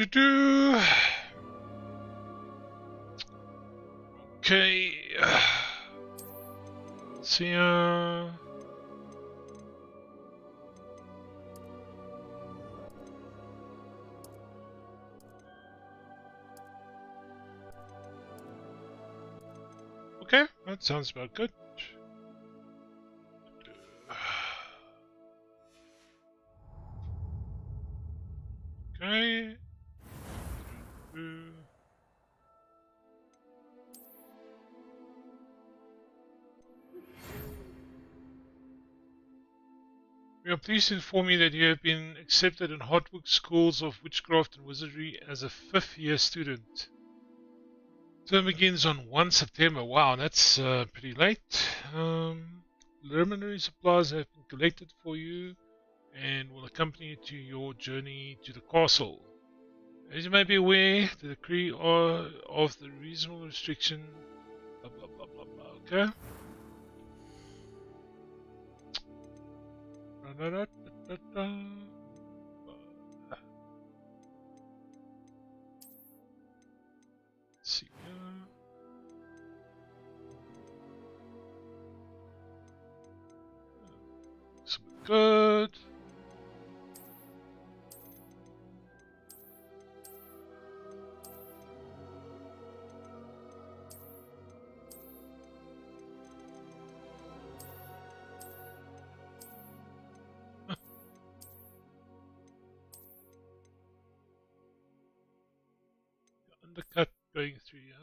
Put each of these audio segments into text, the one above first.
do. Okay. See ya. Okay, that sounds about good. Okay. We are pleased to inform you that you have been accepted in Hogwarts Schools of Witchcraft and Wizardry as a 5th year student. Term begins on 1 September. Wow, that's pretty late. Preliminary supplies have been collected for you and will accompany you to your journey to the castle. As you may be aware, the decree of the reasonable restriction, blah blah blah blah blah. Okay. Let's see. Looks good. Undercut going through here.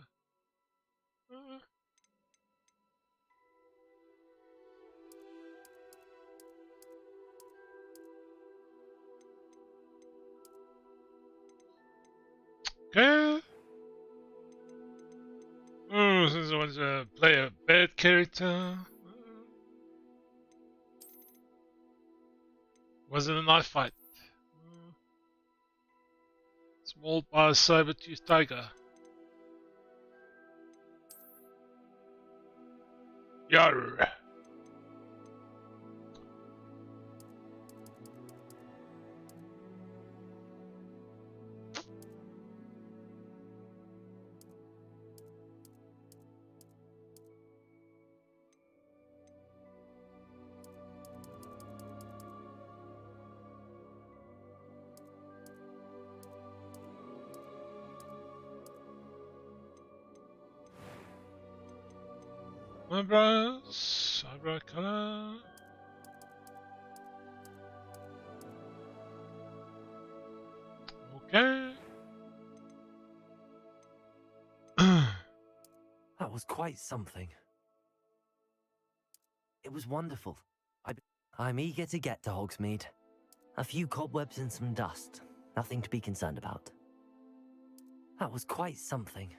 Okay. Oh, since I want to play a bad character. Was it a knife fight? Small bar saber-tooth tiger. Yarr. Eyebrows, eyebrow color. Okay. That was quite something. It was wonderful. I'm eager to get to Hogsmeade. A few cobwebs and some dust. Nothing to be concerned about. That was quite something.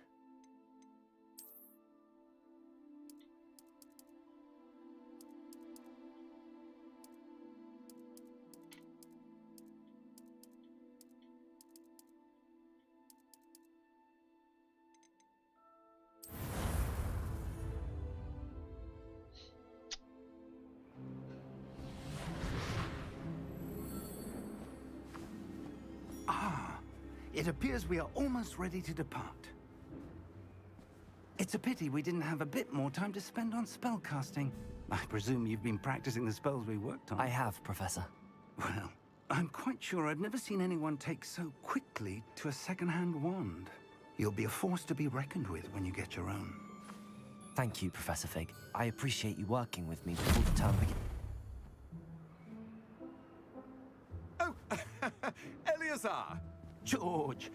It appears we are almost ready to depart. It's a pity we didn't have a bit more time to spend on spellcasting. I presume you've been practicing the spells we worked on. I have, Professor. Well, I'm quite sure I've never seen anyone take so quickly to a second-hand wand. You'll be a force to be reckoned with when you get your own. Thank you, Professor Fig. I appreciate you working with me before the term begins. Oh, Eleazar! George,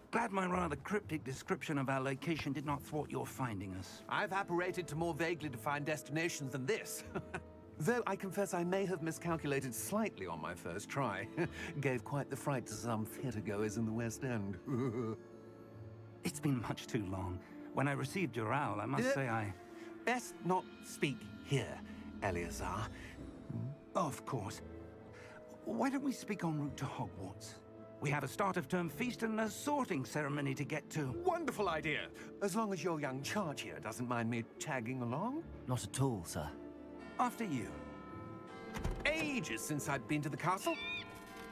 glad my rather cryptic description of our location did not thwart your finding us. I've apparated to more vaguely defined destinations than this. Though I confess I may have miscalculated slightly on my first try. Gave quite the fright to some theatre-goers in the West End. It's been much too long. When I received your owl, I must say I... Best not speak here, Eleazar. Of course. Why don't we speak en route to Hogwarts? We have a start-of-term feast and a sorting ceremony to get to. Wonderful idea! As long as your young charge here doesn't mind me tagging along. Not at all, sir. After you. Ages since I'd been to the castle.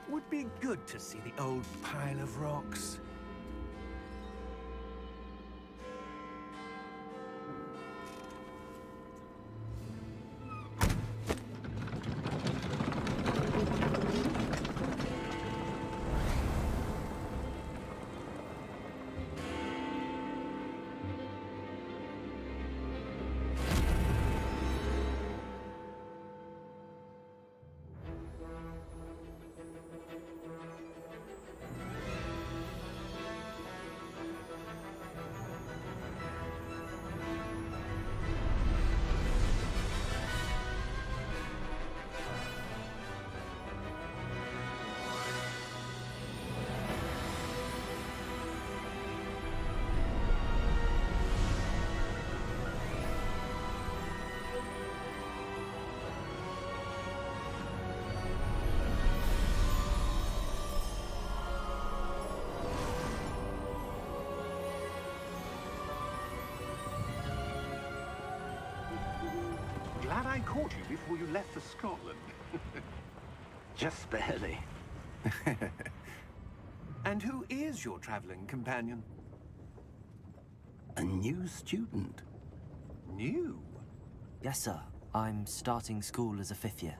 Would be good to see the old pile of rocks. Glad I caught you before you left for Scotland. Just barely. And who is your traveling companion? A new student. New? Yes, sir. I'm starting school as a 5th year.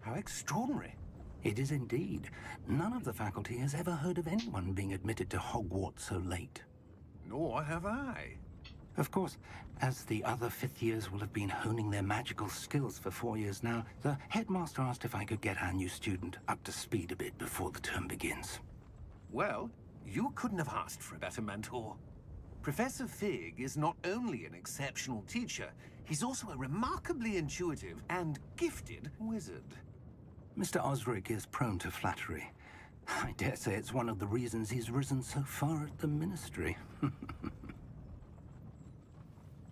How extraordinary. It is indeed. None of the faculty has ever heard of anyone being admitted to Hogwarts so late. Nor have I. Of course, as the other 5th years will have been honing their magical skills for 4 years now, the headmaster asked if I could get our new student up to speed a bit before the term begins. Well, you couldn't have asked for a better mentor. Professor Fig is not only an exceptional teacher, he's also a remarkably intuitive and gifted wizard. Mr. Osric is prone to flattery. I dare say it's one of the reasons he's risen so far at the Ministry.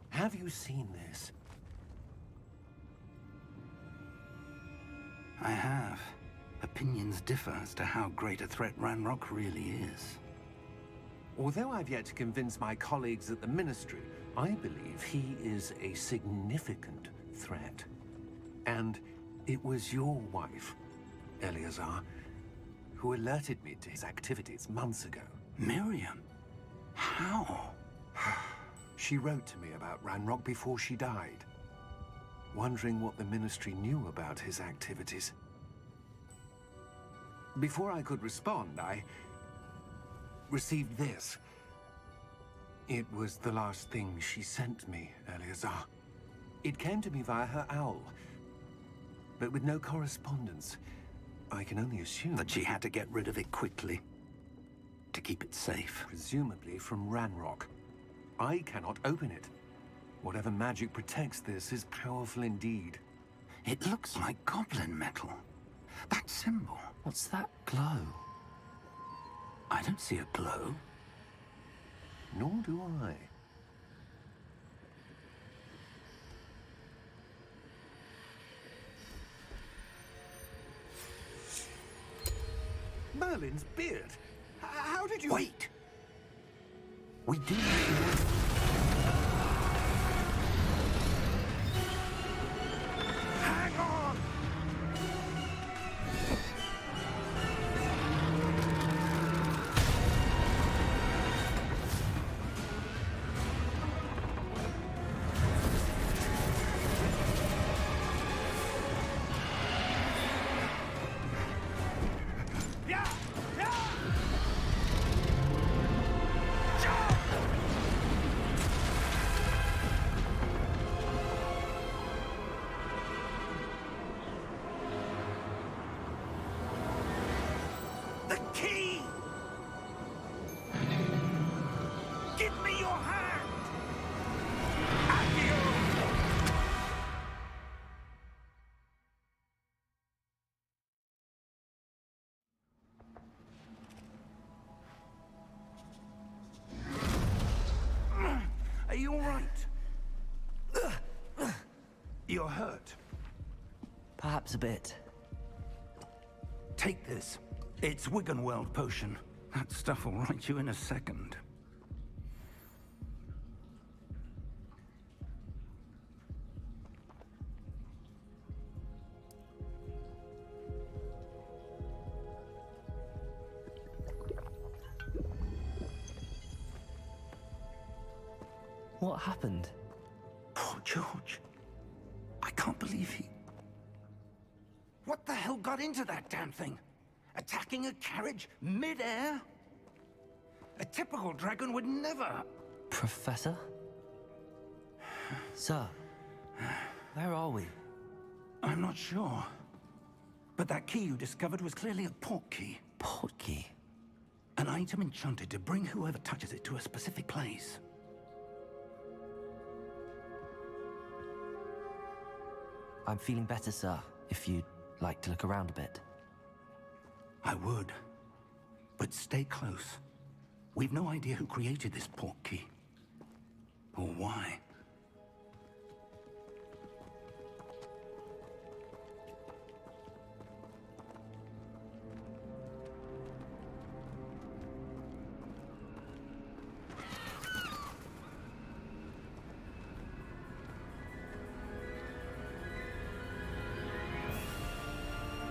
Have you seen this? I have. Opinions differ as to how great a threat Ranrock really is. Although I've yet to convince my colleagues at the Ministry, I believe he is a significant threat. And it was your wife, Eleazar, who alerted me to his activities months ago. Miriam? How? She wrote to me about Ranrock before she died, wondering what the Ministry knew about his activities. Before I could respond, I received this. It was the last thing she sent me, Eleazar. It came to me via her owl, but with no correspondence. I can only assume That she had to get rid of it quickly, to keep it safe. presumably from Ranrock. I cannot open it. Whatever magic protects this is powerful indeed. It looks like goblin metal. That symbol. What's that glow? I don't see a glow. Nor do I. Merlin's beard. How did you... Wait! We do. Hang on! Yeah! Yeah! Jump! The key! Give me your hand! Accio! Are you all right? You're hurt. Perhaps a bit. Take this. It's Wiggenweld potion. That stuff will right you in a second. What happened? Poor George. I can't believe he... What the hell got into that damn thing? Attacking a carriage mid-air? A typical dragon would never... Professor? Sir, where are we? I'm not sure. But that key you discovered was clearly a port key. Port key? An item enchanted to bring whoever touches it to a specific place. I'm feeling better, sir, if you'd like to look around a bit. I would. But stay close. We've no idea who created this port key. Or why.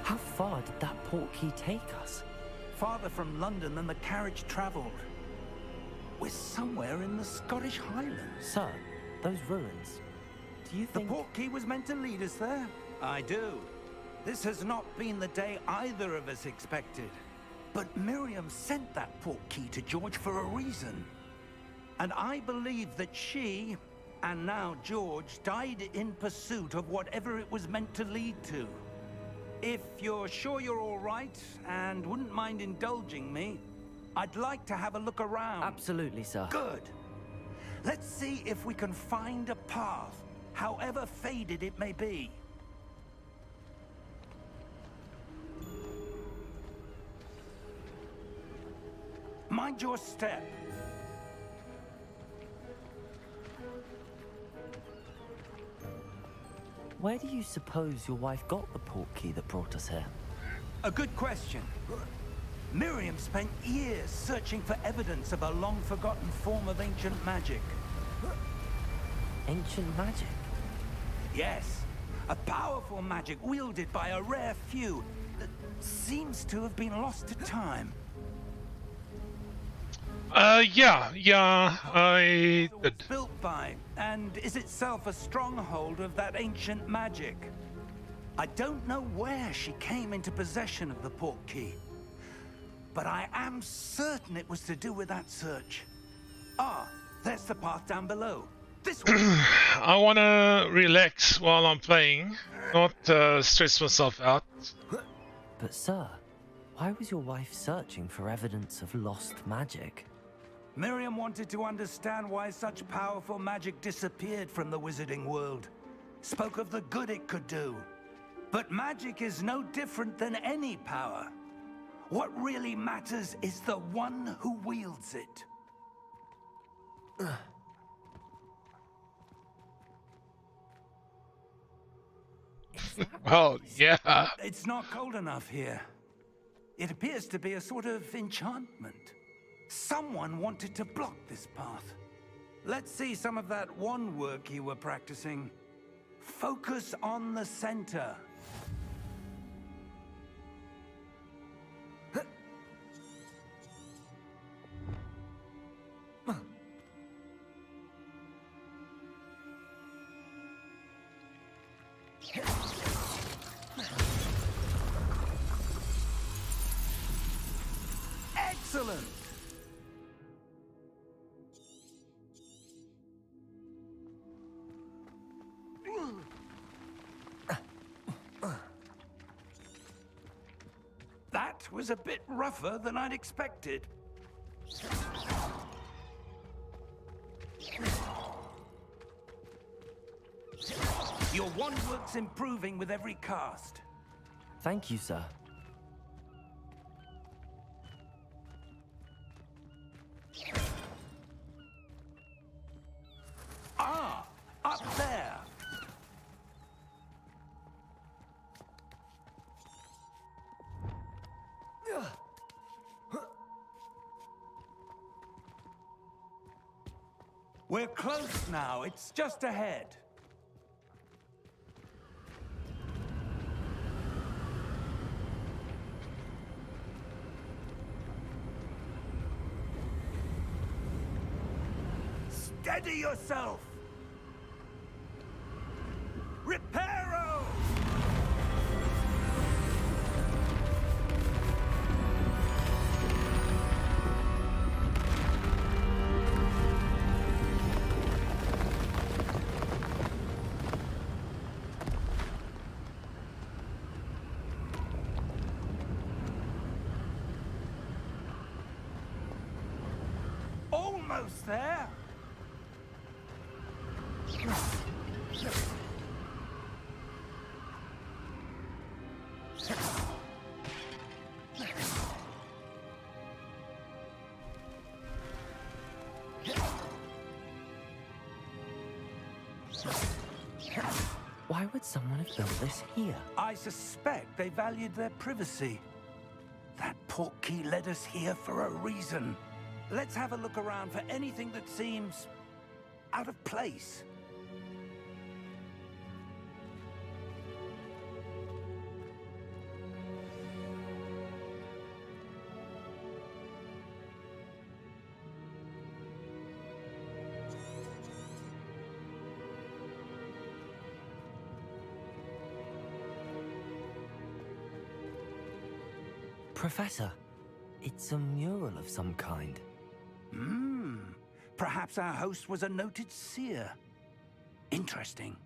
How far did that port key take us? Farther from London than the carriage traveled. We're somewhere in the Scottish Highlands. Sir, those ruins, do you The think... port key was meant to lead us there? I do. This has not been the day either of us expected. But Miriam sent that port key to George for a reason. And I believe that she, and now George, died in pursuit of whatever it was meant to lead to. If you're sure you're all right, and wouldn't mind indulging me, I'd like to have a look around. Absolutely, sir. Good. Let's see if we can find a path, however faded it may be. Mind your step. Where do you suppose your wife got the port key that brought us here? A good question. Miriam spent years searching for evidence of a long-forgotten form of ancient magic. Ancient magic? Yes, a powerful magic wielded by a rare few that seems to have been lost to time. Yeah, I did. Built by, and is itself a stronghold of that ancient magic. I don't know where she came into possession of the port key, but I am certain it was to do with that search. Ah, there's the path down below. This way. I want to relax while I'm playing, not stress myself out. But sir, why was your wife searching for evidence of lost magic? Miriam wanted to understand why such powerful magic disappeared from the wizarding world. Spoke of the good it could do. But magic is no different than any power. What really matters is the one who wields it. Well, yeah. It's not cold enough here. It appears to be a sort of enchantment. Someone wanted to block this path. Let's see some of that wand work you were practicing. Focus on the center. Excellent! That was a bit rougher than I'd expected. Your wand work's improving with every cast. Thank you, sir. Ah, up there. We're close now. It's just ahead. Steady yourself! Reparo! Almost there! Why would someone have built this here? I suspect they valued their privacy. That portkey led us here for a reason. Let's have a look around for anything that seems out of place. Professor, it's a mural of some kind. Perhaps our host was a noted seer. Interesting.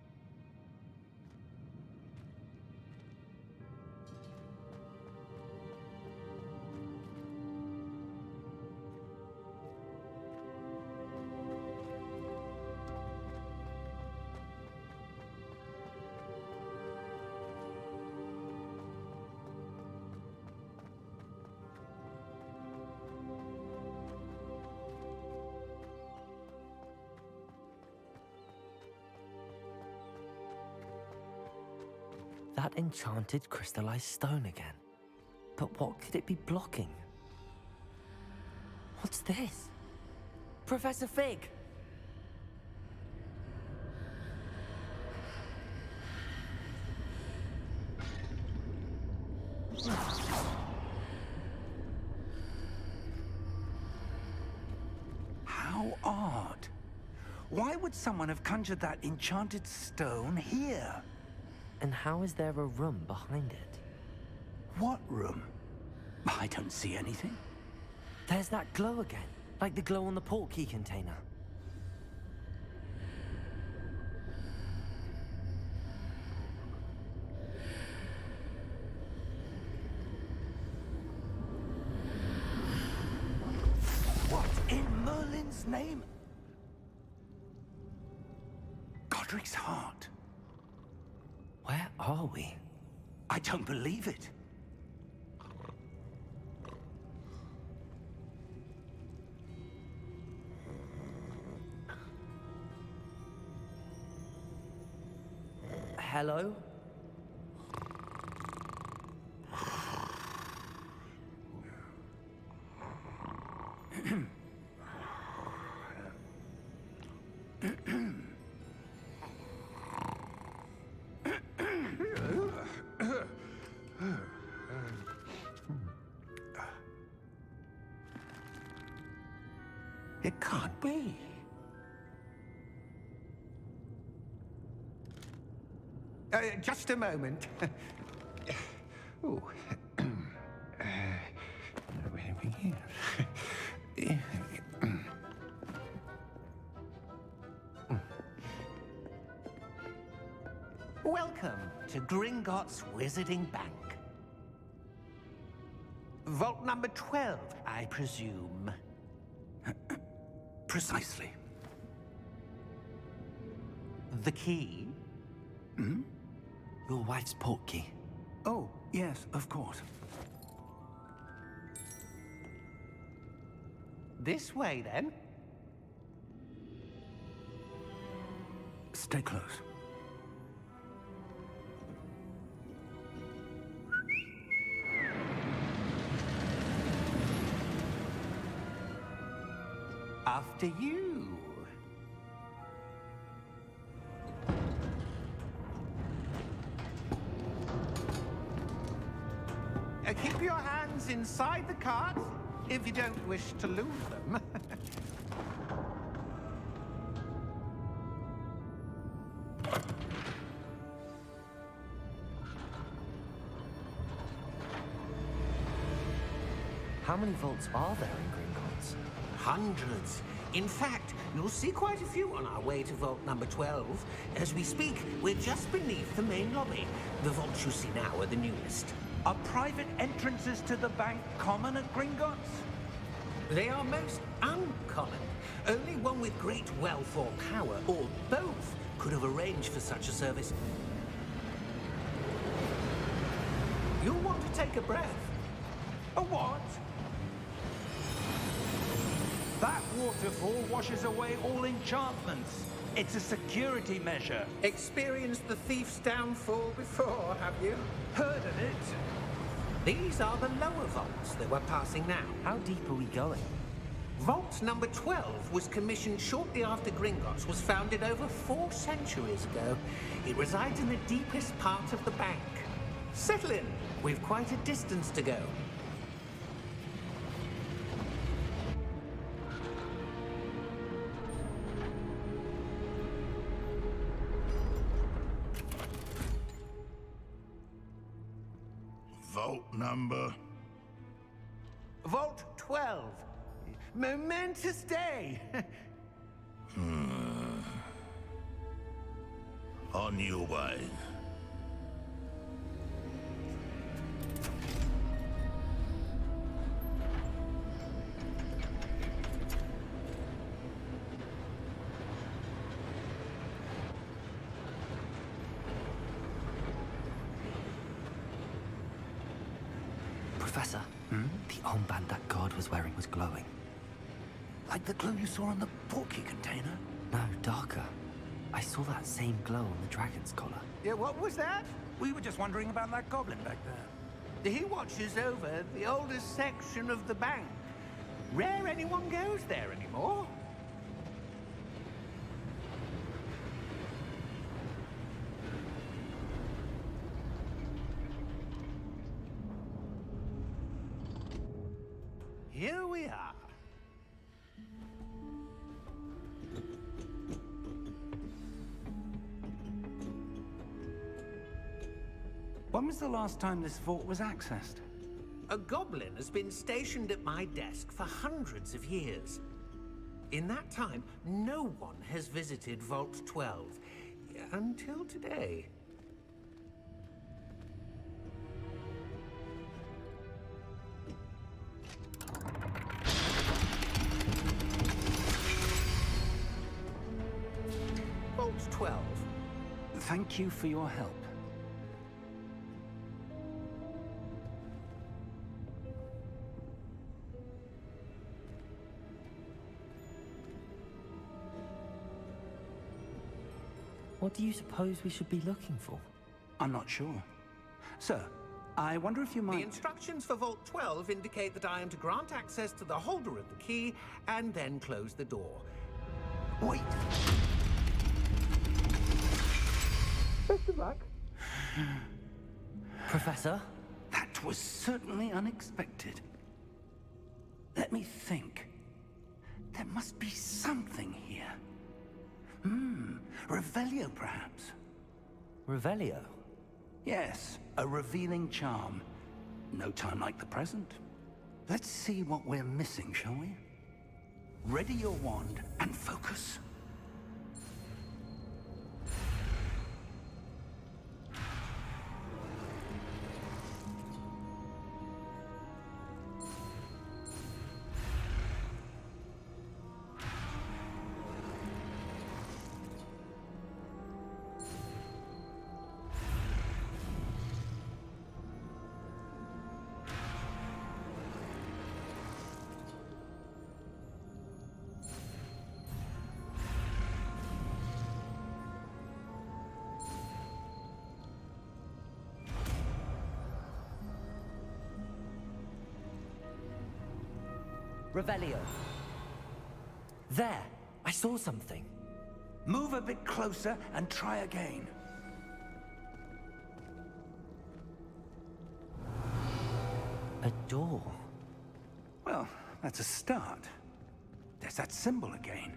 That enchanted crystallized stone again. But what could it be blocking? What's this? Professor Fig! How odd. Why would someone have conjured that enchanted stone here? And how is there a room behind it? What room? I don't see anything. There's that glow again, like the glow on the portkey container. What in Merlin's name? Godric's heart. Where are we? I don't believe it. Hello? It can't be. Just a moment. Oh. Where are we? Welcome to Gringotts Wizarding Bank. Vault number 12, I presume. Precisely. The key? Your wife's portkey. Oh, yes, of course. This way, then. Stay close. After you. Keep your hands inside the cart if you don't wish to lose them. How many vaults are there in Gringotts? Hundreds. In fact, you'll see quite a few on our way to vault number 12. As we speak, we're just beneath the main lobby. The vaults you see now are the newest. Are private entrances to the bank common at Gringotts? They are most uncommon. Only one with great wealth or power, or both, could have arranged for such a service. You'll want to take a breath. A what? That waterfall washes away all enchantments. It's a security measure. Experienced the thief's downfall before, have you? Heard of it? These are the lower vaults that we're passing now. How deep are we going? Vault number 12 was commissioned shortly after Gringotts was founded over 4 centuries ago. It resides in the deepest part of the bank. Settle in. We've quite a distance to go. Vault number? Vault 12. Momentous day. On your way. Professor, the armband that guard was wearing was glowing. Like the glow you saw on the portkey container? No, darker. I saw that same glow on the dragon's collar. Yeah, what was that? We were just wondering about that goblin back there. He watches over the oldest section of the bank. Rare anyone goes there anymore. Here we are. When was the last time this vault was accessed? A goblin has been stationed at my desk for hundreds of years. In that time, no one has visited Vault 12 until today. Vault 12. Thank you for your help. What do you suppose we should be looking for? I'm not sure. Sir, I wonder if you The might... instructions for Vault 12 indicate that I am to grant access to the holder of the key and then close the door. Wait! Best of luck. Professor? That was certainly unexpected. Let me think. There must be something here. Revelio, perhaps? Revelio? Yes, a revealing charm. No time like the present. Let's see what we're missing, shall we? Ready your wand and focus. Revelio. There! I saw something. Move a bit closer and try again. A door. Well, that's a start. There's that symbol again.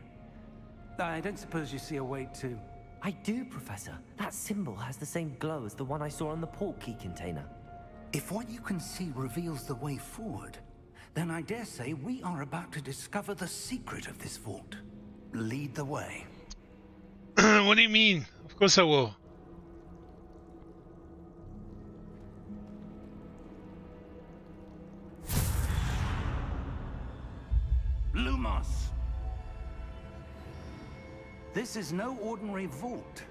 I don't suppose you see a way to... I do, Professor. That symbol has the same glow as the one I saw on the portkey container. If what you can see reveals the way forward, Then I dare say we are about to discover the secret of this vault. Lead the way. What do you mean? Of course I will. Lumos! This is no ordinary vault.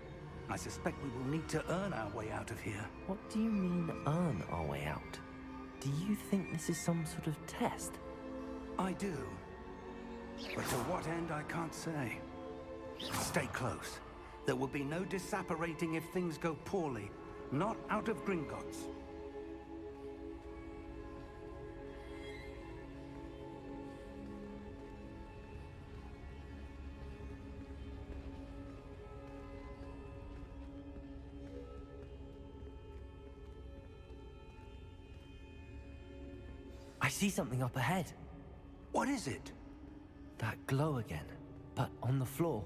I suspect we will need to earn our way out of here. What do you mean, earn our way out? Do you think this is some sort of test? I do. But to what end, I can't say. Stay close. There will be no disapparating if things go poorly. Not out of Gringotts. I see something up ahead. What is it? That glow again, but on the floor.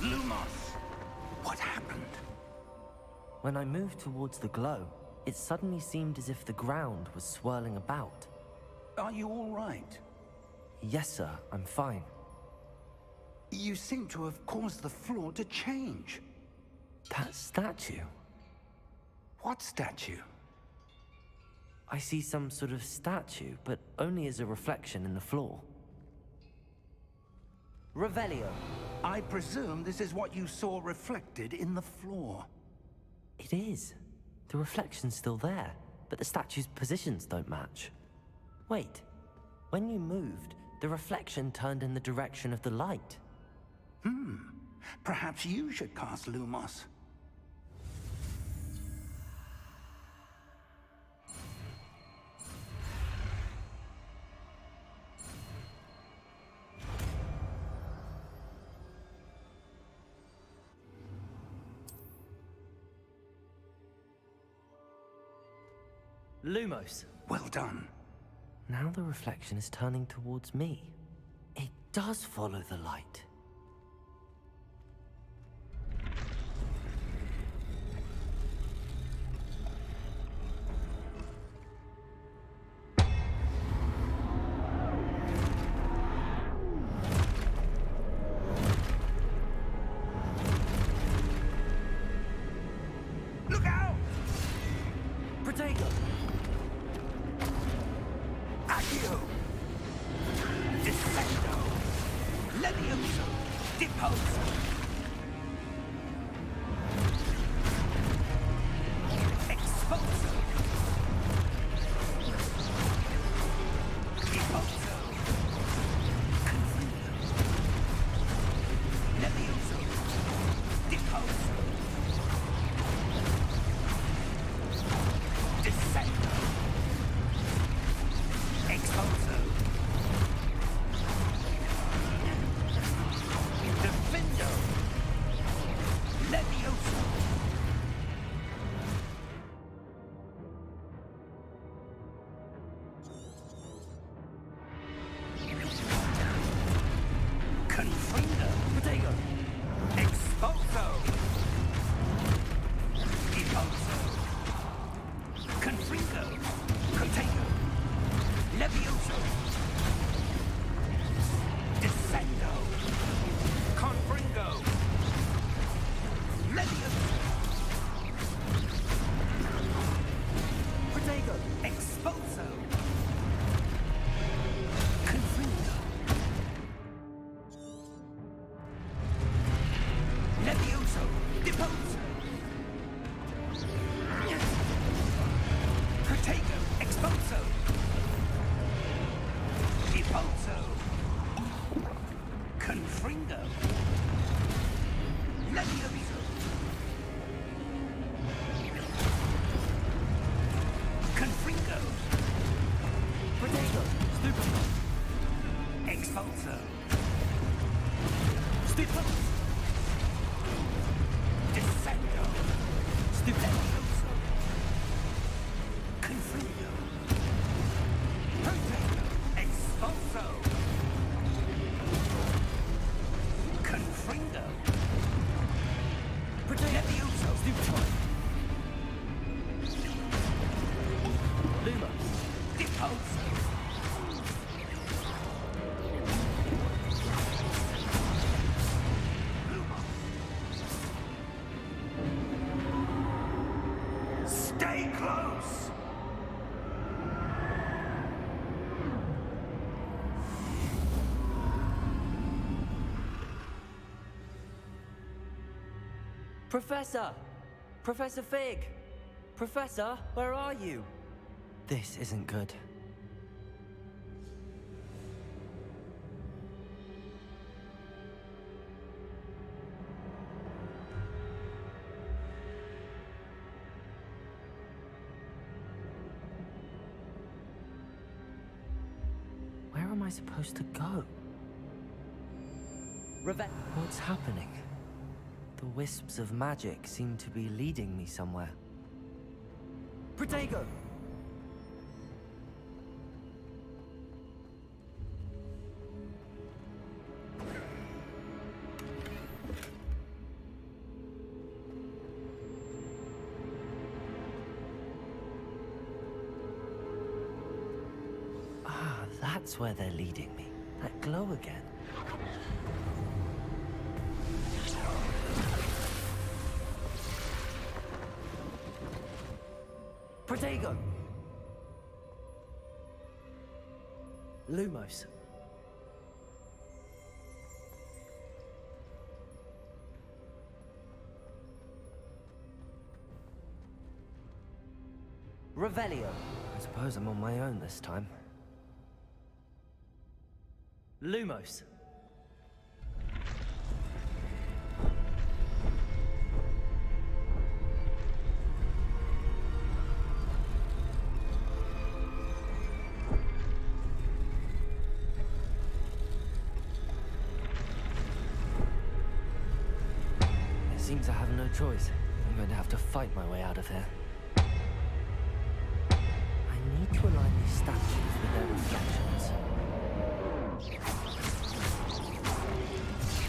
Lumos! What happened? When I moved towards the glow, it suddenly seemed as if the ground was swirling about. Are you all right? Yes, sir, I'm fine. You seem to have caused the floor to change. That statue. What statue? I see some sort of statue, but only as a reflection in the floor. Revelio. I presume this is what you saw reflected in the floor. It is. The reflection's still there, but the statue's positions don't match. Wait. When you moved, the reflection turned in the direction of the light. Perhaps you should cast Lumos. Lumos. Well done. Now the reflection is turning towards me. It does follow the light. Look out! Protego! Accio! Dissecto! Levioso! Deposo! Exposo! Deposo! Confundo! Levioso! Deposo! Dissecto! Exposo! Defendo! Levioso! Confundo! Protego! Exposo! Deposo! Confringo! Protego! Levioso! Descendo! Confringo! Levioso! Stupefy. Lumos. Repulse. Stay close! Professor! Professor Fig! Professor, where are you? This isn't good. Where am I supposed to go? What's happening? The wisps of magic seem to be leading me somewhere. Protego! Ah, that's where they're leading me. That glow again. Protego! Lumos. Revelio. I suppose I'm on my own this time. Lumos. Seems I have no choice. I'm going to have to fight my way out of here. I need to align these statues with their reflections.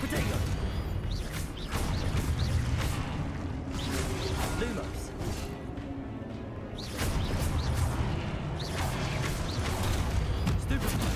Protego! Lumos! Stupefy!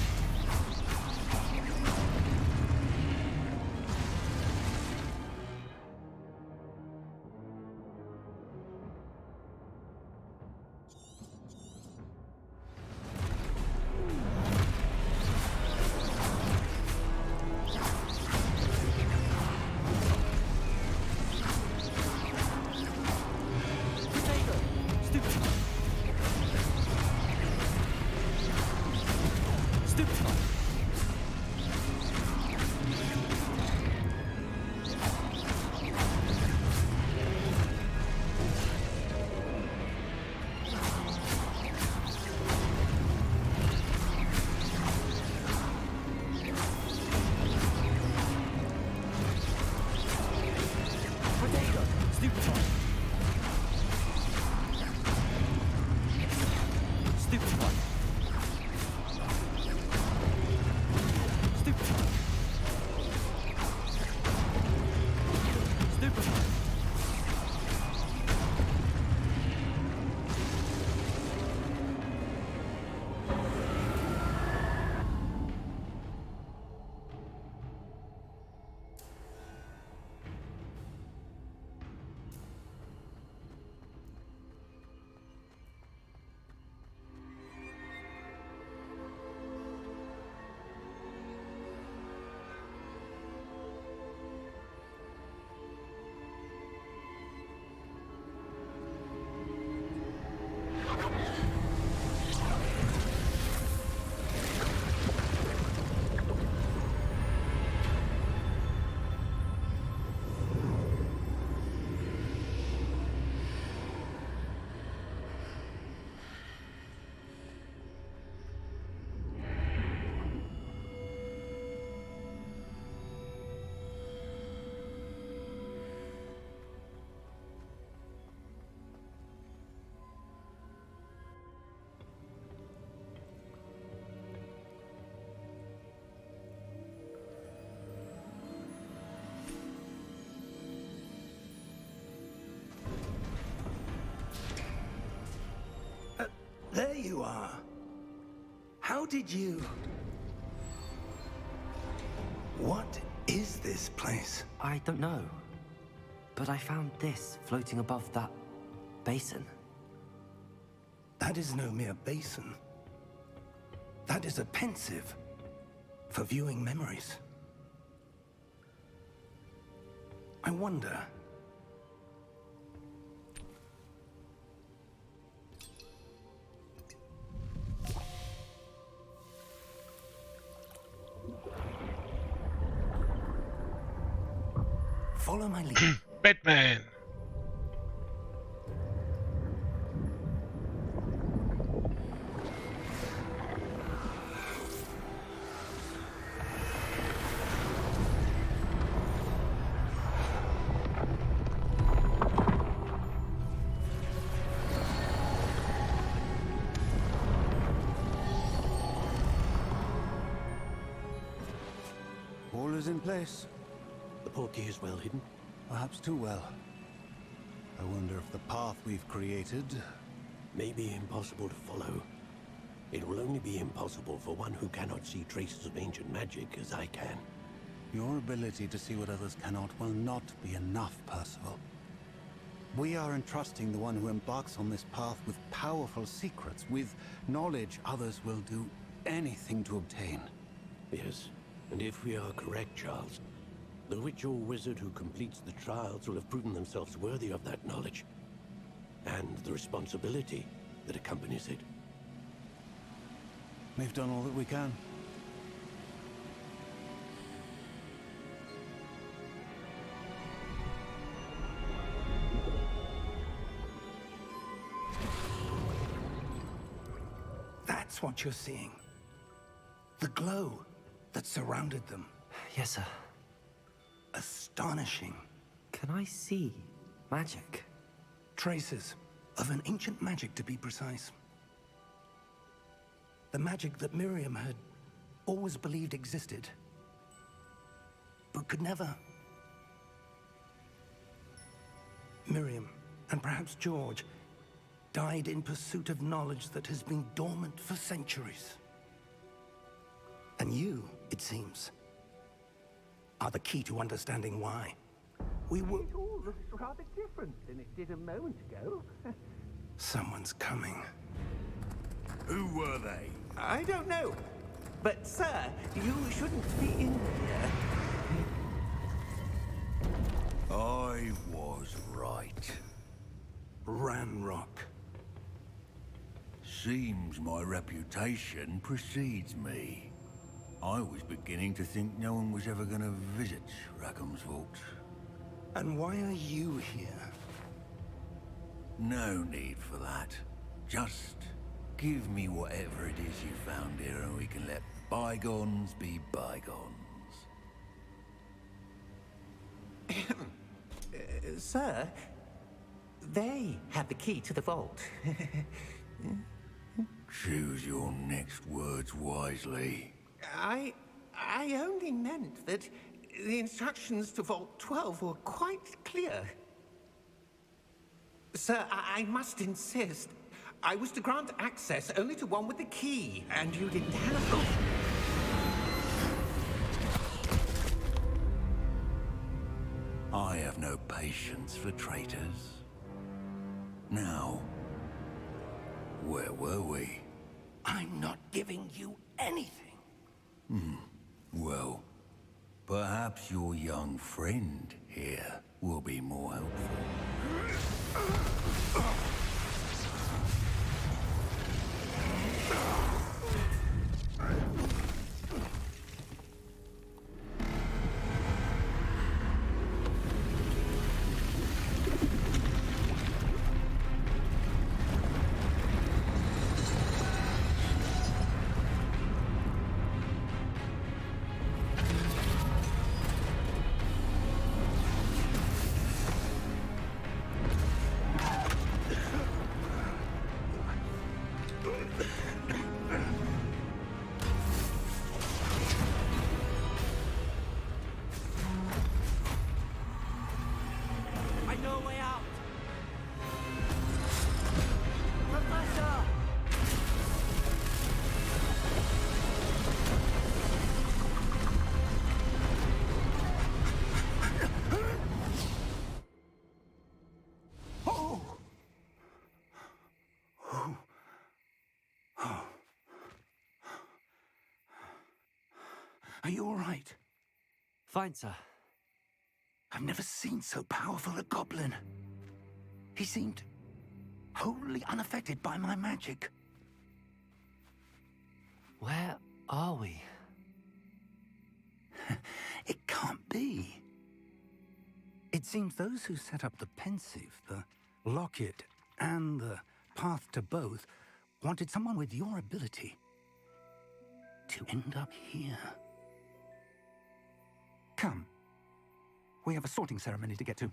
There you are. How did you... What is this place? I don't know. But I found this floating above that basin. That is no mere basin. That is a pensive for viewing memories. I wonder... Follow my lead. Batman. All is in place. The portkey is well hidden. Perhaps too well. I wonder if the path we've created... May be impossible to follow. It will only be impossible for one who cannot see traces of ancient magic as I can. Your ability to see what others cannot will not be enough, Percival. We are entrusting the one who embarks on this path with powerful secrets, with knowledge others will do anything to obtain. Yes, and if we are correct, Charles, the witch or wizard who completes the trials will have proven themselves worthy of that knowledge, and the responsibility that accompanies it. We've done all that we can. That's what you're seeing. The glow that surrounded them. Yes, sir. Astonishing. Can I see magic? Traces of an ancient magic, to be precise. The magic that Miriam had always believed existed, but could never. Miriam, and perhaps George, died in pursuit of knowledge that has been dormant for centuries. And you, it seems, are the key to understanding why. We were... It all looks rather different than it did a moment ago. Someone's coming. Who were they? I don't know. But, sir, you shouldn't be in here. I was right. Ranrock. Seems my reputation precedes me. I was beginning to think no one was ever going to visit Rackham's vault. And why are you here? No need for that. Just give me whatever it is you found here and we can let bygones be bygones. Sir, they have the key to the vault. Choose your next words wisely. I only meant that the instructions to Vault 12 were quite clear. Sir, I must insist. I was to grant access only to one with the key, and you didn't have... I have no patience for traitors. Now, where were we? I'm not giving you anything. Well, perhaps your young friend here will be more helpful. Are you all right? Fine, sir. I've never seen so powerful a goblin. He seemed wholly unaffected by my magic. Where are we? It can't be. It seems those who set up the pensive, the locket, and the path to both wanted someone with your ability to end up here. Come. We have a sorting ceremony to get to.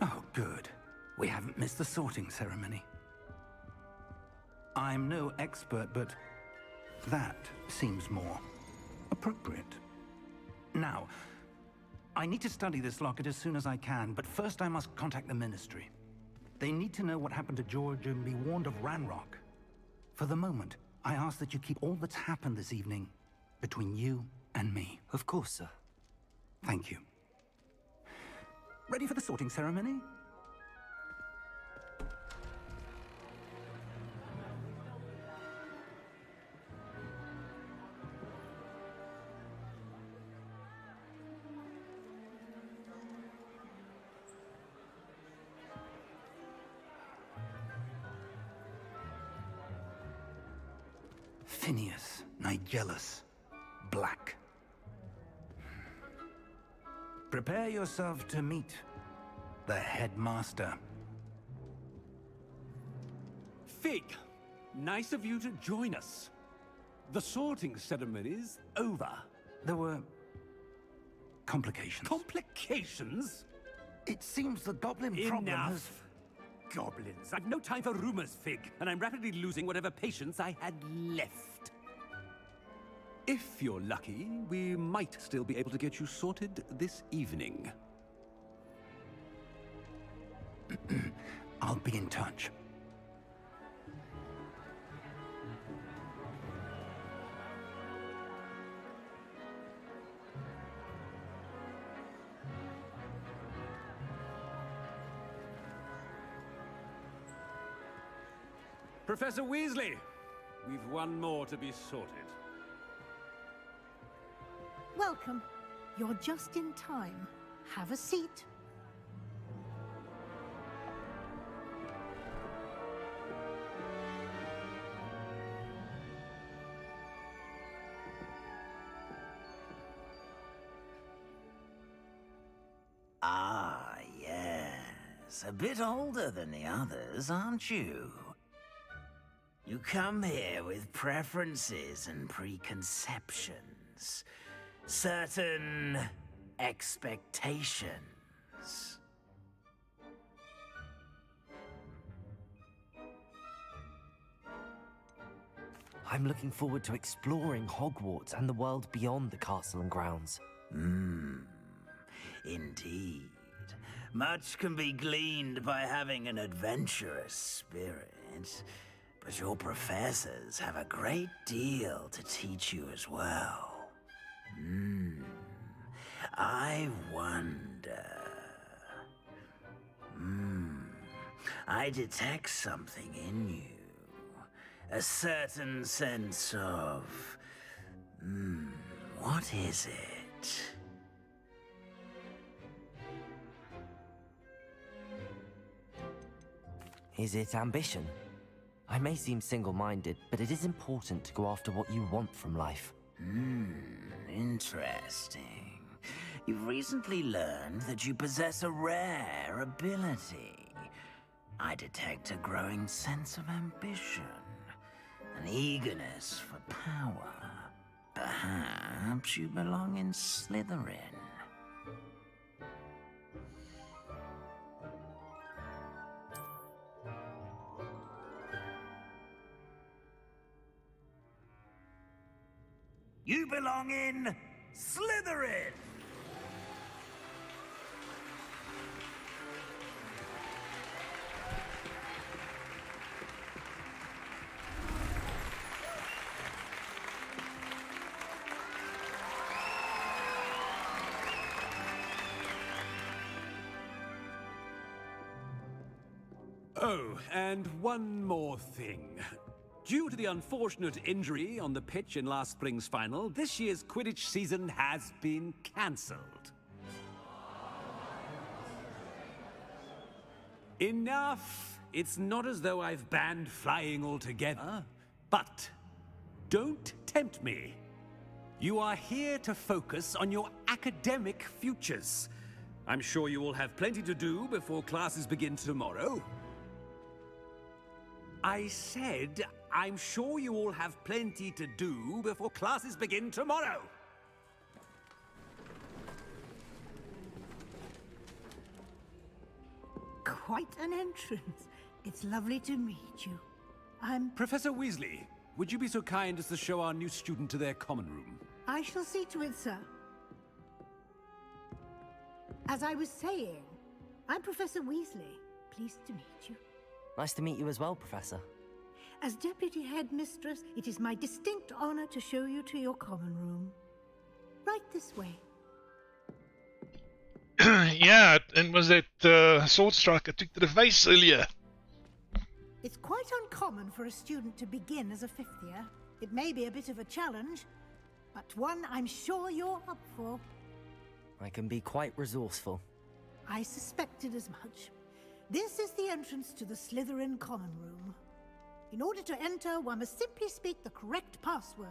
Oh, good. We haven't missed the sorting ceremony. I'm no expert, but that seems more appropriate. Now, I need to study this locket as soon as I can, but first I must contact the Ministry. They need to know what happened to George and be warned of Ranrock. For the moment, I ask that you keep all that's happened this evening between you and me. Of course, sir. Thank you. Ready for the sorting ceremony? Phineas, Nigellus, Black. Prepare yourself to meet the headmaster. Fig, nice of you to join us. The sorting ceremony's over. There were complications. Complications? It seems the goblin problem has... Enough! Goblins. I've no time for rumors, Fig, and I'm rapidly losing whatever patience I had left. If you're lucky, we might still be able to get you sorted this evening. I'll be in touch. Professor Weasley, we've one more to be sorted. Welcome. You're just in time. Have a seat. Ah, yes. A bit older than the others, aren't you? You come here with preferences and preconceptions. Certain expectations. I'm looking forward to exploring Hogwarts and the world beyond the castle and grounds. Indeed. Much can be gleaned by having an adventurous spirit, but your professors have a great deal to teach you as well. I wonder... I detect something in you. A certain sense of... What is it? Is it ambition? I may seem single-minded, but it is important to go after what you want from life. Interesting. You've recently learned that you possess a rare ability. I detect a growing sense of ambition, an eagerness for power. Perhaps you belong in Slytherin. You belong in Slytherin! Oh, and one more thing. Due to the unfortunate injury on the pitch in last spring's final, this year's Quidditch season has been cancelled. Enough! It's not as though I've banned flying altogether, but don't tempt me. You are here to focus on your academic futures. I'm sure you will have plenty to do before classes begin tomorrow. I said, I'm sure you all have plenty to do before classes begin tomorrow. Quite an entrance. It's lovely to meet you. I'm... Professor Weasley, would you be so kind as to show our new student to their common room? I shall see to it, sir. As I was saying, I'm Professor Weasley. Pleased to meet you. Nice to meet you as well, Professor. As Deputy Headmistress, it is my distinct honor to show you to your common room. Right this way. Yeah, and was that sword strike I took to the face earlier? It's quite uncommon for a student to begin as a fifth year. It may be a bit of a challenge, but one I'm sure you're up for. I can be quite resourceful. I suspected as much. This is the entrance to the Slytherin common room. In order to enter, one must simply speak the correct password.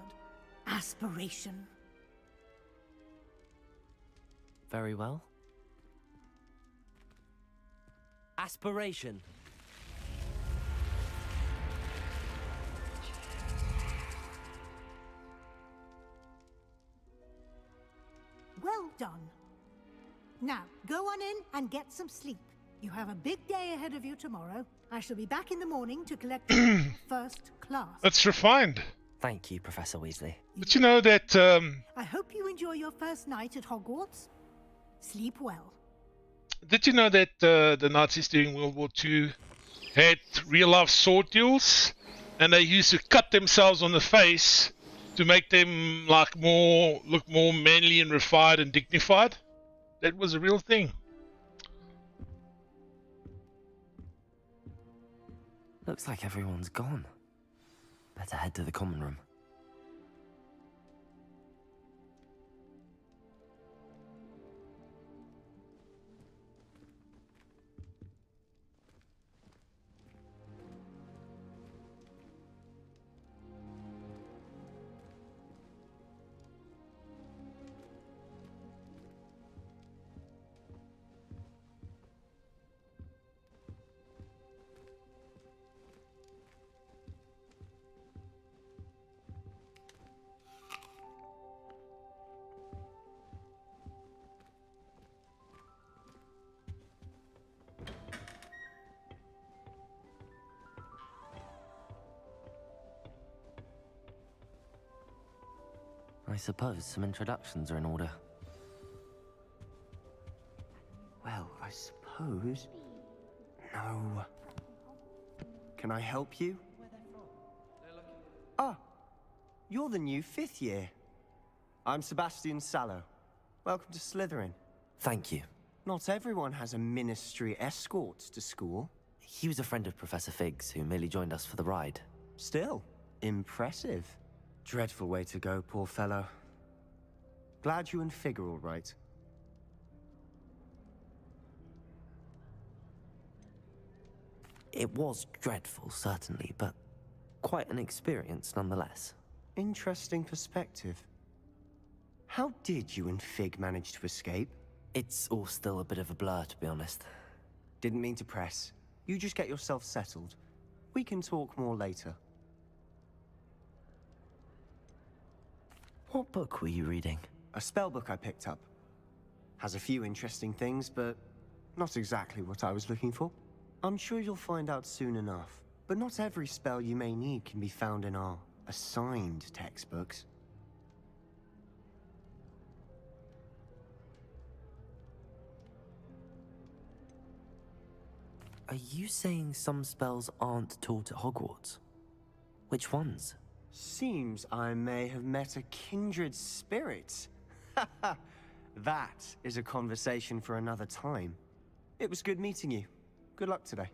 Aspiration. Very well. Aspiration. Well done. Now, go on in and get some sleep. You have a big day ahead of you tomorrow. I shall be back in the morning to collect your first class. That's refined. Thank you, Professor Weasley. But you know that... I hope you enjoy your first night at Hogwarts. Sleep well. Did you know that the Nazis during World War II had real-life sword duels? And they used to cut themselves on the face to make them look more manly and refined and dignified? That was a real thing. Looks like everyone's gone. Better head to the common room. I suppose some introductions are in order. Well, I suppose... No. Can I help you? Ah, you're the new fifth year. I'm Sebastian Sallow. Welcome to Slytherin. Thank you. Not everyone has a ministry escort to school. He was a friend of Professor Figgs, who merely joined us for the ride. Still, impressive. Dreadful way to go, poor fellow. Glad you and Fig are all right. It was dreadful, certainly, but quite an experience nonetheless. Interesting perspective. How did you and Fig manage to escape? It's all still a bit of a blur, to be honest. Didn't mean to press. You just get yourself settled. We can talk more later. What book were you reading? A spell book I picked up. Has a few interesting things, but not exactly what I was looking for. I'm sure you'll find out soon enough. But not every spell you may need can be found in our assigned textbooks. Are you saying some spells aren't taught at Hogwarts? Which ones? Seems I may have met a kindred spirit. That is a conversation for another time. It was good meeting you. Good luck today.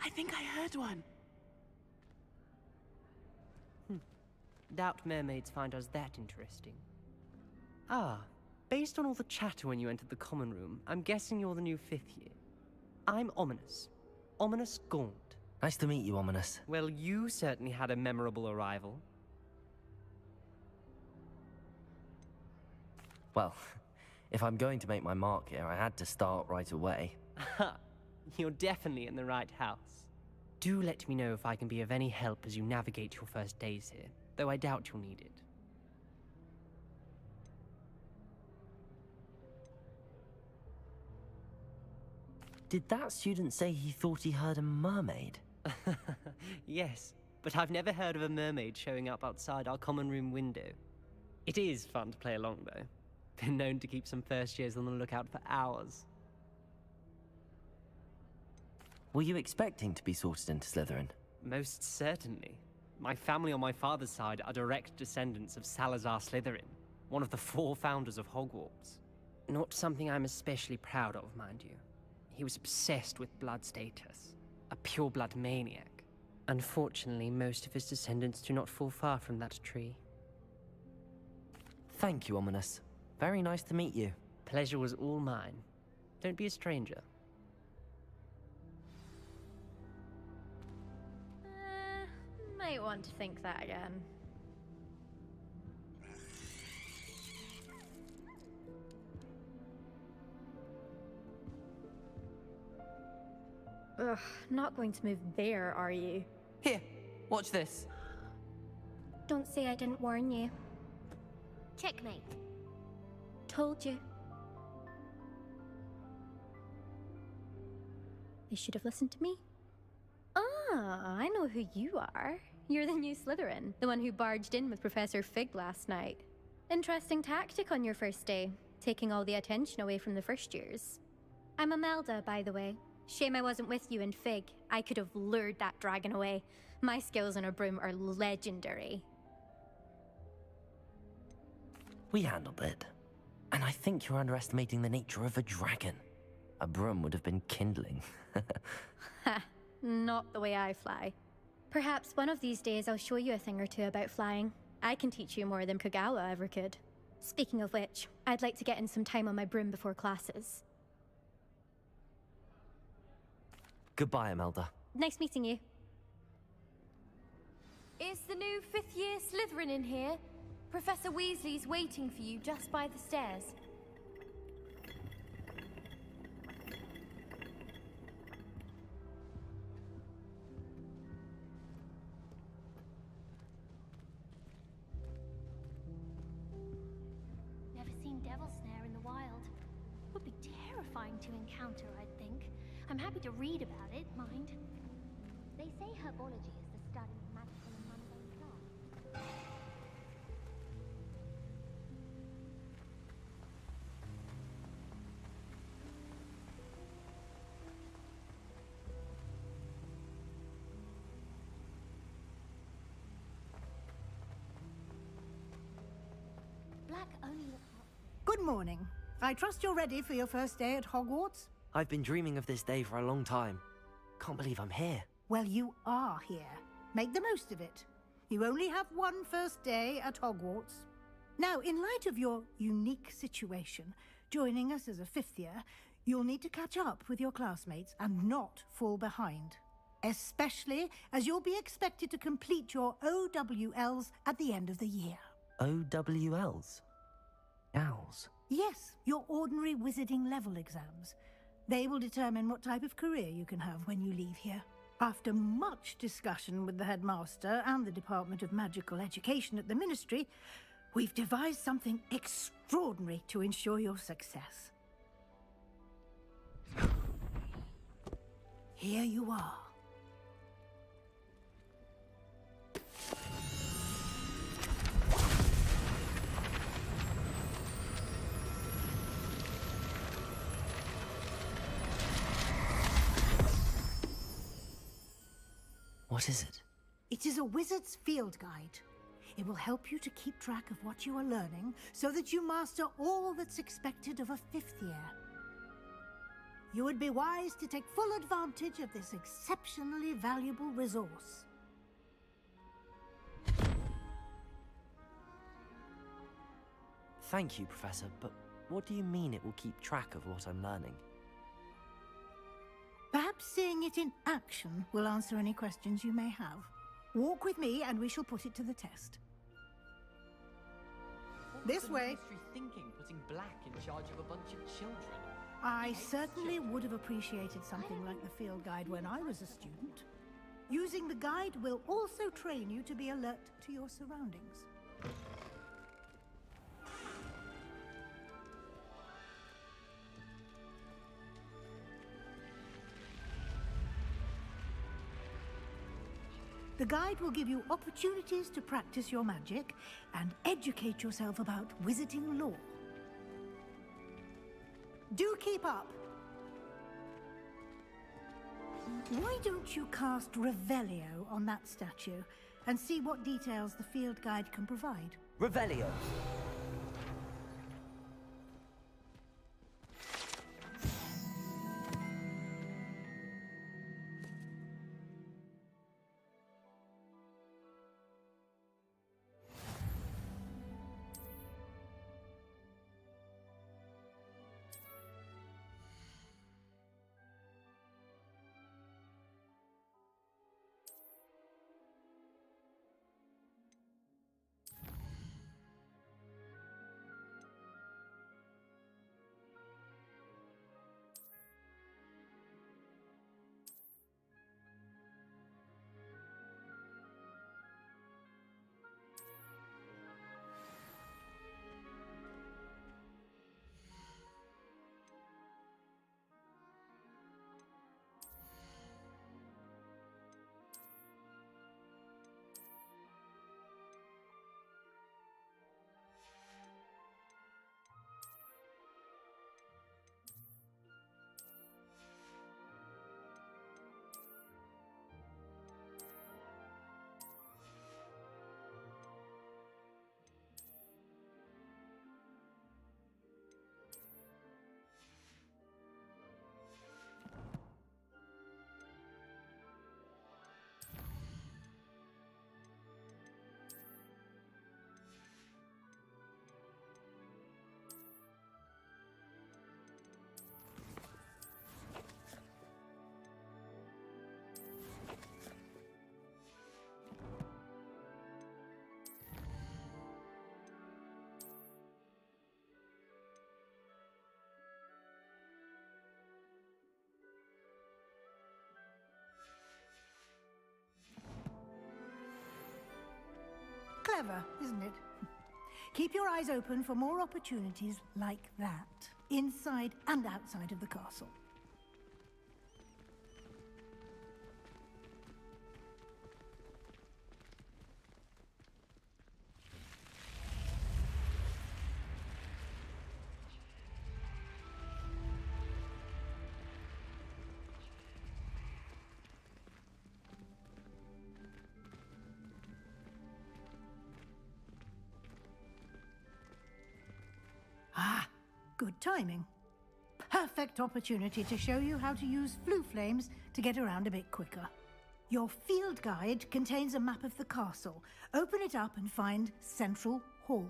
I think I heard one. Doubt mermaids find us that interesting. Ah, based on all the chatter when you entered the common room, I'm guessing you're the new 5th year. I'm Ominous. Ominous Gaunt. Nice to meet you, Ominous. Well, you certainly had a memorable arrival. Well, if I'm going to make my mark here, I had to start right away. Ha! You're definitely in the right house. Do let me know if I can be of any help as you navigate your first days here, though I doubt you'll need it. Did that student say he thought he heard a mermaid? Yes, but I've never heard of a mermaid showing up outside our common room window. It is fun to play along, though. Been known to keep some first years on the lookout for hours. Were you expecting to be sorted into Slytherin? Most certainly. My family on my father's side are direct descendants of Salazar Slytherin, one of the 4 founders of Hogwarts. Not something I'm especially proud of, mind you. He was obsessed with blood status, a pure-blood maniac. Unfortunately, most of his descendants do not fall far from that tree. Thank you, Ominous. Very nice to meet you. Pleasure was all mine. Don't be a stranger. Might want to think that again. Ugh, not going to move there, are you? Here, watch this. Don't say I didn't warn you. Checkmate. Told you. They should have listened to me. Ah, I know who you are. You're the new Slytherin, the one who barged in with Professor Fig last night. Interesting tactic on your first day, taking all the attention away from the first years. I'm Imelda, by the way. Shame I wasn't with you and Fig. I could have lured that dragon away. My skills on a broom are legendary. We handled it. And I think you're underestimating the nature of a dragon. A broom would have been kindling. Ha, not the way I fly. Perhaps one of these days I'll show you a thing or two about flying. I can teach you more than Kagawa ever could. Speaking of which, I'd like to get in some time on my broom before classes. Goodbye, Imelda. Nice meeting you. Is the new 5th year Slytherin in here? Professor Weasley's waiting for you just by the stairs. Never seen Devil Snare in the wild. Would be terrifying to encounter, I'd think. I'm happy to read about it, mind. They say herbology is the study of magical and mundane plants. Black only looks out. Good morning. I trust you're ready for your first day at Hogwarts? I've been dreaming of this day for a long time. Can't believe I'm here. Well, you are here. Make the most of it. You only have one first day at Hogwarts. Now, in light of your unique situation, joining us as a fifth year, you'll need to catch up with your classmates and not fall behind. Especially as you'll be expected to complete your OWLs at the end of the year. OWLs? Owls? Yes, your ordinary wizarding level exams. They will determine what type of career you can have when you leave here. After much discussion with the headmaster and the Department of Magical Education at the Ministry, we've devised something extraordinary to ensure your success. Here you are. What is it? It is a wizard's field guide. It will help you to keep track of what you are learning so that you master all that's expected of a fifth year. You would be wise to take full advantage of this exceptionally valuable resource. Thank you, Professor, but what do you mean it will keep track of what I'm learning? Perhaps seeing it in action will answer any questions you may have. Walk with me and we shall put it to the test. This way. What was the Ministry thinking, putting Black in charge of a bunch of children? I certainly would have appreciated something like the field guide when I was a student. Using the guide will also train you to be alert to your surroundings. The guide will give you opportunities to practice your magic and educate yourself about wizarding lore. Do keep up! Why don't you cast Revelio on that statue and see what details the field guide can provide? Revelio! clever, isn't it? Keep your eyes open for more opportunities like that, inside and outside of the castle. Ah, good timing. Perfect opportunity to show you how to use flue flames to get around a bit quicker. Your field guide contains a map of the castle. Open it up and find Central Hall.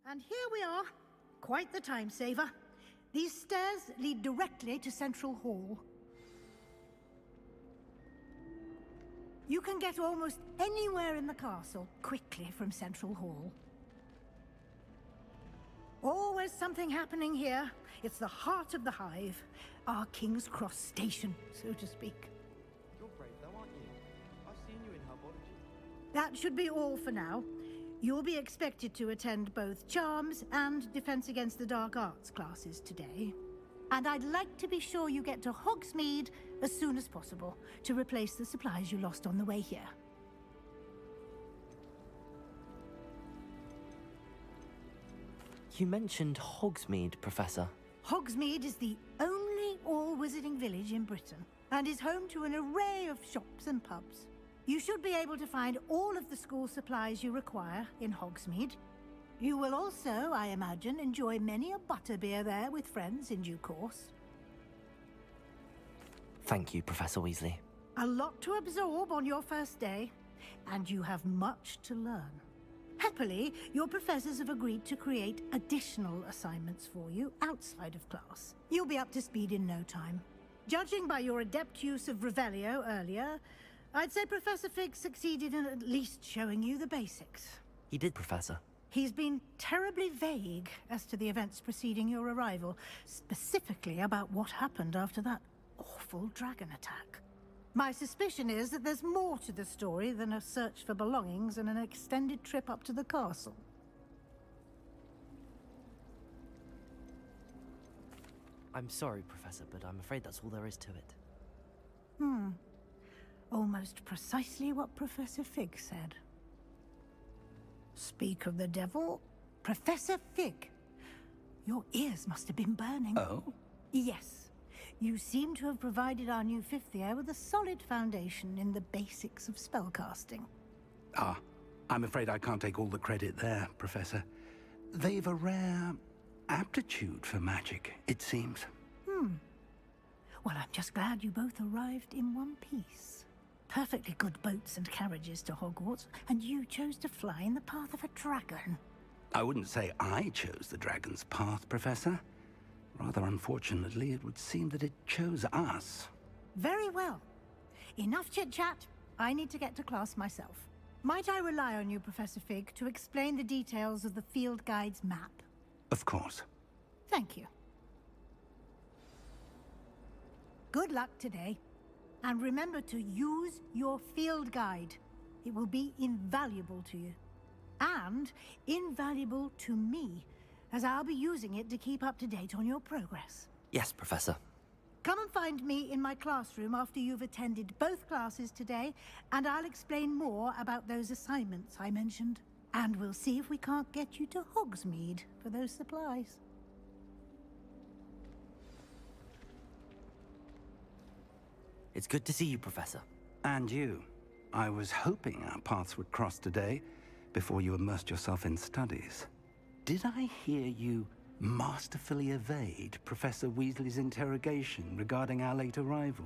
And here we are. Quite the time saver. These stairs lead directly to Central Hall. You can get almost anywhere in the castle quickly from Central Hall. Always something happening here. It's the heart of the Hive. Our King's Cross station, so to speak. You're brave though, aren't you? I've seen you in herbology. That should be all for now. You'll be expected to attend both Charms and Defense Against the Dark Arts classes today. And I'd like to be sure you get to Hogsmeade as soon as possible to replace the supplies you lost on the way here. You mentioned Hogsmeade, Professor. Hogsmeade is the only all-wizarding village in Britain and is home to an array of shops and pubs. You should be able to find all of the school supplies you require in Hogsmeade. You will also, I imagine, enjoy many a butterbeer there with friends in due course. Thank you, Professor Weasley. A lot to absorb on your first day, and you have much to learn. Happily, your professors have agreed to create additional assignments for you outside of class. You'll be up to speed in no time. Judging by your adept use of Revelio earlier, I'd say Professor Fig succeeded in at least showing you the basics. He did, Professor. He's been terribly vague as to the events preceding your arrival, specifically about what happened after that awful dragon attack. My suspicion is that there's more to the story than a search for belongings and an extended trip up to the castle. I'm sorry, Professor, but I'm afraid that's all there is to it. Almost precisely what Professor Fig said. Speak of the devil, Professor Fig. Your ears must have been burning. Oh? Yes. You seem to have provided our new fifth year with a solid foundation in the basics of spellcasting. Ah, I'm afraid I can't take all the credit there, Professor. They've a rare aptitude for magic, it seems. Well, I'm just glad you both arrived in one piece. Perfectly good boats and carriages to Hogwarts, and you chose to fly in the path of a dragon. I wouldn't say I chose the dragon's path, Professor. Rather unfortunately, it would seem that it chose us. Very well. Enough chit-chat. I need to get to class myself. Might I rely on you, Professor Fig, to explain the details of the field guide's map? Of course. Thank you. Good luck today. And remember to use your field guide. It will be invaluable to you. And invaluable to me, as I'll be using it to keep up to date on your progress. Yes, Professor. Come and find me in my classroom after you've attended both classes today, and I'll explain more about those assignments I mentioned. And we'll see if we can't get you to Hogsmeade for those supplies. It's good to see you, Professor. And you. I was hoping our paths would cross today, before you immersed yourself in studies. Did I hear you masterfully evade Professor Weasley's interrogation regarding our late arrival?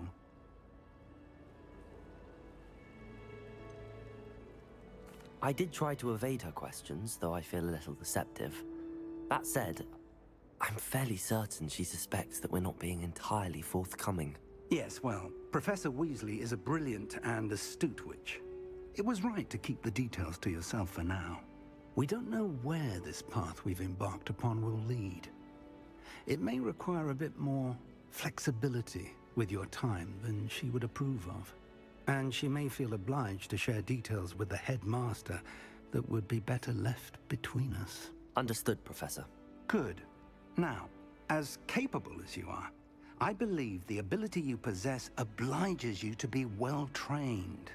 I did try to evade her questions, though I feel a little deceptive. That said, I'm fairly certain she suspects that we're not being entirely forthcoming. Yes, well, Professor Weasley is a brilliant and astute witch. It was right to keep the details to yourself for now. We don't know where this path we've embarked upon will lead. It may require a bit more flexibility with your time than she would approve of. And she may feel obliged to share details with the headmaster that would be better left between us. Understood, Professor. Good. Now, as capable as you are, I believe the ability you possess obliges you to be well trained.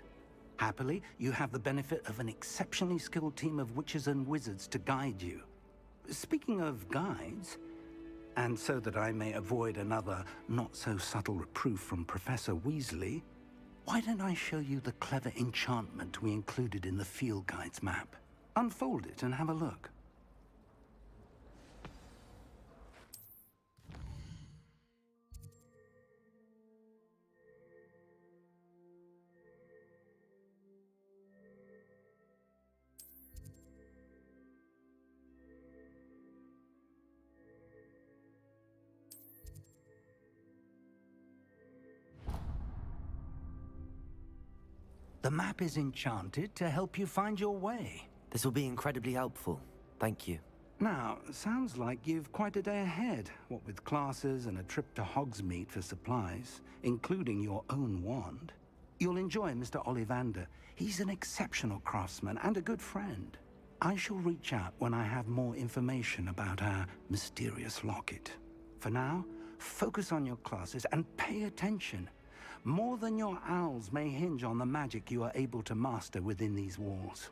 Happily, you have the benefit of an exceptionally skilled team of witches and wizards to guide you. Speaking of guides, and so that I may avoid another not-so-subtle reproof from Professor Weasley, why don't I show you the clever enchantment we included in the field guide's map? Unfold it and have a look. The map is enchanted to help you find your way. This will be incredibly helpful. Thank you. Now, sounds like you've quite a day ahead, what with classes and a trip to Hogsmeade for supplies, including your own wand. You'll enjoy Mr. Ollivander. He's an exceptional craftsman and a good friend. I shall reach out when I have more information about our mysterious locket. For now, focus on your classes and pay attention. More than your owls may hinge on the magic you are able to master within these walls.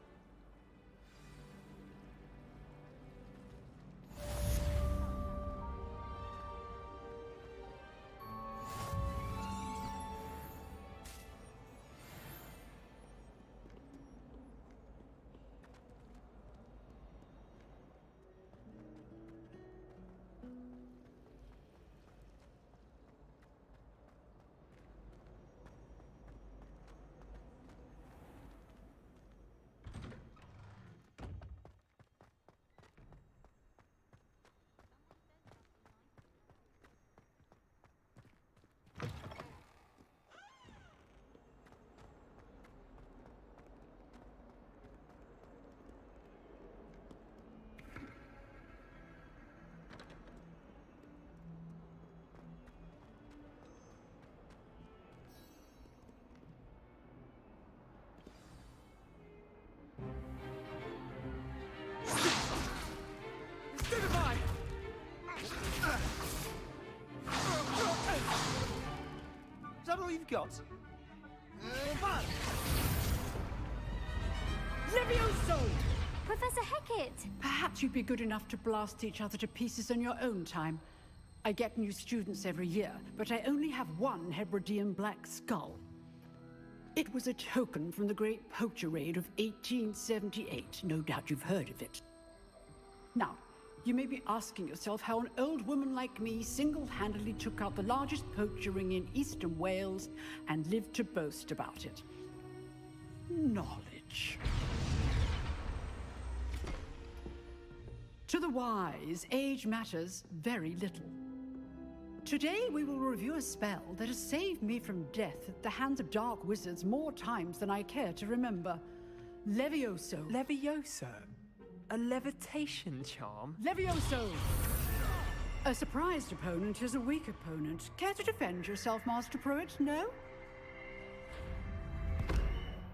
Is that all you've got? Levioso! Professor Hecat! Perhaps you'd be good enough to blast each other to pieces on your own time. I get new students every year, but I only have one Hebridean black skull. It was a token from the Great Poacher Raid of 1878. No doubt you've heard of it. Now, you may be asking yourself how an old woman like me single-handedly took out the largest poacher ring in eastern Wales and lived to boast about it. Knowledge. To the wise, age matters very little. Today we will review a spell that has saved me from death at the hands of dark wizards more times than I care to remember. Levioso. Levioso? A levitation charm? Levioso! A surprised opponent is a weak opponent. Care to defend yourself, Master Pruitt? No?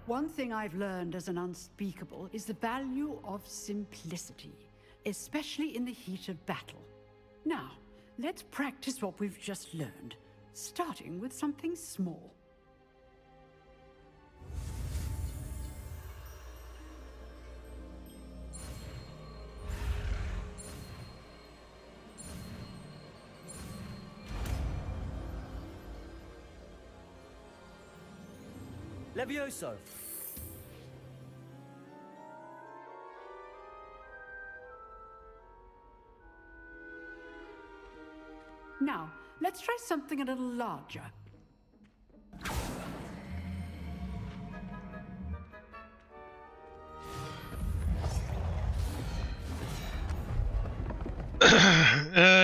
One thing I've learned as an unspeakable is the value of simplicity, especially in the heat of battle. Now, let's practice what we've just learned, starting with something small. Levioso! Now, let's try something a little larger.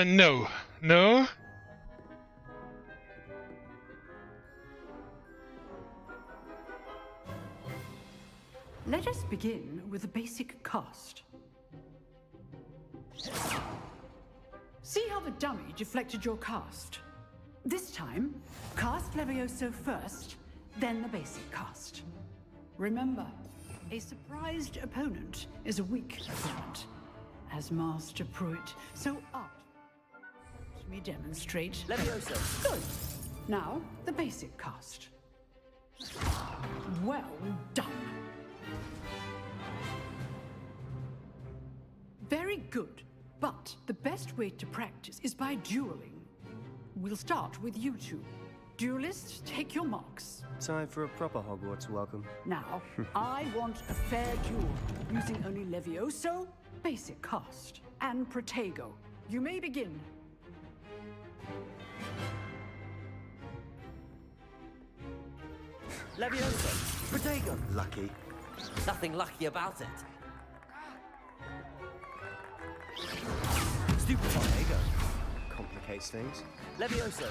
No. No? Let us begin with a basic cast. See how the dummy deflected your cast? This time, cast Levioso first, then the basic cast. Remember, a surprised opponent is a weak opponent, as Master Pruitt so let me demonstrate. Levioso! Good. Now, the basic cast. Well done. Very good. But the best way to practice is by dueling. We'll start with you two. Duelists, take your marks. Time for a proper Hogwarts welcome. Now, I want a fair duel, using only Levioso, basic cast, and Protego. You may begin. Levioso! Protego! Lucky. Nothing lucky about it. Stupid Protego! Complicates things. Levioso!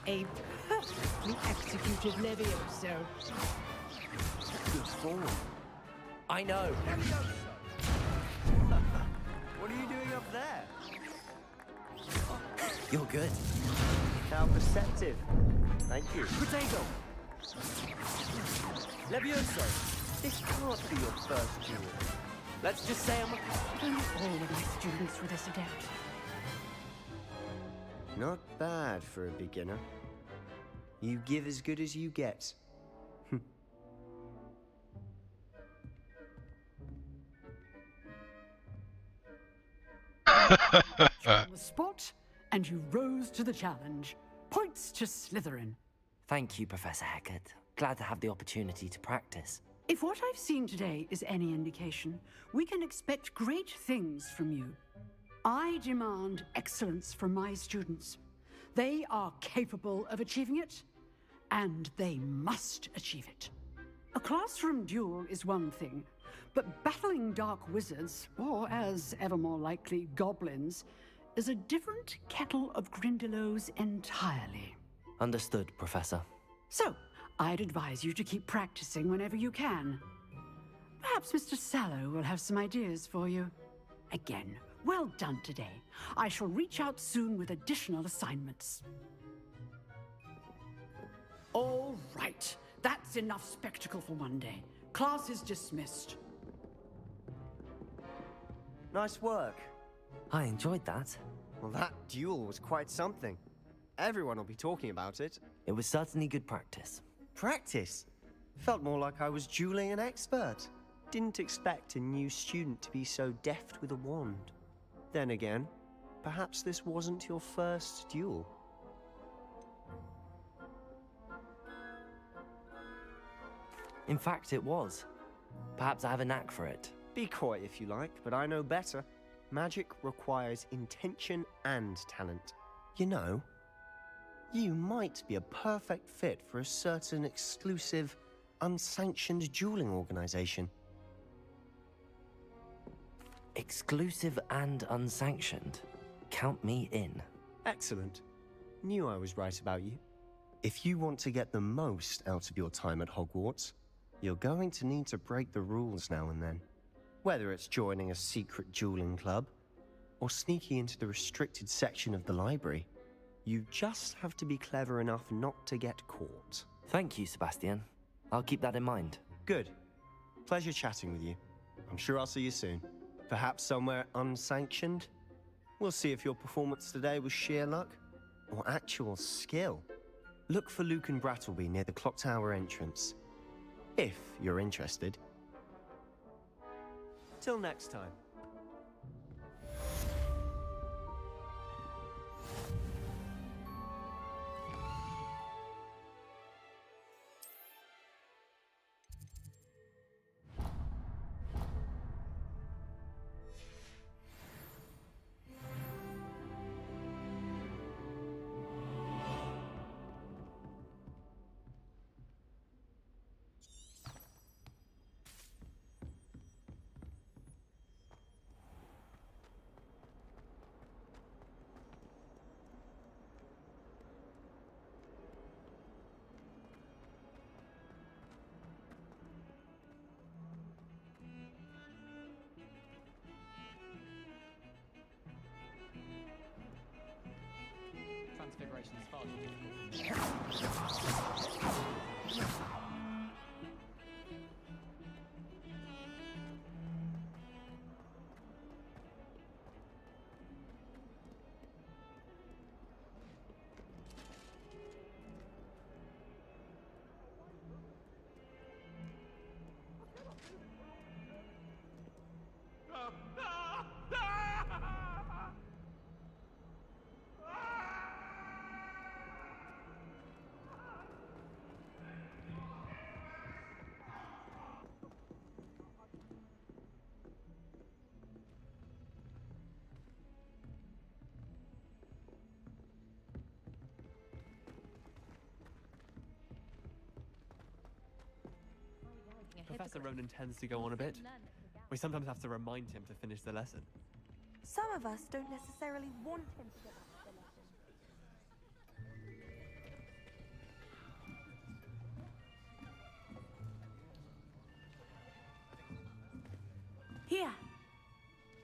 A perfectly executed Levioso. Good form. I know. What are you doing up there? You're good. How perceptive. Thank you. Protego! Levioso! This can't be your first duel. Let's just say I'm All of my students were this adept. Not bad for a beginner. You give as good as you get. On the spot, and you rose to the challenge. Points to Slytherin. Thank you, Professor Hecat. Glad to have the opportunity to practice. If what I've seen today is any indication, we can expect great things from you. I demand excellence from my students. They are capable of achieving it, and they must achieve it. A classroom duel is one thing, but battling dark wizards, or as ever more likely, goblins, is a different kettle of Grindylows entirely. Understood, Professor. So, I'd advise you to keep practicing whenever you can. Perhaps Mr. Sallow will have some ideas for you. Again, well done today. I shall reach out soon with additional assignments. All right, that's enough spectacle for one day. Class is dismissed. Nice work. I enjoyed that. Well, that duel was quite something. Everyone will be talking about it. It was certainly good practice. Practice? Felt more like I was dueling an expert. Didn't expect a new student to be so deft with a wand. Then again, perhaps this wasn't your first duel. In fact, it was. Perhaps I have a knack for it. Be coy if you like, but I know better. Magic requires intention and talent. You know, you might be a perfect fit for a certain exclusive, unsanctioned dueling organization. Exclusive and unsanctioned. Count me in. Excellent. Knew I was right about you. If you want to get the most out of your time at Hogwarts, you're going to need to break the rules now and then. Whether it's joining a secret dueling club, or sneaking into the restricted section of the library, you just have to be clever enough not to get caught. Thank you, Sebastian. I'll keep that in mind. Good. Pleasure chatting with you. I'm sure I'll see you soon. Perhaps somewhere unsanctioned? We'll see if your performance today was sheer luck, or actual skill. Look for Luke and Brattleby near the clock tower entrance, if you're interested. Till next time. preparation is far too difficult. Professor Ronan tends to go on a bit. We sometimes have to remind him to finish the lesson. Some of us don't necessarily want him to get back to the lesson. Here.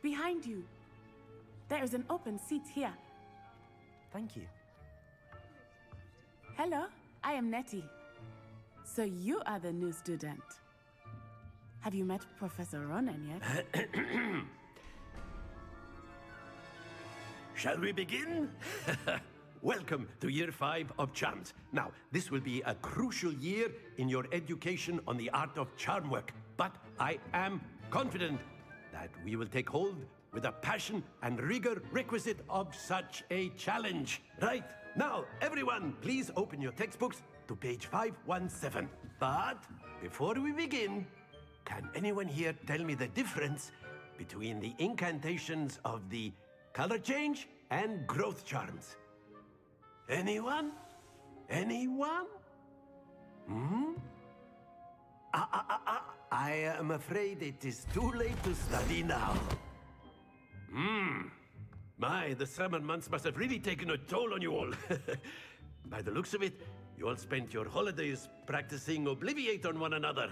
Behind you. There is an open seat here. Thank you. Hello, I am Nettie. So you are the new student. Have you met Professor Ronan yet? Shall we begin? Welcome to Year 5 of Charms. Now, this will be a crucial year in your education on the art of charm work, but I am confident that we will take hold with the passion and rigor requisite of such a challenge. Right, now, everyone, please open your textbooks to page 517. But before we begin, can anyone here tell me the difference between the incantations of the color change and growth charms? Anyone? Anyone? Hmm? I am afraid it is too late to study now. My, the summer months must have really taken a toll on you all. By the looks of it, you all spent your holidays practicing Obliviate on one another.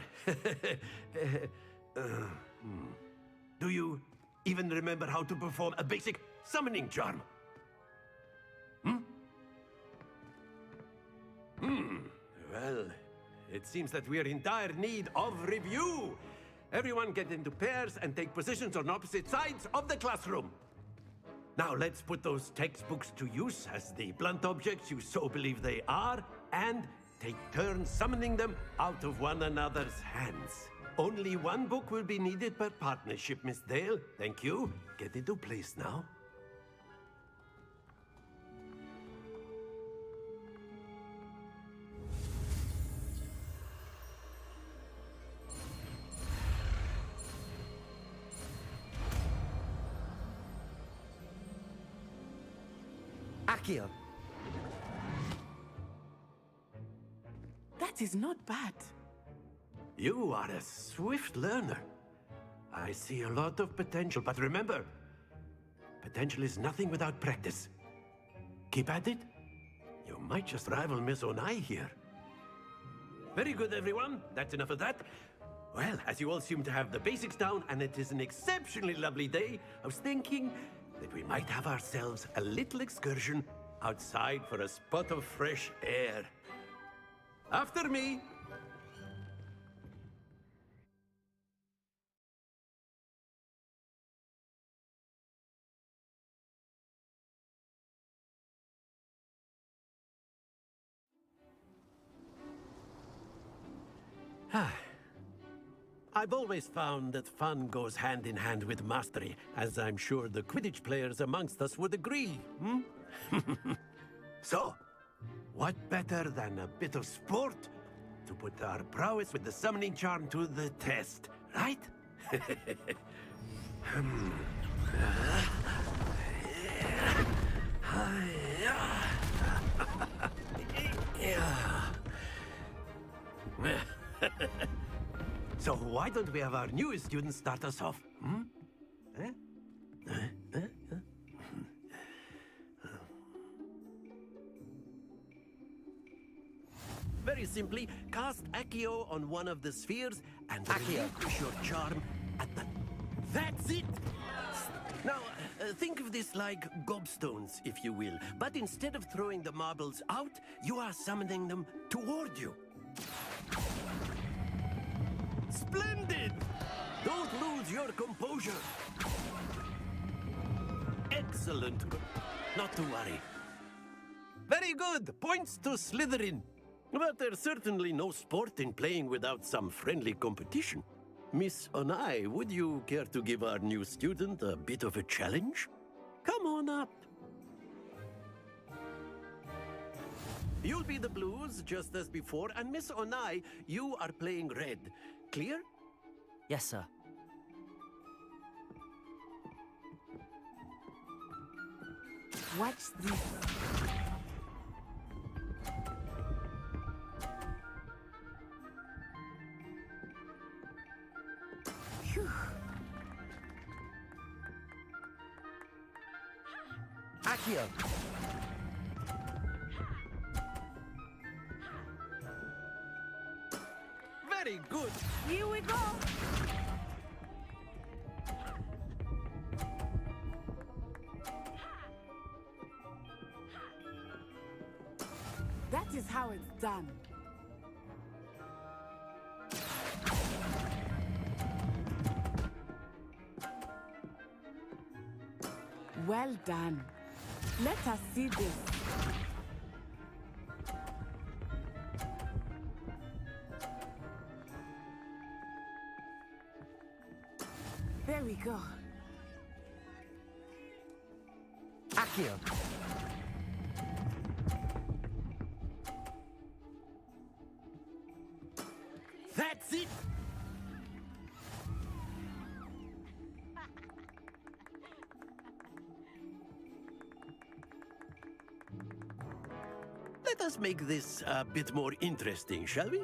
Do you even remember how to perform a basic summoning charm? Well, it seems that we are in dire need of review. Everyone get into pairs and take positions on opposite sides of the classroom. Now let's put those textbooks to use as the blunt objects you so believe they are, and take turns summoning them out of one another's hands. Only one book will be needed per partnership, Miss Dale. Thank you. Get into place now. Accio. That is not bad. You are a swift learner. I see a lot of potential, but remember, potential is nothing without practice. Keep at it. You might just rival Miss Onai here. Very good, everyone. That's enough of that. Well, as you all seem to have the basics down, and it is an exceptionally lovely day, I was thinking that we might have ourselves a little excursion outside for a spot of fresh air. After me. I've always found that fun goes hand in hand with mastery, as I'm sure the Quidditch players amongst us would agree, So, what better than a bit of sport to put our prowess with the summoning charm to the test, right? So why don't we have our newest student start us off? Very simply, cast Accio on one of the spheres and relinquish your charm at the... That's it! Now, think of this like gobstones, if you will. But instead of throwing the marbles out, you are summoning them toward you. Splendid! Don't lose your composure. Excellent. Not to worry. Very good. Points to Slytherin. But there's certainly no sport in playing without some friendly competition. Miss Onai, would you care to give our new student a bit of a challenge? Come on up. You'll be the blues, just as before, and Miss Onai, you are playing red. Clear? Yes, sir. Watch this. Phew. Accio! Very good. Here we go. That is how it's done. Well done. Let us see this. There we go. Accio! That's it! Let us make this a bit more interesting, shall we?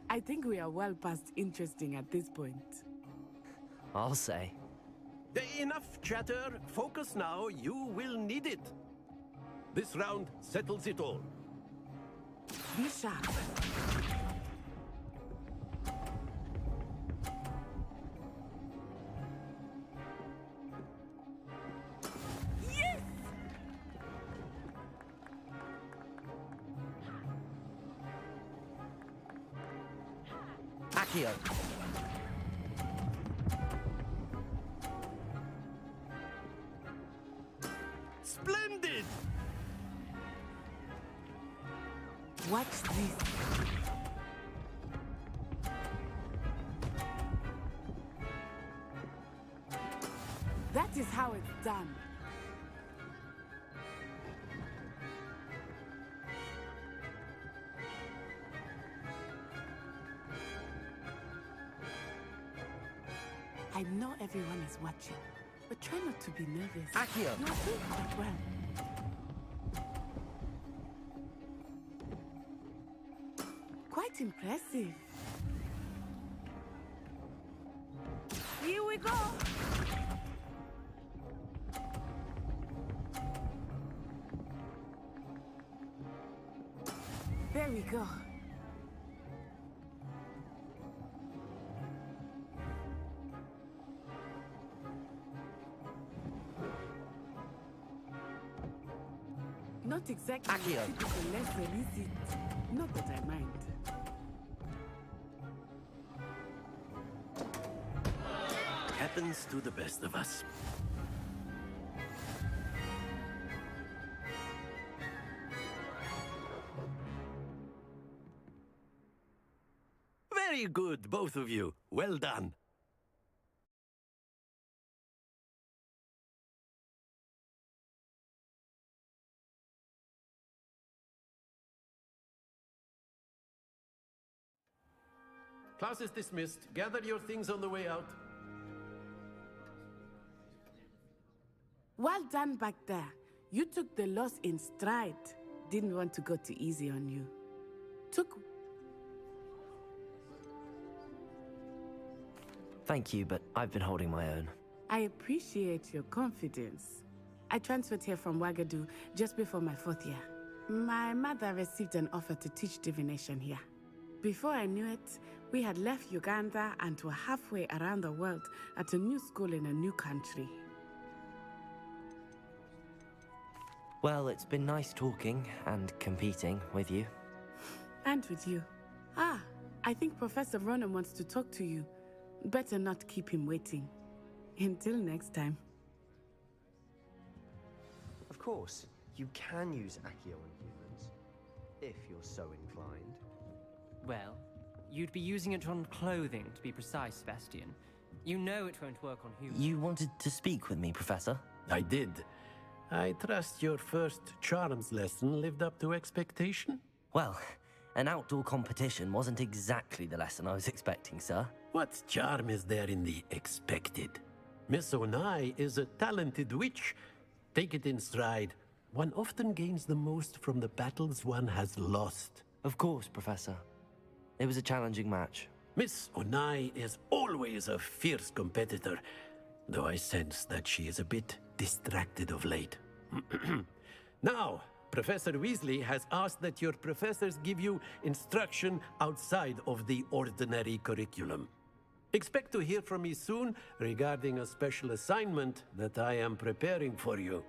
I think we are well past interesting at this point. I'll say. Enough chatter. Focus now. You will need it. This round settles it all. Be sharp. Yes! Accio! Splendid! Watch this. That is how it's done. I know everyone is watching, but try not to be nervous. Accio! You are doing quite well. Quite impressive. Here we go. There we go. Not exactly Accio. a typical lesson, is it? Not that I mind. Happens to the best of us. Very good, both of you. Well done. Class is dismissed. Gather your things on the way out. Well done back there. You took the loss in stride. Didn't want to go too easy on you. Thank you, but I've been holding my own. I appreciate your confidence. I transferred here from Wagadu just before my 4th year. My mother received an offer to teach divination here. Before I knew it, we had left Uganda and were halfway around the world at a new school in a new country. Well, it's been nice talking and competing with you. And with you. Ah, I think Professor Ronan wants to talk to you. Better not keep him waiting. Until next time. Of course, you can use Accio on humans, if you're so inclined. Well, you'd be using it on clothing, to be precise, Sebastian. You know it won't work on humans. You wanted to speak with me, Professor? I did. I trust your first charms lesson lived up to expectation? Well, an outdoor competition wasn't exactly the lesson I was expecting, sir. What charm is there in the expected? Miss Onai is a talented witch. Take it in stride. One often gains the most from the battles one has lost. Of course, Professor. It was a challenging match. Miss Onai is always a fierce competitor, though I sense that she is a bit distracted of late. Now, Professor Weasley has asked that your professors give you instruction outside of the ordinary curriculum. Expect to hear from me soon regarding a special assignment that I am preparing for you.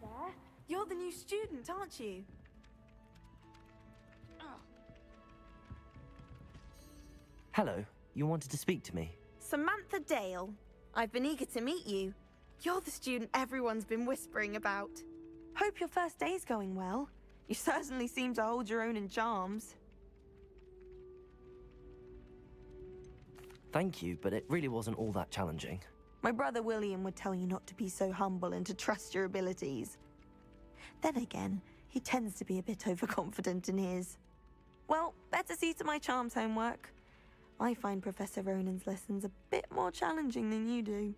There. You're the new student, aren't you? Hello, you wanted to speak to me? Samantha Dale. I've been eager to meet you. You're the student everyone's been whispering about. Hope your first day's going well. You certainly seem to hold your own in charms. Thank you, but it really wasn't all that challenging. My brother William would tell you not to be so humble and to trust your abilities. Then again, he tends to be a bit overconfident in his. Well, better see to my charms homework. I find Professor Ronan's lessons a bit more challenging than you do.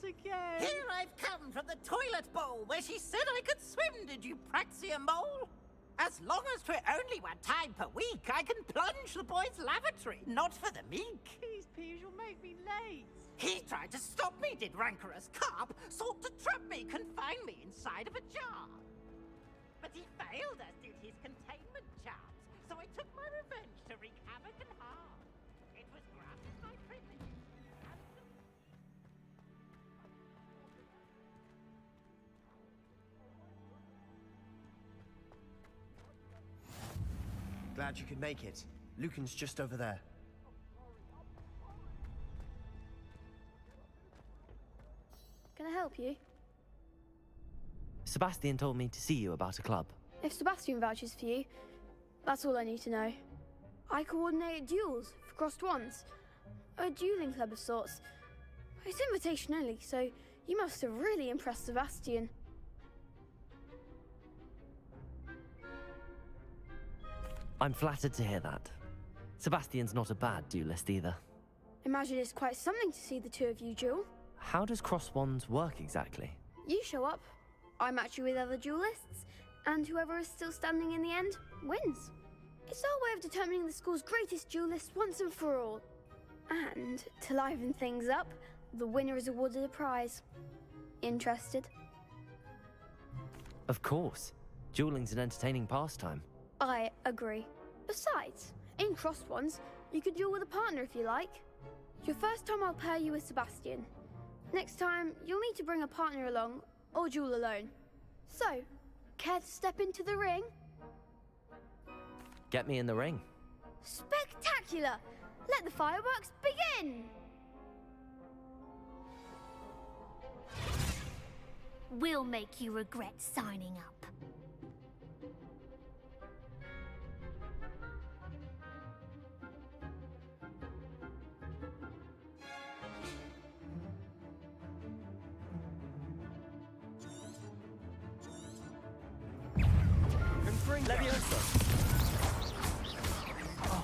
Again. Here I've come from the toilet bowl where she said I could swim, did you praxia mole? As long as 'twere only 1 time per week, I can plunge the boy's lavatory. Not for the meek. Please, Peeves, you'll make me late. He tried to stop me, did rancorous carp. Sought to trap me, confine me inside of a jar. But he failed, as did his containment charms. So I took my revenge to wreak havoc and harm. It was granted my privileges. Glad you could make it. Lucan's just over there. Can I help you? Sebastian told me to see you about a club. If Sebastian vouches for you, that's all I need to know. I coordinate duels for crossed wands. A dueling club of sorts. It's invitation only, so you must have really impressed Sebastian. I'm flattered to hear that. Sebastian's not a bad duelist either. Imagine it's quite something to see the two of you duel. How does cross wands work exactly? You show up, I match you with other duelists, and whoever is still standing in the end wins. It's our way of determining the school's greatest duelist once and for all. And to liven things up, the winner is awarded a prize. Interested? Of course. Dueling's an entertaining pastime. I agree. Besides, in crossed ones, you could duel with a partner if you like. Your first time I'll pair you with Sebastian. Next time, you'll need to bring a partner along, or duel alone. So, care to step into the ring? Get me in the ring. Spectacular! Let the fireworks begin! We'll make you regret signing up. Leviosa! Oh,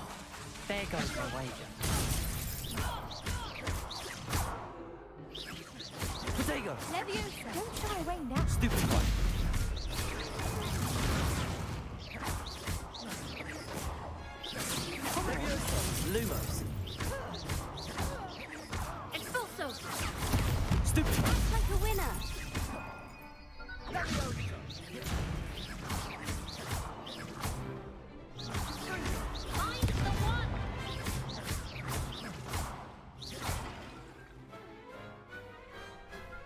there goes my wager. Potato! Leviosa, don't shy away now. Stupid one. Leviosa! Lumos! Expulso! Stupid! Act like a winner!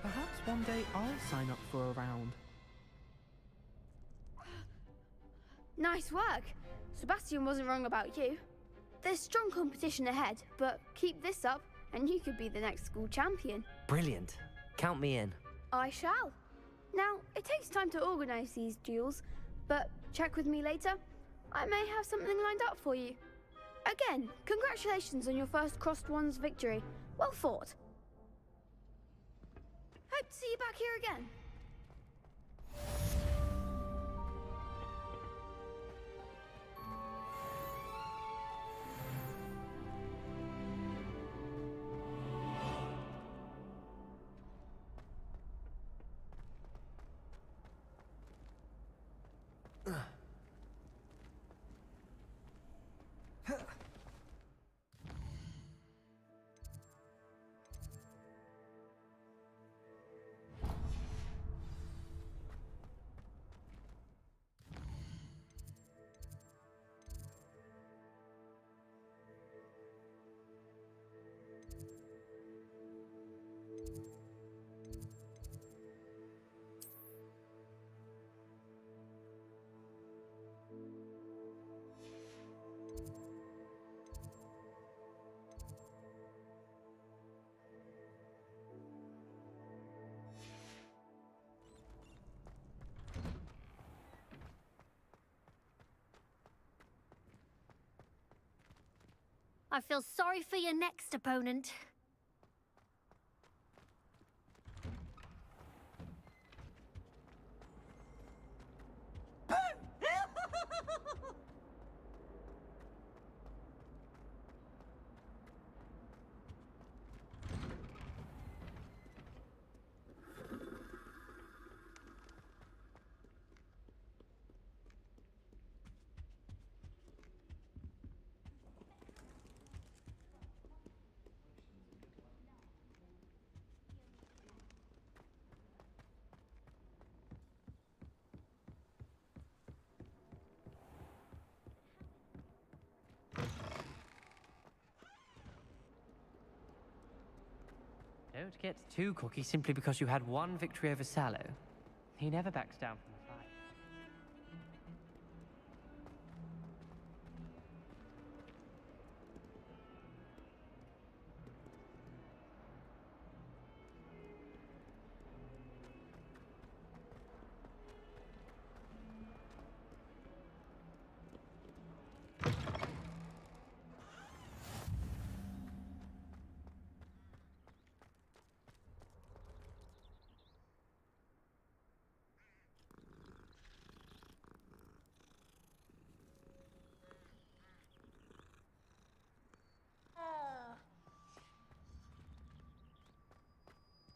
Perhaps one day I'll sign up for a round. Nice work. Sebastian wasn't wrong about you. There's strong competition ahead, but keep this up and you could be the next school champion. Brilliant. Count me in. I shall. Now, it takes time to organise these duels, but check with me later. I may have something lined up for you. Again, congratulations on your first crossed wands victory. Well fought. Hope to see you back here again. I feel sorry for your next opponent. Don't get too cocky simply because you had one victory over Sallow. He never backs down from the fight.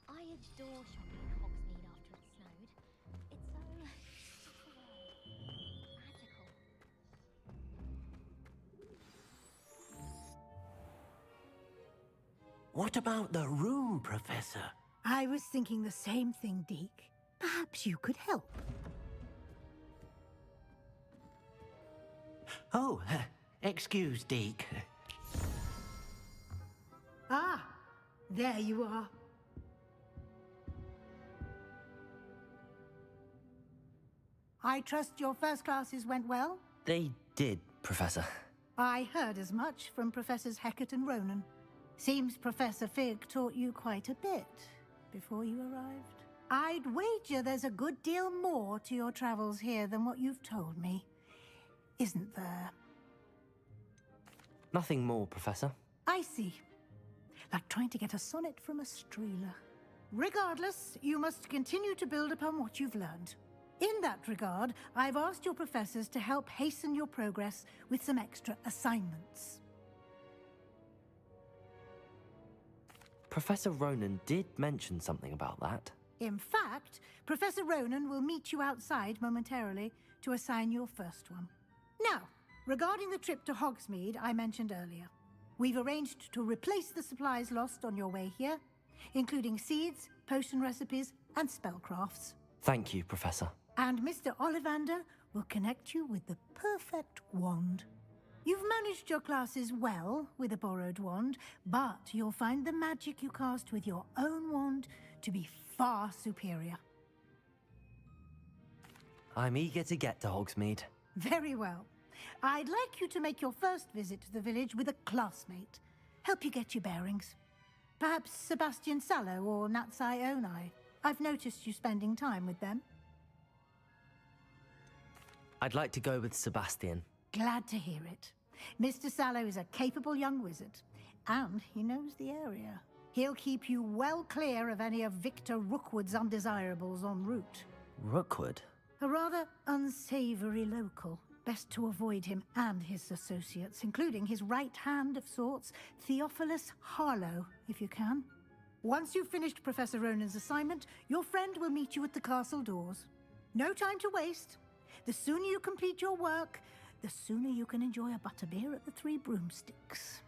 I adore shopping in Hogsmeade after it snowed. It's so... magical. What about the room, Professor? I was thinking the same thing, Deke. Perhaps you could help. Oh, excuse, Deke. Ah, there you are. I trust your first classes went well? They did, Professor. I heard as much from Professors Hecat and Ronan. Seems Professor Fig taught you quite a bit before you arrived. I'd wager there's a good deal more to your travels here than what you've told me. Isn't there? Nothing more, Professor. I see. Like trying to get a sonnet from a streeler. Regardless, you must continue to build upon what you've learned. In that regard, I've asked your professors to help hasten your progress with some extra assignments. Professor Ronan did mention something about that. In fact, Professor Ronan will meet you outside momentarily to assign your first one. Now, regarding the trip to Hogsmeade I mentioned earlier, we've arranged to replace the supplies lost on your way here, including seeds, potion recipes, and spellcrafts. Thank you, Professor. And Mr. Ollivander will connect you with the perfect wand. You've managed your classes well with a borrowed wand, but you'll find the magic you cast with your own wand to be far superior. I'm eager to get to Hogsmeade. Very well. I'd like you to make your first visit to the village with a classmate. Help you get your bearings. Perhaps Sebastian Sallow or Natsai Onai. I've noticed you spending time with them. I'd like to go with Sebastian. Glad to hear it. Mr. Sallow is a capable young wizard, and he knows the area. He'll keep you well clear of any of Victor Rookwood's undesirables en route. Rookwood? A rather unsavory local. Best to avoid him and his associates, including his right hand of sorts, Theophilus Harlow, if you can. Once you've finished Professor Ronan's assignment, your friend will meet you at the castle doors. No time to waste. The sooner you complete your work, the sooner you can enjoy a butterbeer at the Three Broomsticks.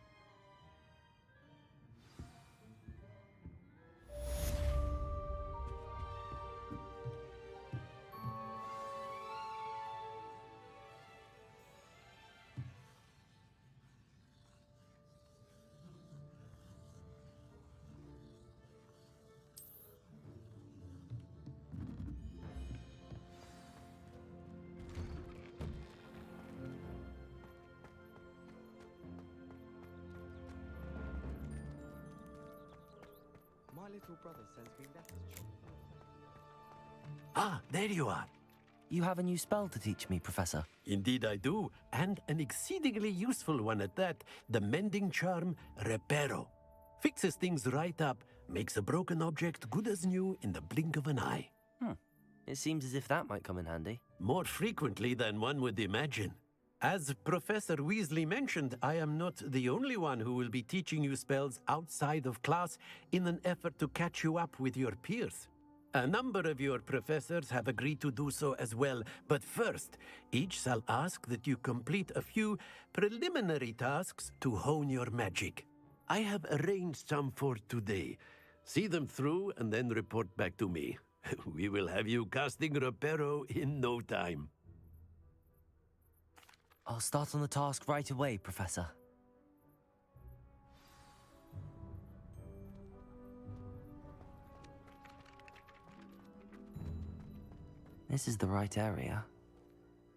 My little brother sends me letters. Ah, there you are. You have a new spell to teach me, Professor. Indeed I do, and an exceedingly useful one at that. The mending charm, Reparo. Fixes things right up, makes a broken object good as new in the blink of an eye. It seems as if that might come in handy. More frequently than one would imagine. As Professor Weasley mentioned, I am not the only one who will be teaching you spells outside of class in an effort to catch you up with your peers. A number of your professors have agreed to do so as well, but first, each shall ask that you complete a few preliminary tasks to hone your magic. I have arranged some for today. See them through and then report back to me. We will have you casting Reparo in no time. I'll start on the task right away, Professor. This is the right area.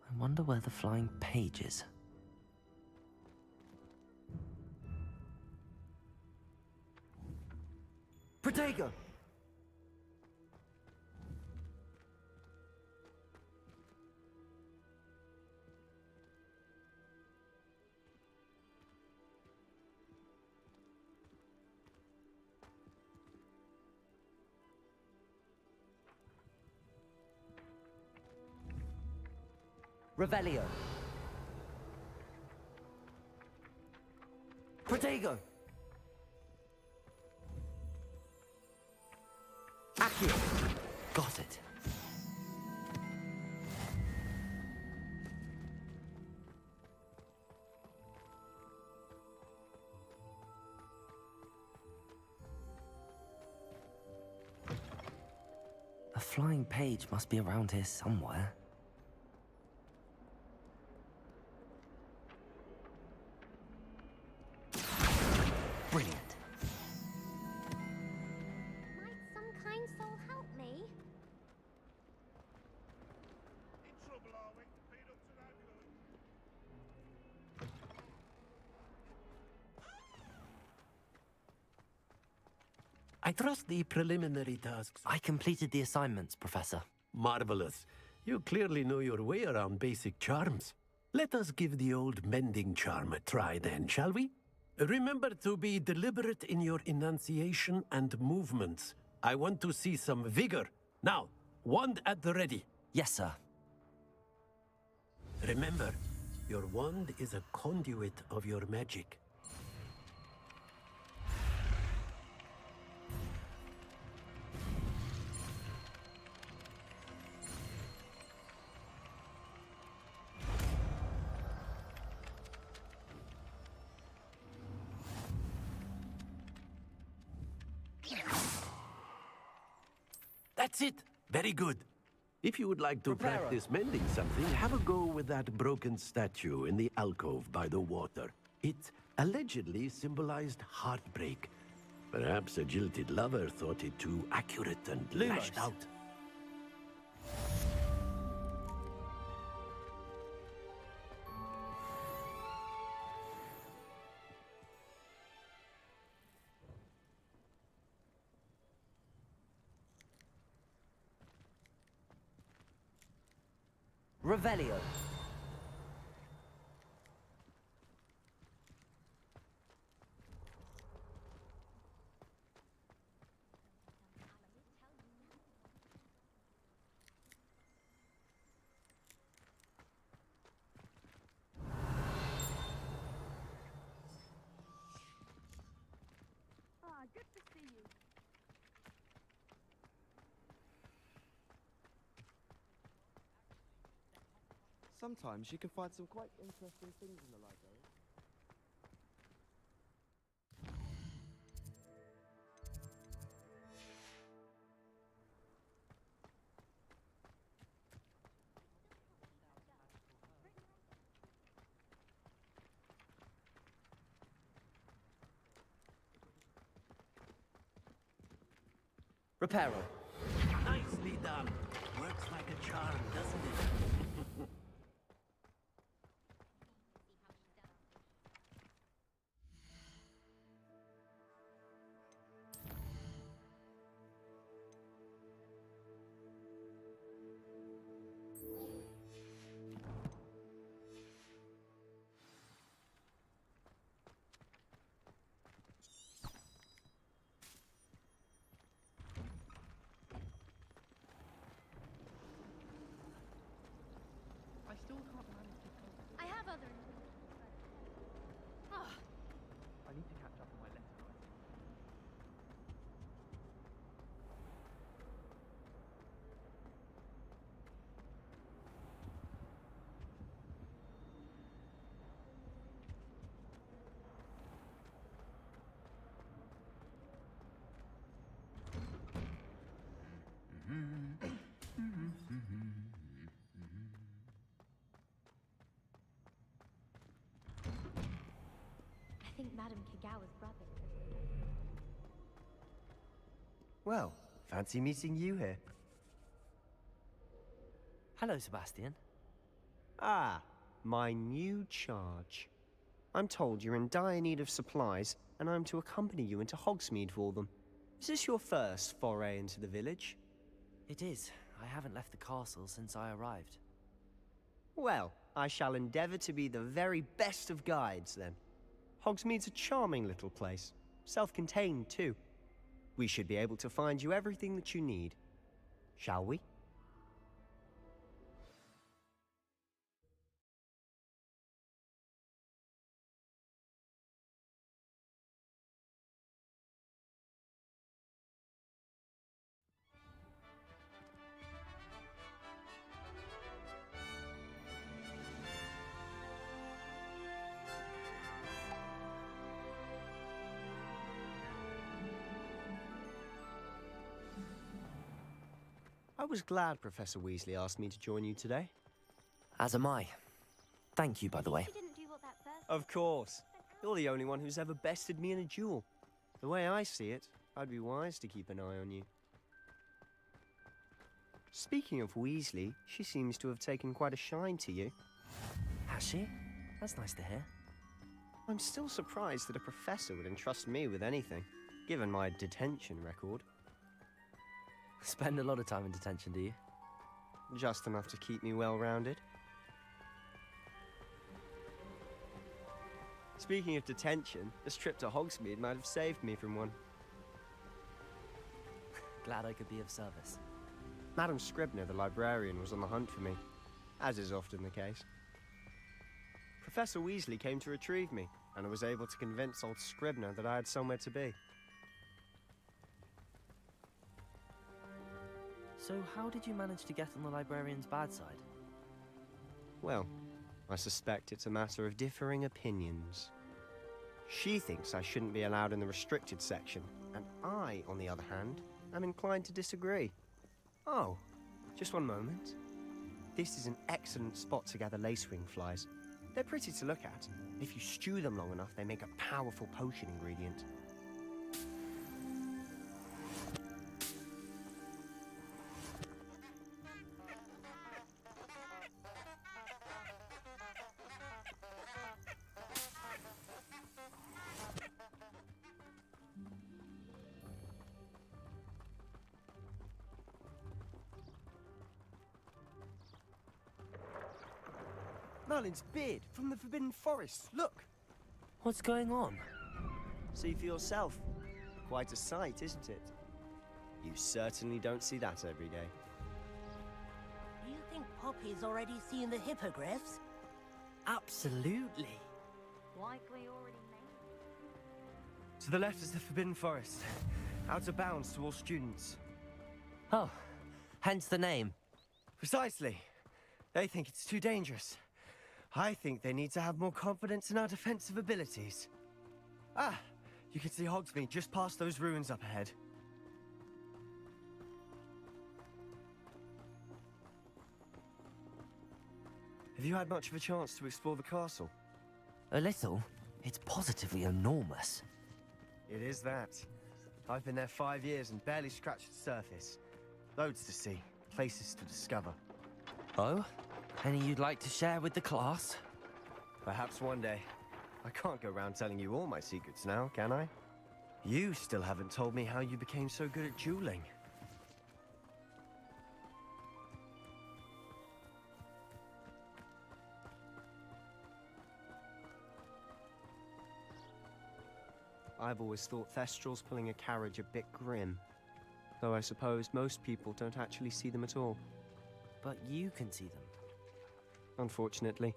I wonder where the flying page is. Protego! Revelio. Protego. Accio. Got it. A flying page must be around here somewhere. Brilliant. Might some kind soul help me? In trouble, are we? Been up to no good. I trust the preliminary tasks. I completed the assignments, Professor. Marvelous. You clearly know your way around basic charms. Let us give the old mending charm a try then, shall we? Remember to be deliberate in your enunciation and movements. I want to see some vigor. Now, wand at the ready. Yes, sir. Remember, your wand is a conduit of your magic. That's it. Very good. If you would like to practice mending something, have a go with that broken statue in the alcove by the water. It allegedly symbolized heartbreak. Perhaps a jilted lover thought it too accurate and lashed out. Revelio. Good to see you. Sometimes you can find some quite interesting things in the library. Reparo. Nicely done. Works like a charm, doesn't it? I still can't manage to concentrate. I have other. Ah, I need to catch up on my letter writing. I think Madame Kagawa's brother. Well, fancy meeting you here. Hello, Sebastian. Ah, my new charge. I'm told you're in dire need of supplies, and I'm to accompany you into Hogsmeade for them. Is this your first foray into the village? It is. I haven't left the castle since I arrived. Well, I shall endeavor to be the very best of guides, then. Hogsmeade's a charming little place. Self-contained, too. We should be able to find you everything that you need. Shall we? I was glad Professor Weasley asked me to join you today. As am I. Thank you, by the way. Of course. You're the only one who's ever bested me in a duel. The way I see it, I'd be wise to keep an eye on you. Speaking of Weasley, she seems to have taken quite a shine to you. Has she? That's nice to hear. I'm still surprised that a professor would entrust me with anything, given my detention record. Spend a lot of time in detention, do you? Just enough to keep me well-rounded. Speaking of detention, this trip to Hogsmeade might have saved me from one. Glad I could be of service. Madam Scribner, the librarian, was on the hunt for me, as is often the case. Professor Weasley came to retrieve me, and I was able to convince old Scribner that I had somewhere to be. So how did you manage to get on the librarian's bad side? Well, I suspect it's a matter of differing opinions. She thinks I shouldn't be allowed in the restricted section, and I, on the other hand, am inclined to disagree. Oh, just one moment. This is an excellent spot to gather lacewing flies. They're pretty to look at. If you stew them long enough, they make a powerful potion ingredient. Merlin's beard from the Forbidden Forest. Look! What's going on? See for yourself. Quite a sight, isn't it? You certainly don't see that every day. Do you think Poppy's already seen the hippogriffs? Absolutely. Likely already made. To the left is the Forbidden Forest. Out of bounds to all students. Oh, hence the name. Precisely. They think it's too dangerous. I think they need to have more confidence in our defensive abilities. Ah, you can see Hogsmeade just past those ruins up ahead. Have you had much of a chance to explore the castle? A little. It's positively enormous. It is that. I've been there 5 years and barely scratched the surface. Loads to see, places to discover. Oh? Any you'd like to share with the class? Perhaps one day. I can't go around telling you all my secrets now, can I? You still haven't told me how you became so good at dueling. I've always thought Thestrals pulling a carriage a bit grim. Though I suppose most people don't actually see them at all. But you can see them. Unfortunately.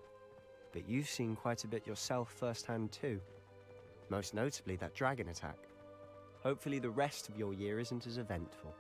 But you've seen quite a bit yourself firsthand too. Most notably that dragon attack. Hopefully the rest of your year isn't as eventful.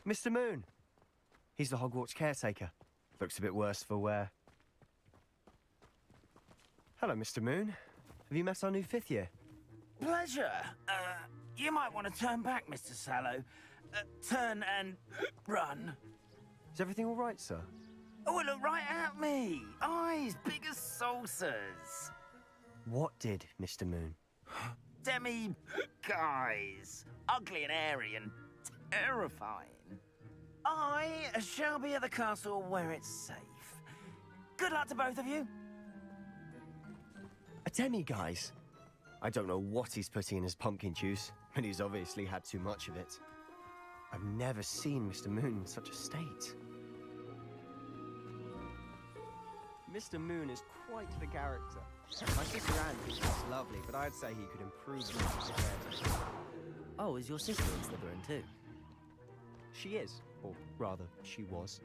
Mr. Moon. He's the Hogwarts caretaker. Looks a bit worse for wear. Hello, Mr. Moon. Have you met our new 5th year? Pleasure. You might want to turn back, Mr. Sallow. Turn and run. Is everything all right, sir? Oh, look right at me. Eyes big as saucers. What did, Mr. Moon? Demi guys. Ugly and airy and terrifying. I shall be at the castle where it's safe. Good luck to both of you. A demi-guise? I don't know what he's putting in his pumpkin juice, but he's obviously had too much of it. I've never seen Mr. Moon in such a state. Mr. Moon is quite the character. My sister Anne thinks he's lovely, but I'd say he could improve as a caretaker. Oh, is your sister in Slytherin too? She is, or rather, she was.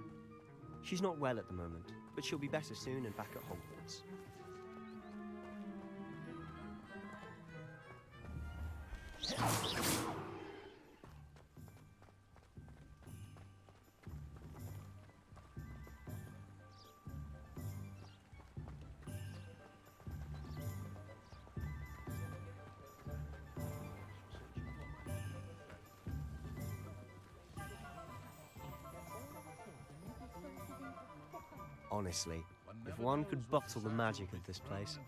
She's not well at the moment, but she'll be better soon and back at Hogwarts. Honestly, if one could bottle the magic of this place.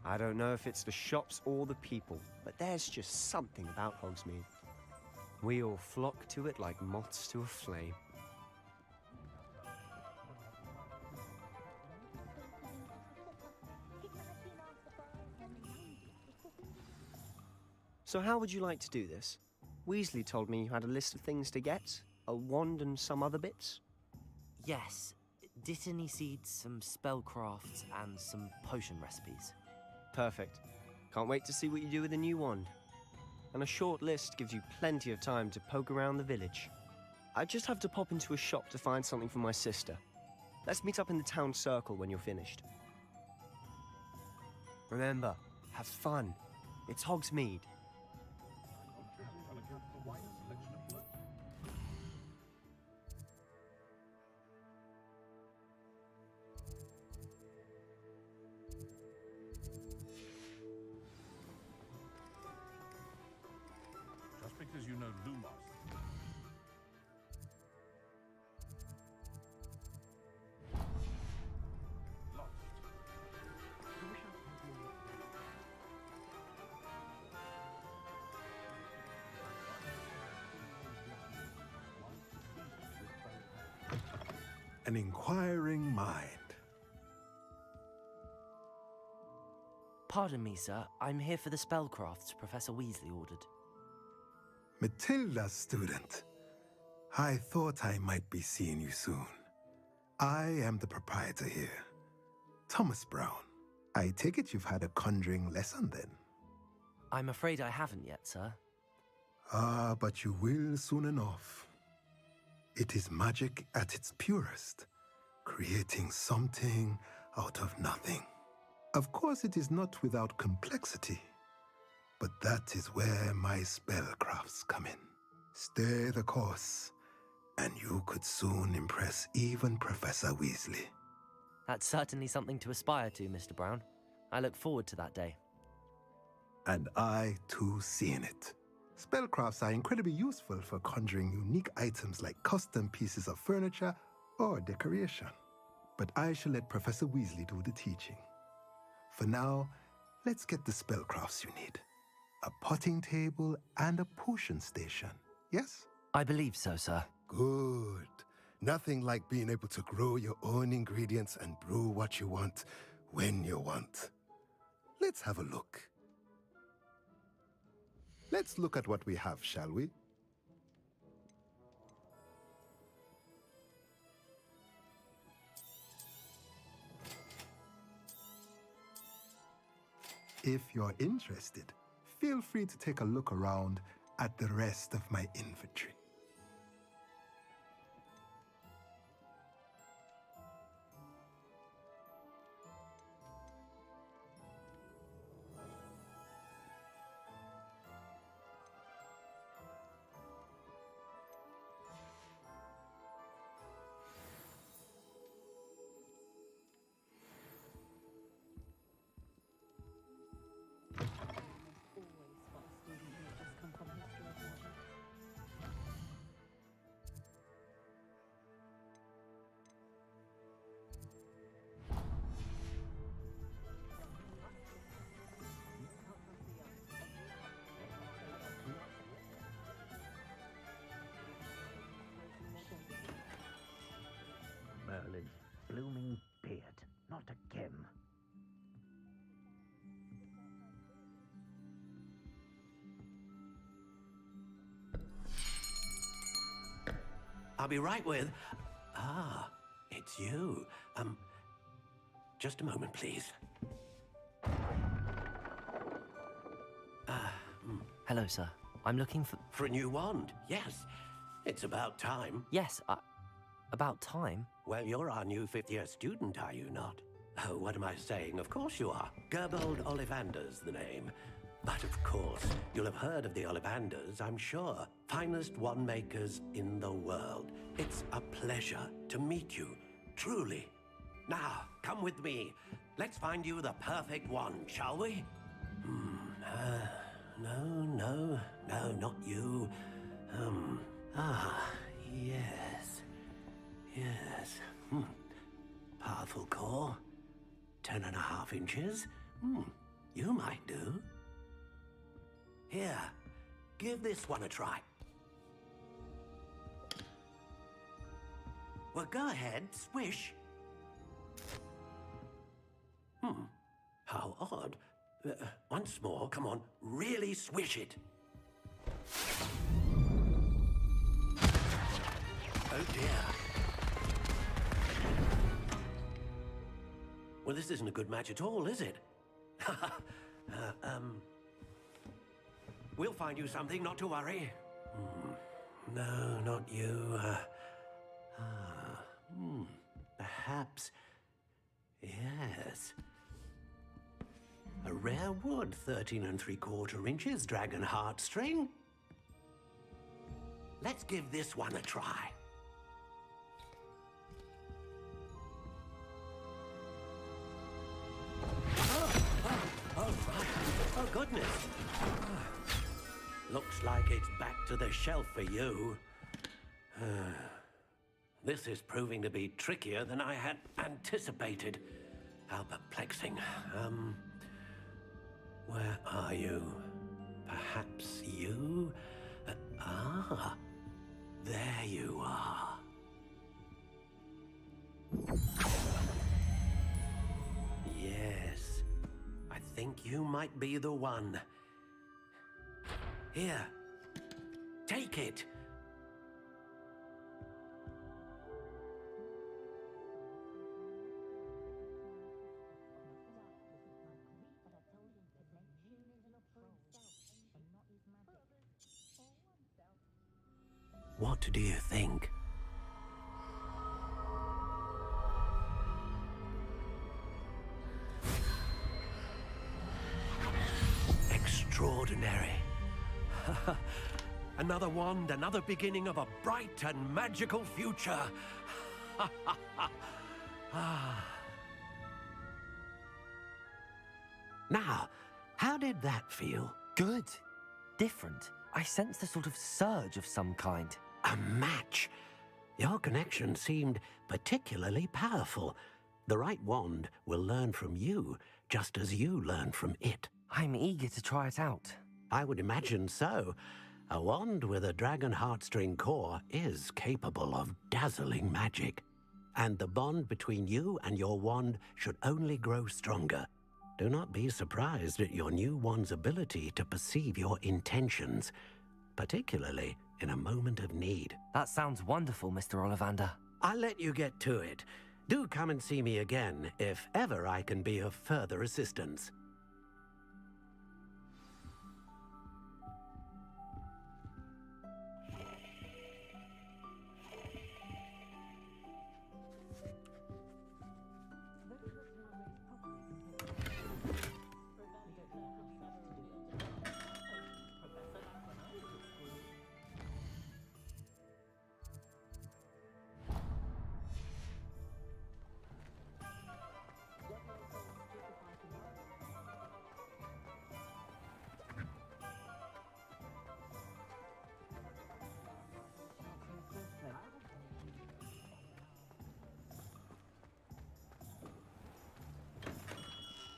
I don't know if it's the shops or the people, but there's just something about Hogsmeade. We all flock to it like moths to a flame. So how would you like to do this? Weasley told me you had a list of things to get, a wand and some other bits. Yes. Dittany seeds, some spellcrafts, and some potion recipes. Perfect. Can't wait to see what you do with the new wand. And a short list gives you plenty of time to poke around the village. I just have to pop into a shop to find something for my sister. Let's meet up in the town circle when you're finished. Remember, have fun. It's Hogsmeade. Because you know Lumos. Lost. An inquiring mind. Pardon me, sir. I'm here for the spellcrafts Professor Weasley ordered. Matilda's student. I thought I might be seeing you soon. I am the proprietor here, Thomas Brown. I take it you've had a conjuring lesson then? I'm afraid I haven't yet, sir. Ah, but you will soon enough. It is magic at its purest, creating something out of nothing. Of course, it is not without complexity. But that is where my spellcrafts come in. Stay the course, and you could soon impress even Professor Weasley. That's certainly something to aspire to, Mr. Brown. I look forward to that day. And I, too, see in it. Spellcrafts are incredibly useful for conjuring unique items like custom pieces of furniture or decoration. But I shall let Professor Weasley do the teaching. For now, let's get the spellcrafts you need. A potting table and a potion station, yes? I believe so, sir. Good. Nothing like being able to grow your own ingredients and brew what you want when you want. Let's have a look. Let's look at what we have, shall we? If you're interested, feel free to take a look around at the rest of my inventory. blooming beard, not a Kim. I'll be right with... Ah, it's you. Just a moment, please. Hello, sir. I'm looking for... For a new wand, yes. It's about time. Yes, about time? Well, you're our new fifth-year student, are you not? Oh, what am I saying? Of course you are. Gerbold Ollivander's the name. But of course, you'll have heard of the Ollivanders, I'm sure. Finest wand makers in the world. It's a pleasure to meet you, truly. Now, come with me. Let's find you the perfect wand, shall we? No, not you. Yes. Powerful core. 10.5 inches. You might do. Here, give this one a try. Well, go ahead, swish. How odd. Once more, come on, really swish it. Oh dear. Well, this isn't a good match at all, is it? We'll find you something, not to worry. No, not you. Perhaps... Yes. A rare wood, 13 3/4 inches, dragon heartstring. Let's give this one a try. Oh, goodness. Looks like it's back to the shelf for you. This is proving to be trickier than I had anticipated. How perplexing. Where are you? Perhaps you? There you are. Yes, I think you might be the one. Here, take it. What do you think? Extraordinary. Another wand, another beginning of a bright and magical future. Now, how did that feel? Good. Different. I sensed a sort of surge of some kind. A match. Your connection seemed particularly powerful. The right wand will learn from you, just as you learn from it. I'm eager to try it out. I would imagine so. A wand with a dragon heartstring core is capable of dazzling magic. And the bond between you and your wand should only grow stronger. Do not be surprised at your new wand's ability to perceive your intentions, particularly in a moment of need. That sounds wonderful, Mr. Ollivander. I'll let you get to it. Do come and see me again if ever I can be of further assistance.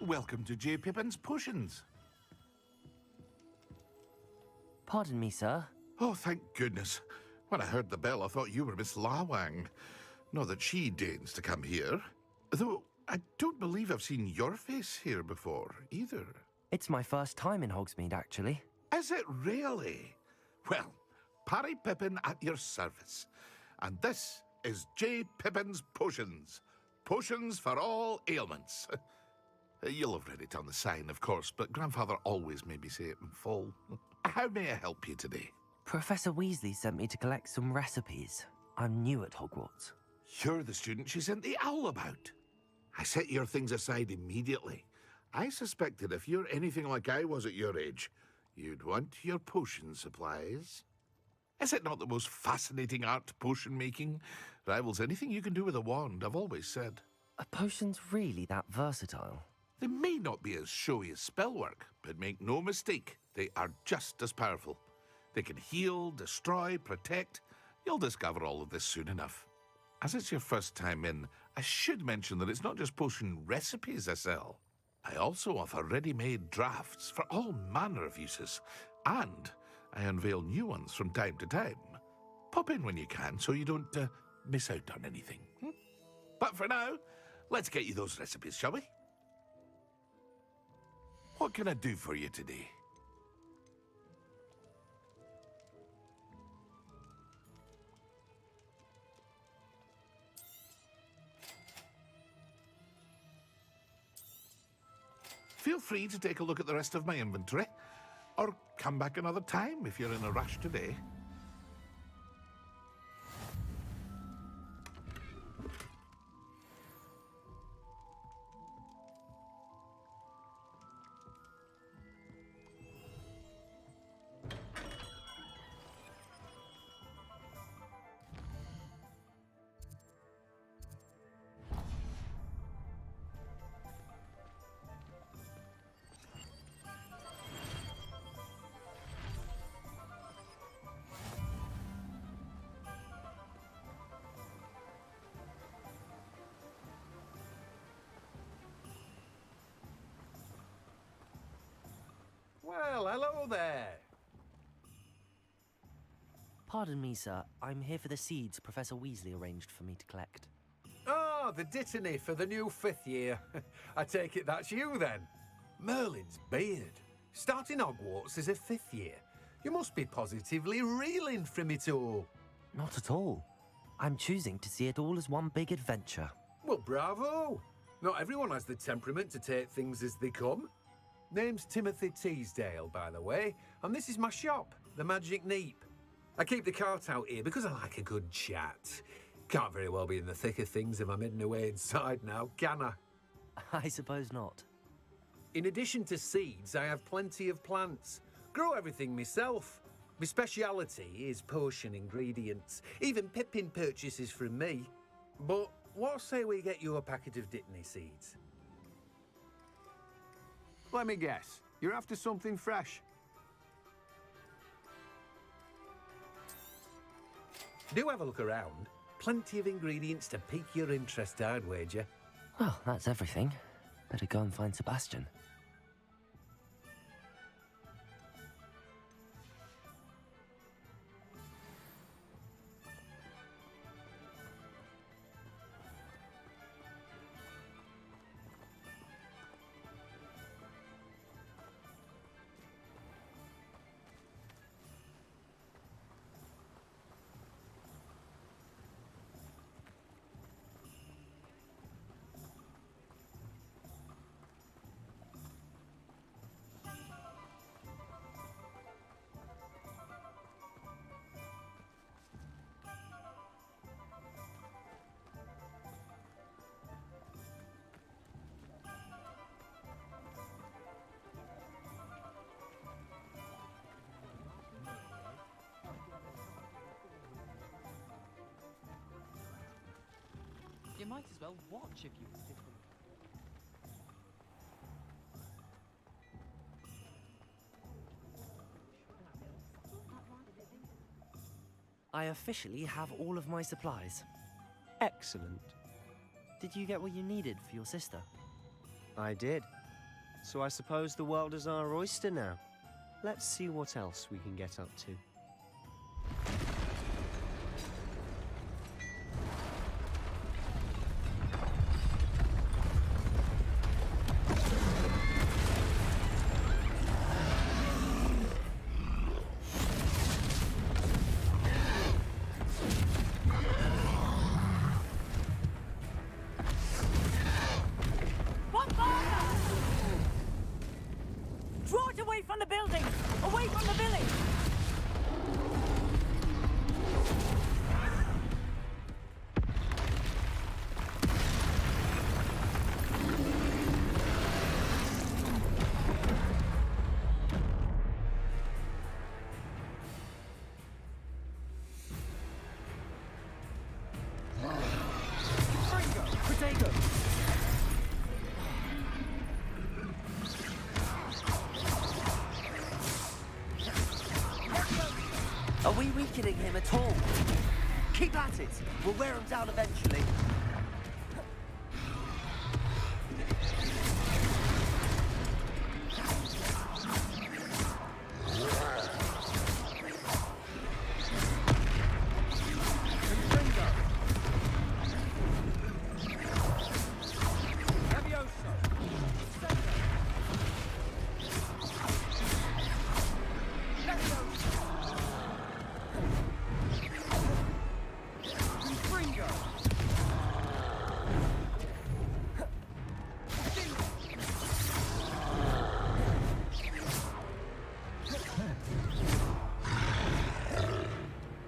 Welcome to J. Pippin's Potions. Pardon me, sir. Oh, thank goodness. When I heard the bell, I thought you were Miss Lawang. Not that she deigns to come here. Though, I don't believe I've seen your face here before, either. It's my first time in Hogsmeade, actually. Is it really? Well, Parry Pippin at your service. And this is J. Pippin's Potions. Potions for all ailments. You'll have read it on the sign, of course, but Grandfather always made me say it in full. How may I help you today? Professor Weasley sent me to collect some recipes. I'm new at Hogwarts. You're the student she sent the owl about. I set your things aside immediately. I suspected if you're anything like I was at your age, you'd want your potion supplies. Is it not the most fascinating art, potion making? Rivals anything you can do with a wand, I've always said. Are potions really that versatile? They may not be as showy as spellwork, but make no mistake, they are just as powerful. They can heal, destroy, protect. You'll discover all of this soon enough. As it's your first time in, I should mention that it's not just potion recipes I sell. I also offer ready-made drafts for all manner of uses, and I unveil new ones from time to time. Pop in when you can so you don't miss out on anything. But for now, let's get you those recipes, shall we? What can I do for you today? Feel free to take a look at the rest of my inventory, or come back another time if you're in a rush today. Well, hello there. Pardon me, sir. I'm here for the seeds Professor Weasley arranged for me to collect. Oh, the dittany for the new 5th year. I take it that's you, then. Merlin's beard. Starting Hogwarts as a 5th year. You must be positively reeling from it all. Not at all. I'm choosing to see it all as one big adventure. Well, bravo. Not everyone has the temperament to take things as they come. Name's Timothy Teasdale, by the way, and this is my shop, the Magic Neep. I keep the cart out here because I like a good chat. Can't very well be in the thick of things if I'm hidden away inside now, can I? I suppose not. In addition to seeds, I have plenty of plants. Grow everything myself. My speciality is potion ingredients. Even Pippin purchases from me. But what say we get you a packet of Dittany seeds? Let me guess. You're after something fresh. Do have a look around. Plenty of ingredients to pique your interest, I'd wager. Well, that's everything. Better go and find Sebastian. You might as well watch if you insist. I officially have all of my supplies. Excellent. Did you get what you needed for your sister? I did. So I suppose the world is our oyster now. Let's see what else we can get up to. weakening him at all. Keep at it. We'll wear him down eventually.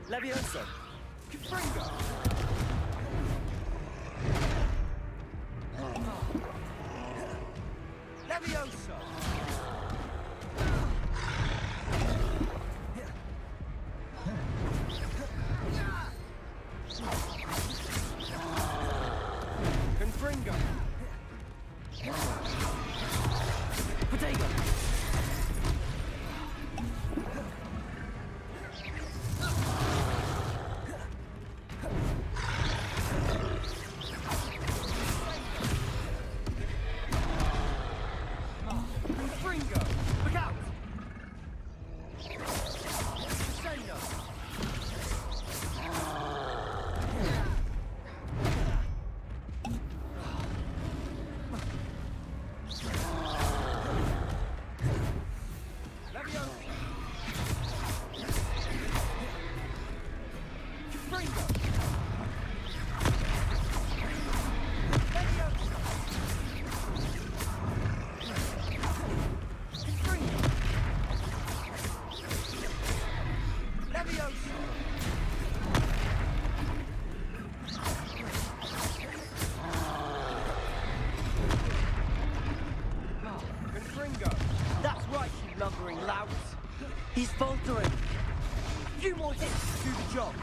Levioso! Confringo! Levioso! Confringo! Potato! That's right, you lumbering louts. He's faltering. A few more hits to do the job.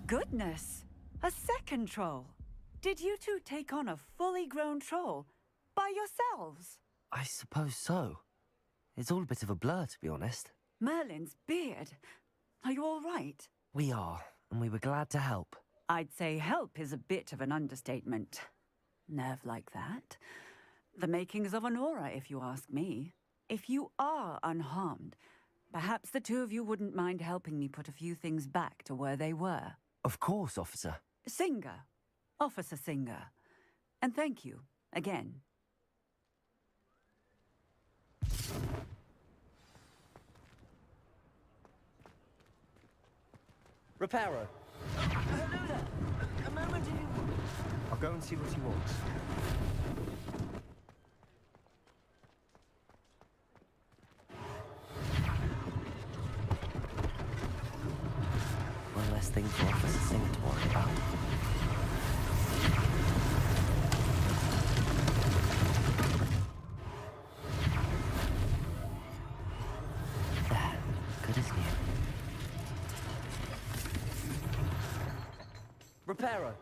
Goodness! A second troll! Did you two take on a fully grown troll? By yourselves? I suppose so. It's all a bit of a blur, to be honest. Merlin's beard. Are you all right? We are, and we were glad to help. I'd say help is a bit of an understatement. Nerve like that. The makings of an aura, if you ask me. If you are unharmed, perhaps the two of you wouldn't mind helping me put a few things back to where they were. Of course, officer. Singer. Officer Singer. And thank you, again. Reparo. Hello there. A moment, do you... I'll go and see what he wants. One less thing for Officer Singer to worry about. There. Good as new. Reparo.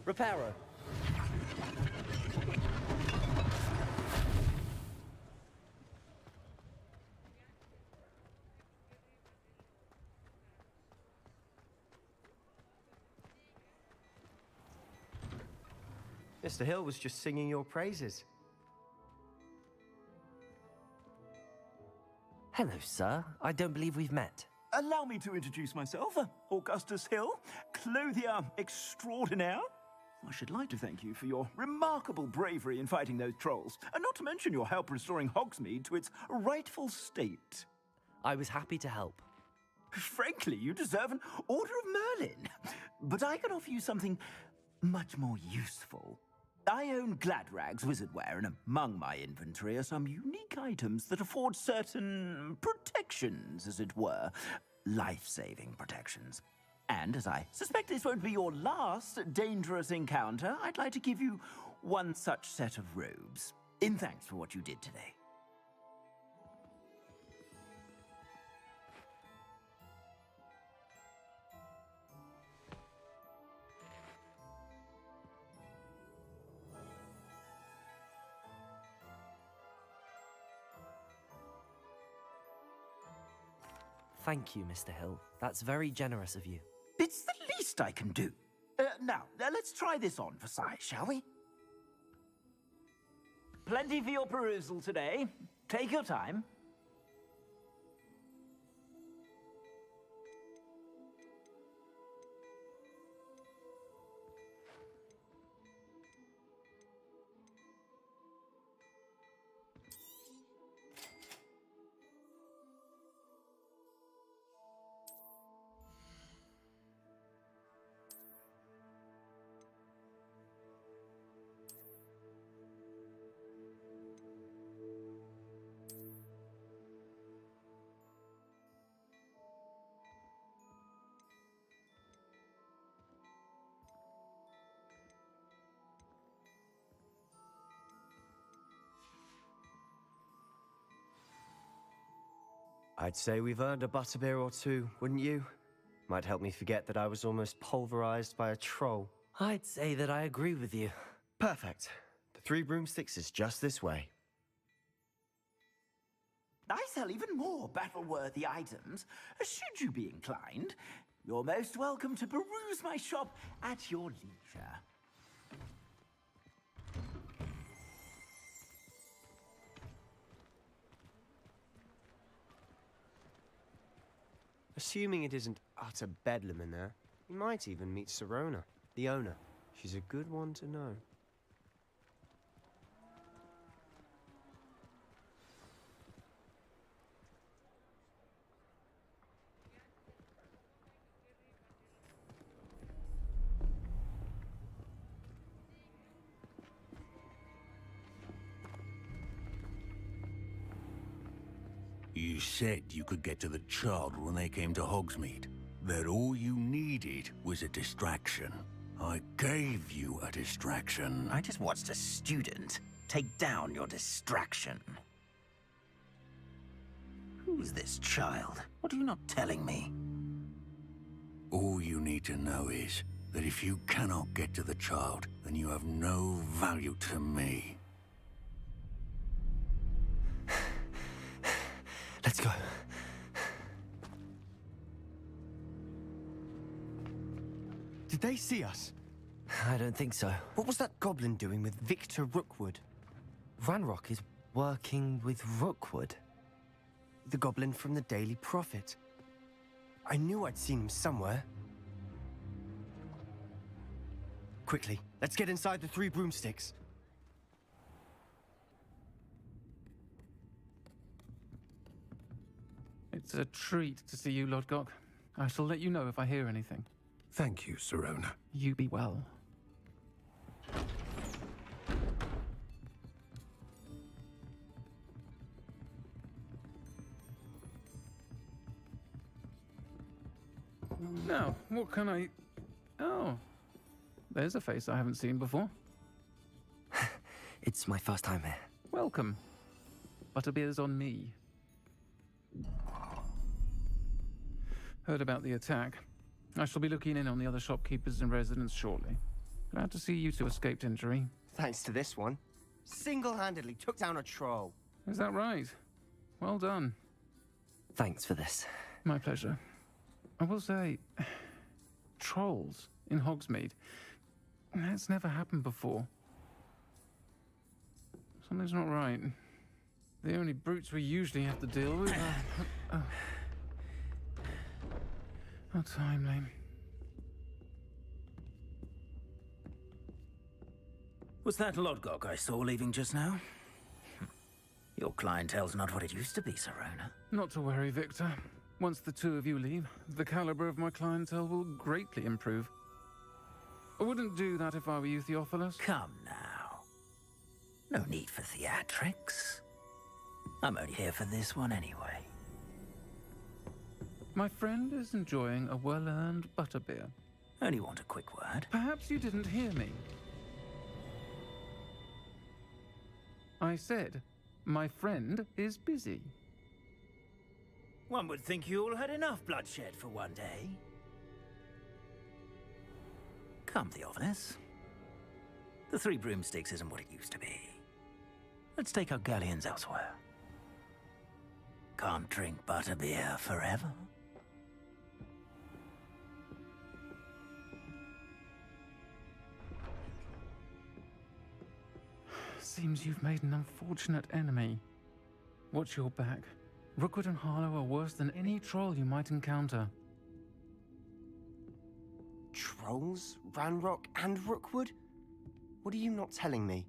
Reparo. Mr. Hill was just singing your praises. Hello, sir. I don't believe we've met. Allow me to introduce myself, Augustus Hill, clothier extraordinaire. I should like to thank you for your remarkable bravery in fighting those trolls, and not to mention your help restoring Hogsmeade to its rightful state. I was happy to help. Frankly, you deserve an Order of Merlin. But I can offer you something much more useful. I own Gladrag's wizardware, and among my inventory are some unique items that afford certain protections, as it were. Life-saving protections. And as I suspect this won't be your last dangerous encounter, I'd like to give you one such set of robes, in thanks for what you did today. Thank you, Mr. Hill. That's very generous of you. It's the least I can do. Now, let's try this on for size, shall we? Plenty for your perusal today. Take your time. I'd say we've earned a butterbeer or two, wouldn't you? Might help me forget that I was almost pulverized by a troll. I'd say that I agree with you. Perfect. The 3 broomsticks is just this way. I sell even more battle-worthy items. Should you be inclined, you're most welcome to peruse my shop at your leisure. Assuming it isn't utter bedlam in there, you might even meet Sirona, the owner. She's a good one to know. You said you could get to the child when they came to Hogsmeade. That all you needed was a distraction. I gave you a distraction. I just watched a student take down your distraction. Who's this child? What are you not telling me? All you need to know is that if you cannot get to the child, then you have no value to me. Let's go. Did they see us? I don't think so. What was that goblin doing with Victor Rookwood? Ranrock is working with Rookwood. The goblin from the Daily Prophet. I knew I'd seen him somewhere. Quickly, let's get inside the 3 broomsticks. It's a treat to see you, Lodgok. I shall let you know if I hear anything. Thank you, Sirona. You be well. Now, what can I... Oh, there's a face I haven't seen before. It's my first time here. Welcome. Butterbeer's on me. Heard about the attack. I shall be looking in on the other shopkeepers and residents shortly. Glad to see you two escaped injury. Thanks to this one. Single-handedly took down a troll. Is that right? Well done. Thanks for this. My pleasure. I will say, trolls in Hogsmeade. That's never happened before. Something's not right. The only brutes we usually have to deal with are... How timely. Was that Lodgok I saw leaving just now? Your clientele's not what it used to be, Serona. Not to worry, Victor. Once the two of you leave, the caliber of my clientele will greatly improve. I wouldn't do that if I were you, Theophilus. Come now. No need for theatrics. I'm only here for this one anyway. My friend is enjoying a well-earned butterbeer. Only want a quick word. Perhaps you didn't hear me. I said, my friend is busy. One would think you all had enough bloodshed for one day. Come, Theophilus. The Three Broomsticks isn't what it used to be. Let's take our galleons elsewhere. Can't drink butterbeer forever. Seems you've made an unfortunate enemy. Watch your back. Rookwood and Harlow are worse than any troll you might encounter. Trolls? Ranrock and Rookwood? What are you not telling me?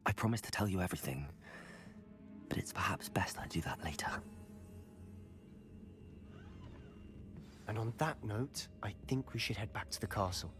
I promised to tell you everything, but it's perhaps best I do that later. And on that note, I think we should head back to the castle.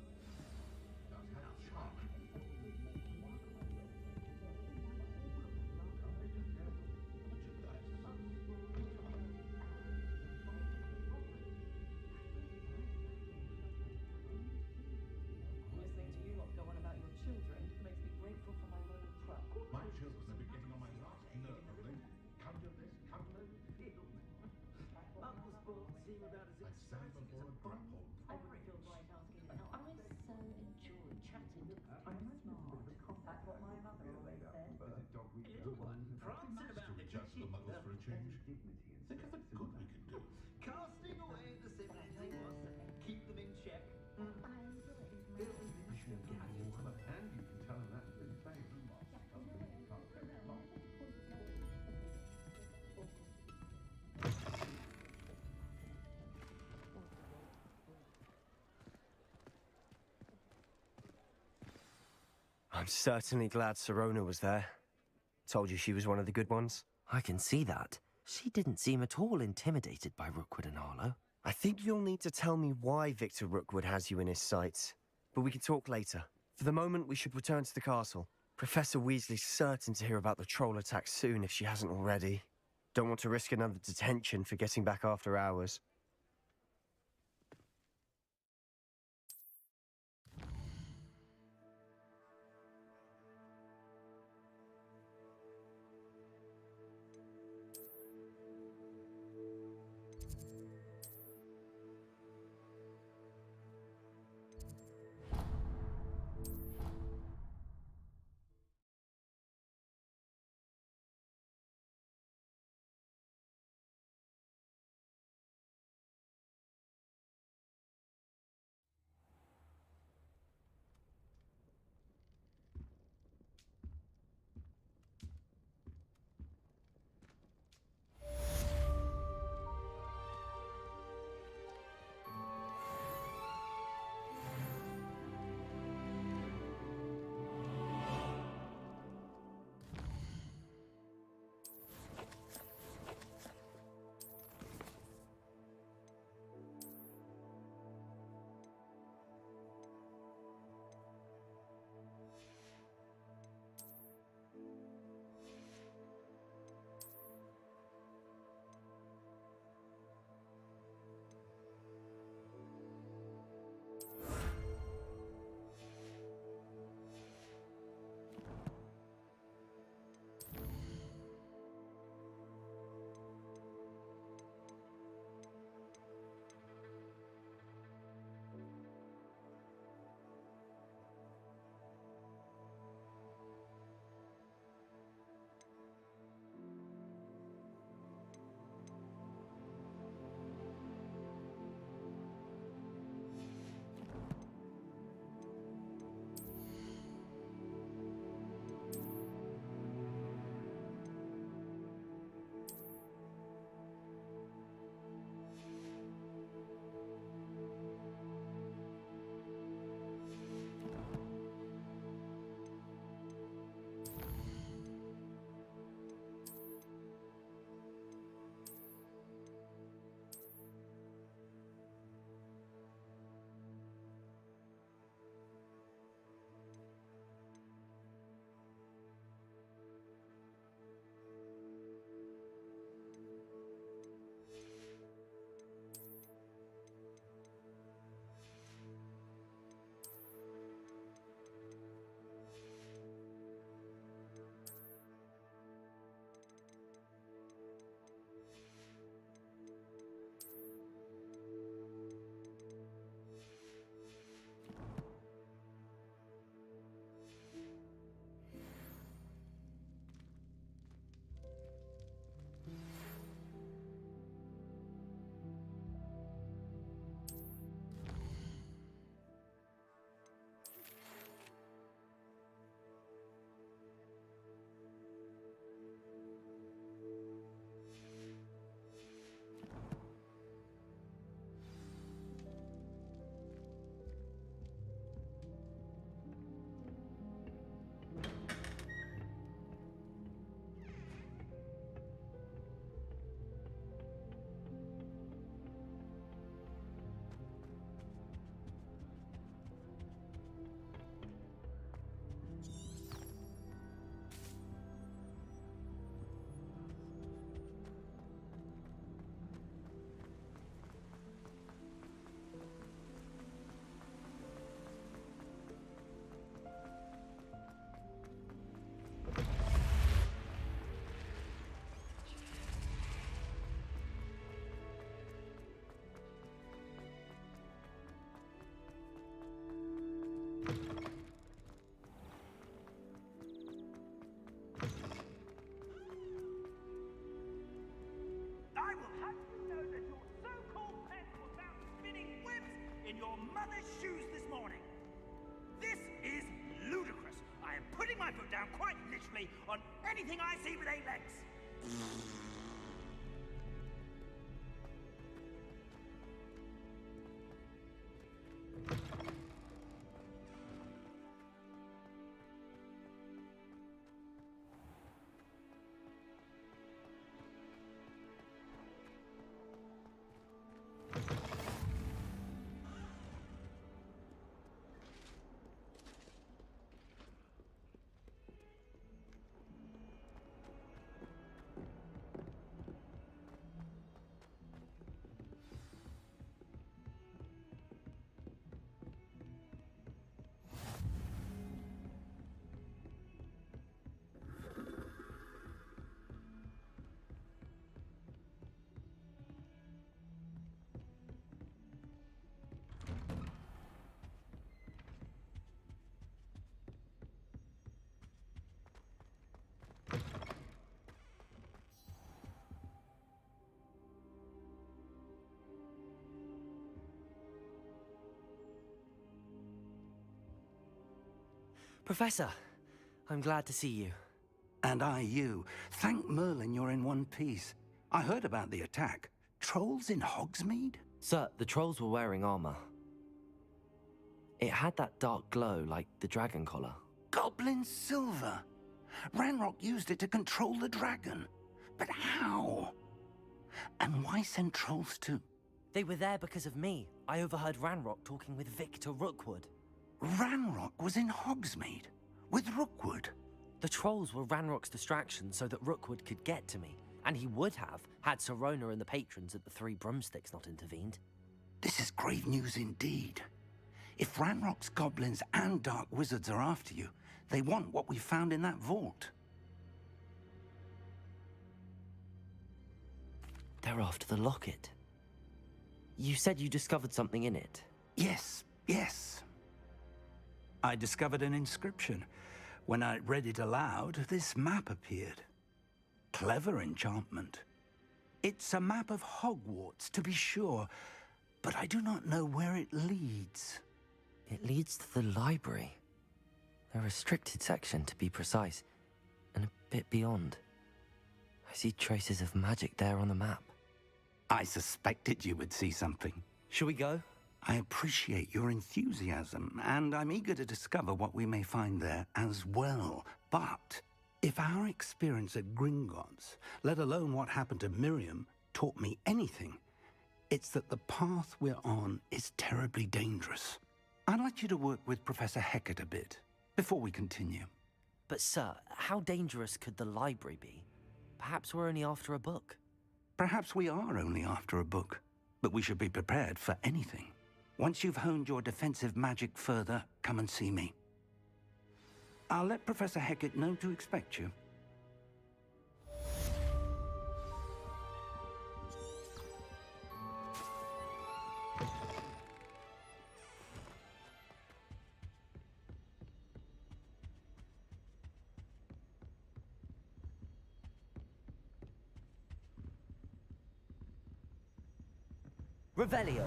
I'm certainly glad Serona was there. Told you she was one of the good ones. I can see that. She didn't seem at all intimidated by Rookwood and Harlow. I think you'll need to tell me why Victor Rookwood has you in his sights. But we can talk later. For the moment, we should return to the castle. Professor Weasley's certain to hear about the troll attack soon if she hasn't already. Don't want to risk another detention for getting back after hours. my foot down quite literally on anything I see with 8 legs. Professor, I'm glad to see you. And I you. Thank Merlin you're in one piece. I heard about the attack. Trolls in Hogsmeade? Sir, the trolls were wearing armor. It had that dark glow like the dragon collar. Goblin silver! Ranrock used it to control the dragon. But how? And why send trolls too? They were there because of me. I overheard Ranrock talking with Victor Rookwood. Ranrock was in Hogsmeade? With Rookwood? The trolls were Ranrock's distraction so that Rookwood could get to me. And he would have, had Sirona and the patrons at the Three Broomsticks not intervened. This is grave news indeed. If Ranrock's goblins and dark wizards are after you, they want what we found in that vault. They're after the locket. You said you discovered something in it. Yes. I discovered an inscription. When I read it aloud, this map appeared. Clever enchantment. It's a map of Hogwarts, to be sure, but I do not know where it leads. It leads to the library. A restricted section, to be precise, and a bit beyond. I see traces of magic there on the map. I suspected you would see something. Shall we go? I appreciate your enthusiasm, and I'm eager to discover what we may find there as well. But if our experience at Gringotts, let alone what happened to Miriam, taught me anything, it's that the path we're on is terribly dangerous. I'd like you to work with Professor Hecat a bit before we continue. But sir, how dangerous could the library be? Perhaps we're only after a book. Perhaps we are only after a book, but we should be prepared for anything. Once you've honed your defensive magic further, come and see me. I'll let Professor Hecat know to expect you. Revelio.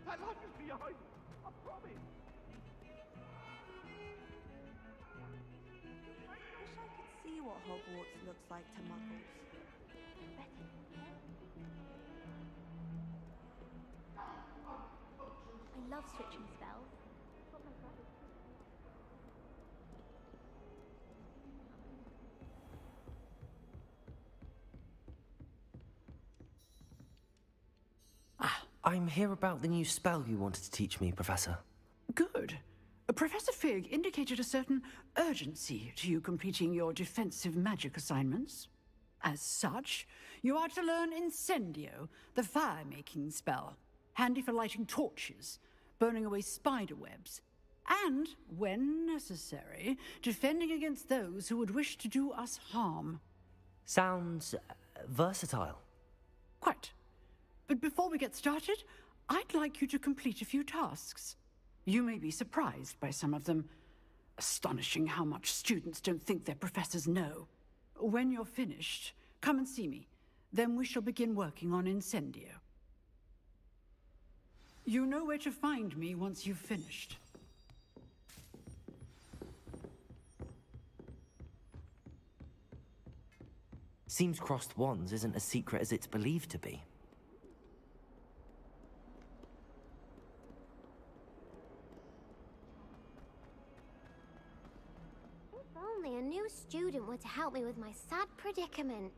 That light is behind you, I promise. I wish I could see what Hogwarts looks like to muggles. I love switching spells. Got my brother. I'm here about the new spell you wanted to teach me, Professor. Good. Professor Fig indicated a certain urgency to you completing your defensive magic assignments. As such, you are to learn Incendio, the fire-making spell, handy for lighting torches, burning away spider webs, and, when necessary, defending against those who would wish to do us harm. Sounds versatile. Quite. But before we get started, I'd like you to complete a few tasks. You may be surprised by some of them. Astonishing how much students don't think their professors know. When you're finished, come and see me. Then we shall begin working on Incendio. You know where to find me once you've finished. Seems crossed wands isn't as secret as it's believed to be. If only a new student were to help me with my sad predicament.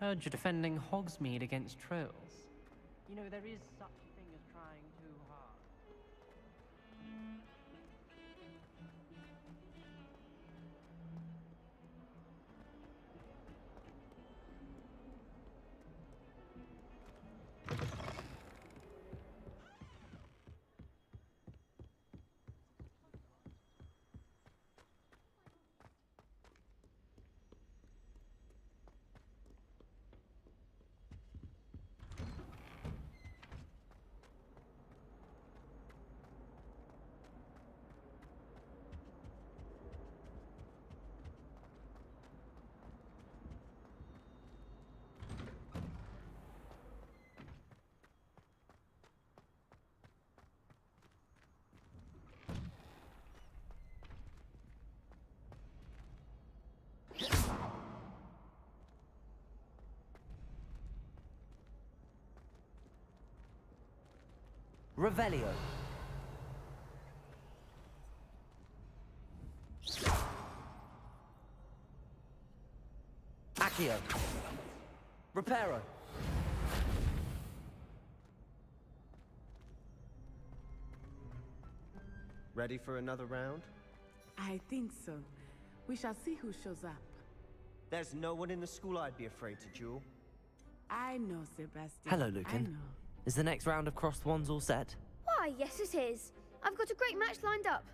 Heard you're defending Hogsmeade against trolls. You know, there is such a thing as trying too hard. Revelio. Accio. Reparo. Ready for another round? I think so. We shall see who shows up. There's no one in the school I'd be afraid to duel. I know, Sebastian. Hello, I Lucan. know. Is the next round of crossed wands all set? Why, yes it is. I've got a great match lined up.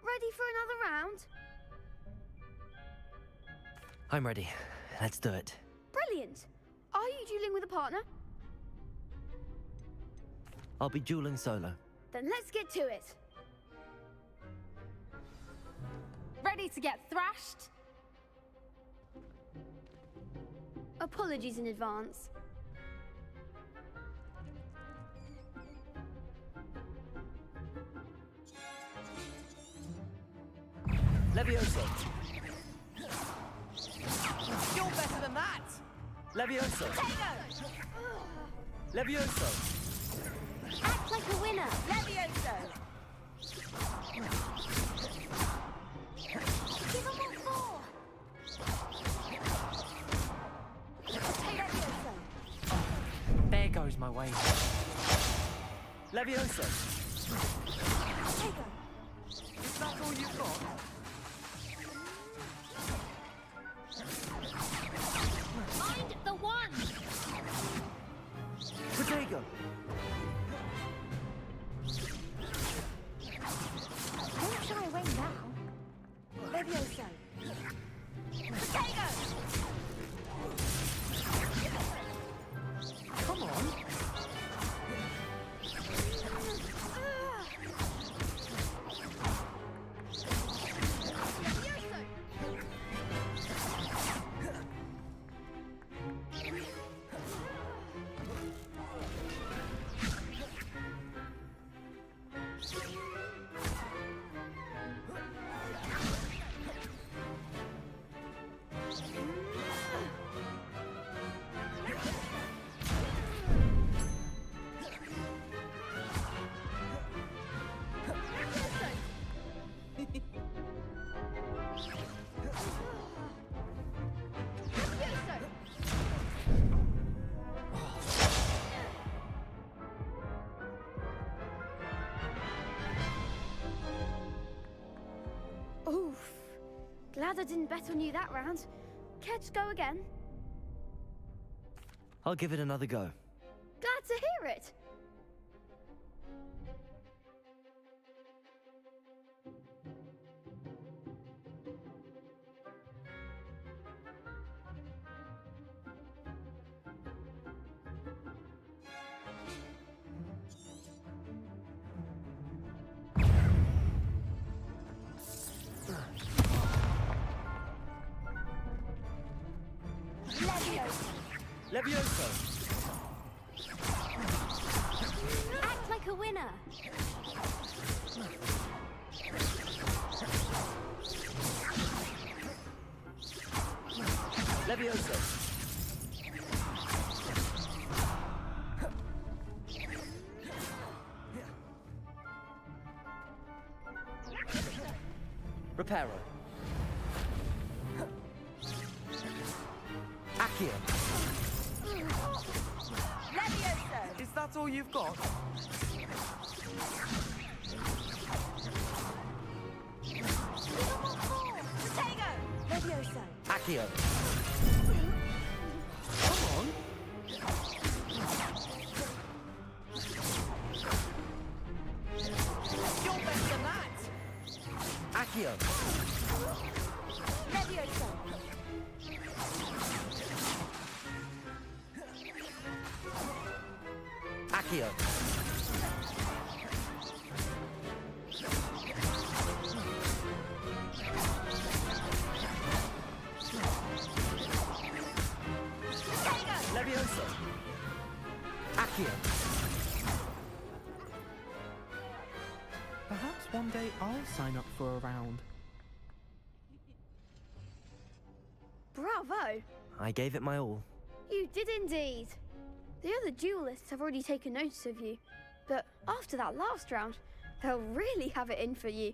Ready for another round? I'm ready. Let's do it. Brilliant. Are you dueling with a partner? I'll be dueling solo. Then let's get to it. Ready to get thrashed? Apologies in advance. Levioso. You're better than that. Levioso. Levioso. Act like a winner. Levioso! Give them all four. There goes my way. Levioso. Potato. Is that all you've got? Mind the one! Potato. Don't shy away now. Levioso. Potato! Come on. Glad I didn't bet on you that round. Care to go again? I'll give it another go. Glad to hear it. Levioso! Act like a winner. Levioso! Reparo. Accio. Levioso! Is that all you've got? Tego! Levioso! Accio. Come on! You're better than that! Accio. Levioso! Accio. Levioso. Accio. Perhaps one day I'll sign up for a round. Bravo! I gave it my all. You did indeed. The other duelists have already taken notice of you, but after that last round, they'll really have it in for you.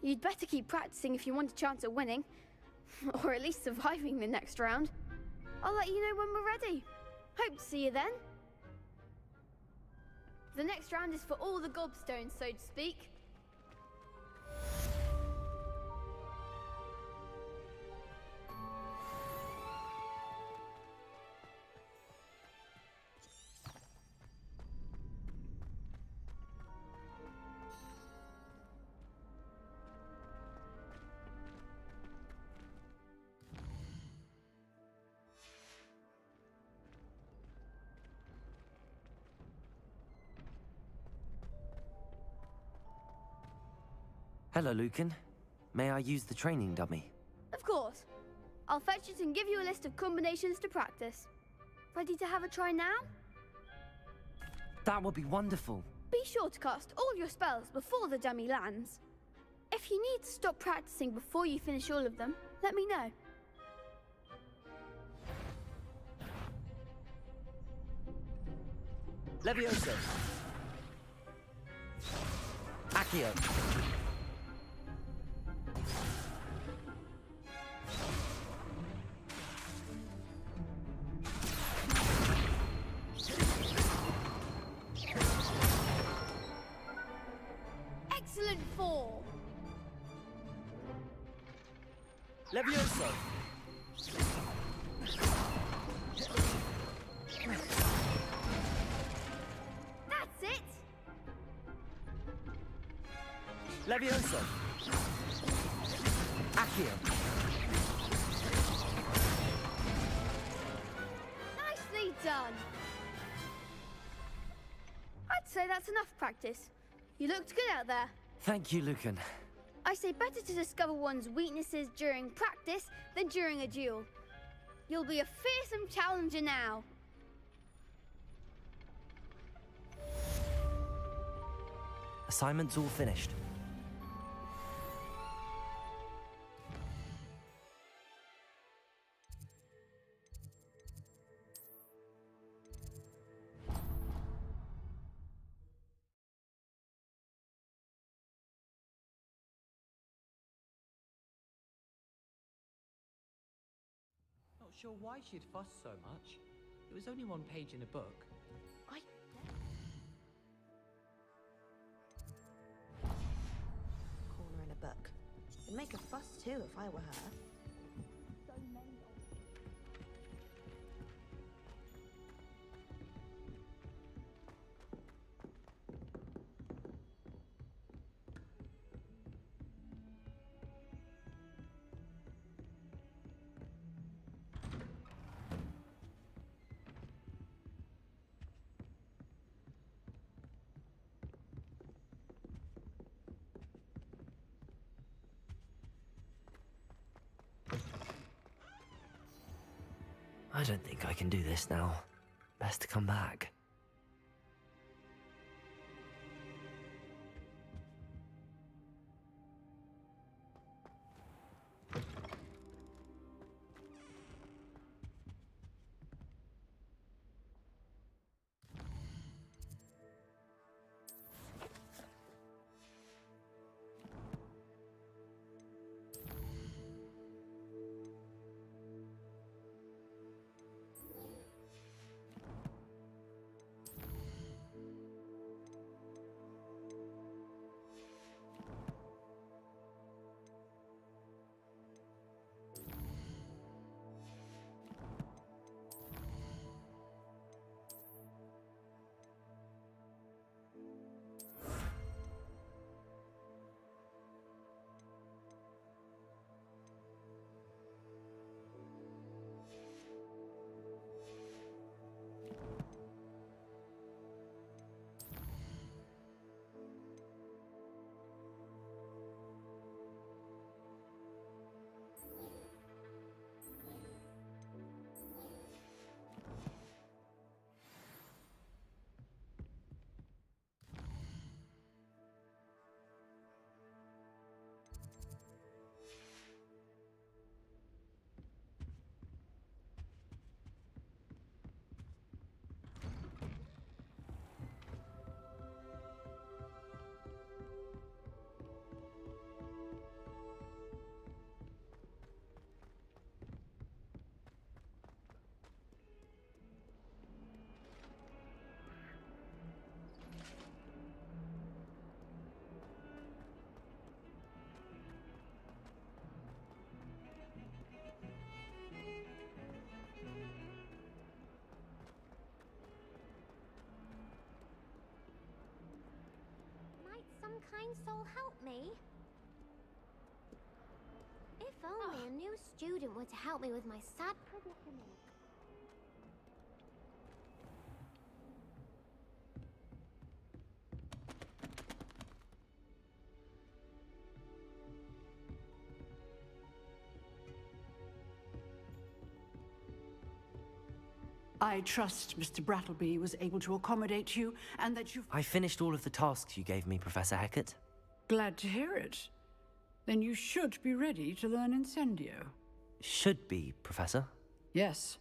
You'd better keep practicing if you want a chance at winning, or at least surviving the next round. I'll let you know when we're ready. Hope to see you then. The next round is for all the gobstones, so to speak. Hello, Lucan. May I use the training dummy? Of course. I'll fetch it and give you a list of combinations to practice. Ready to have a try now? That would be wonderful. Be sure to cast all your spells before the dummy lands. If you need to stop practicing before you finish all of them, let me know. Levioso. Accio. Excellent fall. Levioso. That's it. Levioso. Accio. Nicely done. I'd say that's enough practice. You looked good out there. Thank you, Lucan. I say better to discover one's weaknesses during practice than during a duel. You'll be a fearsome challenger now. Assignment's all finished. Not sure why she'd fuss so much. It was only one page in a book. Corner in a book. It'd make a fuss too if I were her. I don't think I can do this now. Best to come back. Some kind soul help me? If only a new student were to help me with my sad predicament. I trust Mr. Brattleby was able to accommodate you, and that you've... I finished all of the tasks you gave me, Professor Hecat. Glad to hear it. Then you should be ready to learn Incendio. Should be, Professor. Yes.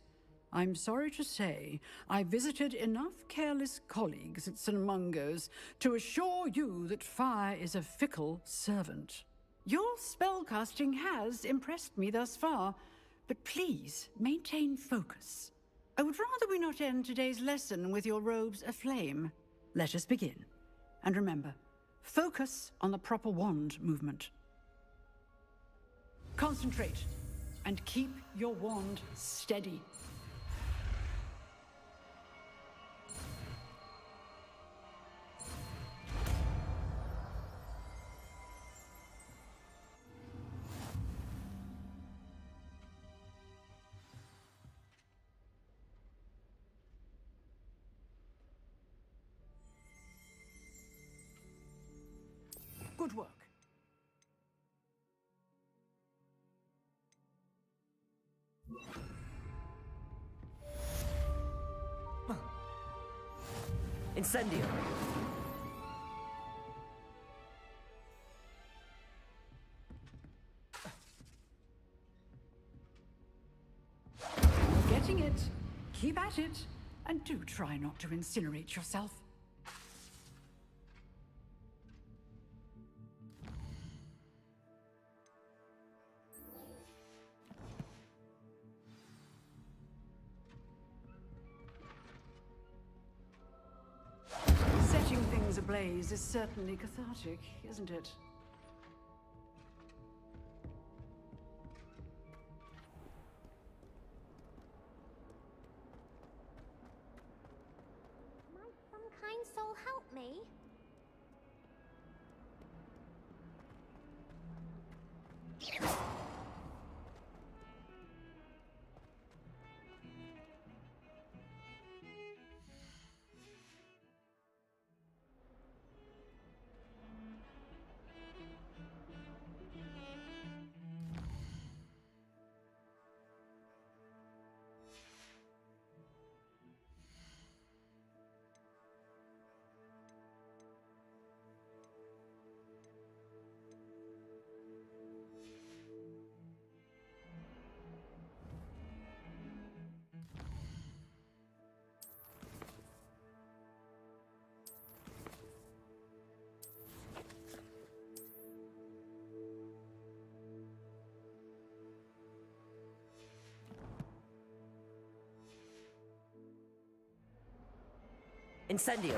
I'm sorry to say, I visited enough careless colleagues at St. Mungo's to assure you that fire is a fickle servant. Your spellcasting has impressed me thus far, but please maintain focus. I would rather we not end today's lesson with your robes aflame. Let us begin. And remember, focus on the proper wand movement. Concentrate, and keep your wand steady. Good work. Incendio! You're getting it. Keep at it. And do try not to incinerate yourself. Setting things ablaze is certainly cathartic, isn't it? me. Incendio!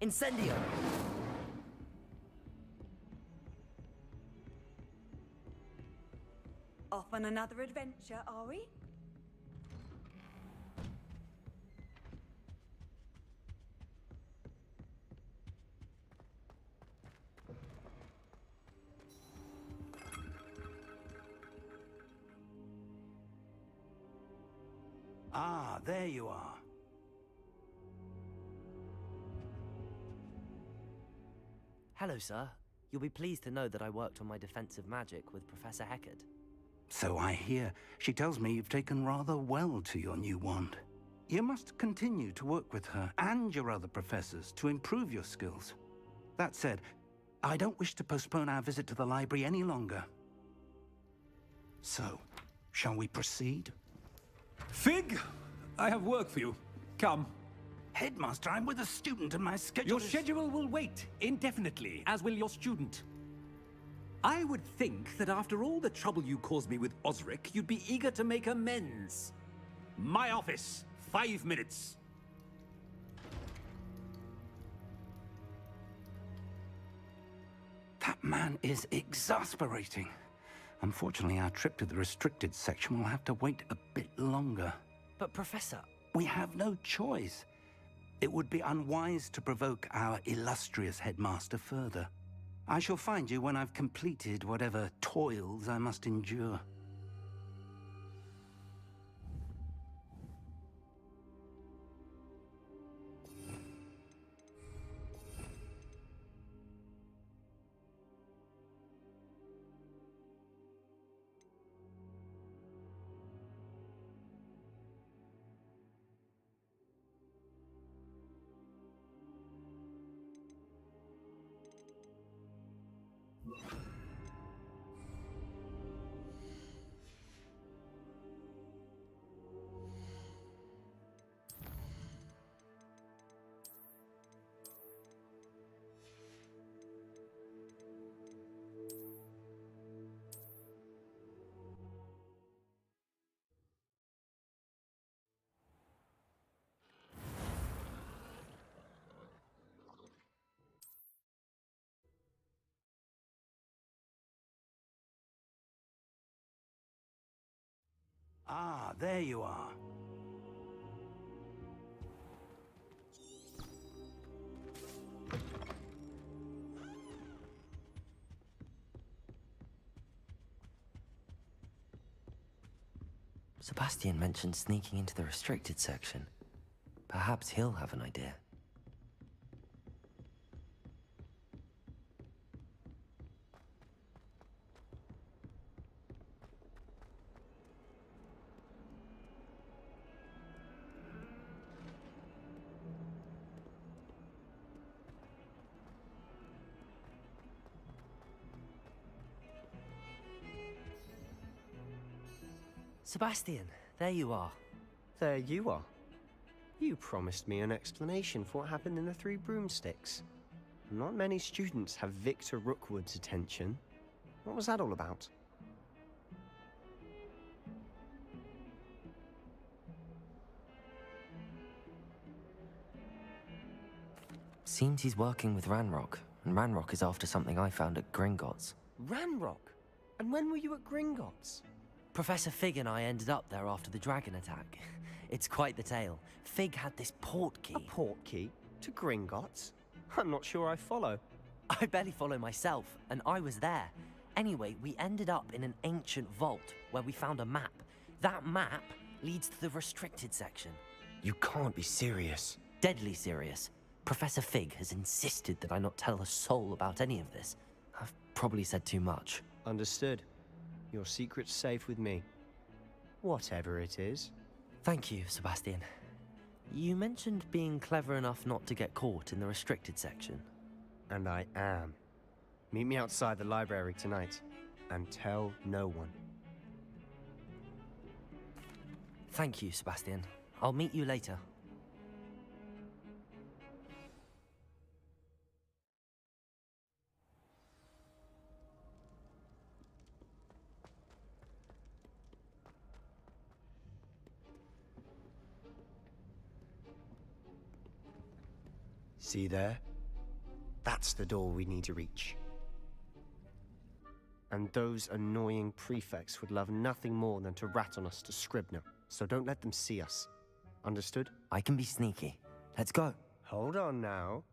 Incendio! Off on another adventure, are we? Ah, there you are. Hello, sir. You'll be pleased to know that I worked on my defensive magic with Professor Heckard. So I hear. She tells me you've taken rather well to your new wand. You must continue to work with her and your other professors to improve your skills. That said, I don't wish to postpone our visit to the library any longer. So, shall we proceed? Fig! I have work for you. Come. Headmaster, I'm with a student and my schedule Your schedule will wait indefinitely, as will your student. I would think that after all the trouble you caused me with Osric, you'd be eager to make amends. My office, 5 minutes. That man is exasperating. Unfortunately, our trip to the restricted section will have to wait a bit longer. But, Professor... We have no choice. It would be unwise to provoke our illustrious headmaster further. I shall find you when I've completed whatever toils I must endure. Ah, there you are. Sebastian mentioned sneaking into the restricted section. Perhaps he'll have an idea. Sebastian, there you are. There you are. You promised me an explanation for what happened in the Three Broomsticks. Not many students have Victor Rookwood's attention. What was that all about? Seems he's working with Ranrock, and Ranrock is after something I found at Gringotts. Ranrock? And when were you at Gringotts? Professor Fig and I ended up there after the dragon attack. It's quite the tale. Fig had this port key. A port key? To Gringotts? I'm not sure I follow. I barely follow myself, and I was there. Anyway, we ended up in an ancient vault where we found a map. That map leads to the restricted section. You can't be serious. Deadly serious. Professor Fig has insisted that I not tell a soul about any of this. I've probably said too much. Understood. Your secret's safe with me. Whatever it is. Thank you, Sebastian. You mentioned being clever enough not to get caught in the restricted section. And I am. Meet me outside the library tonight, and tell no one. Thank you, Sebastian. I'll meet you later. See there? That's the door we need to reach. And those annoying prefects would love nothing more than to rat on us to Scribner, so don't let them see us. Understood? I can be sneaky. Let's go. Hold on now.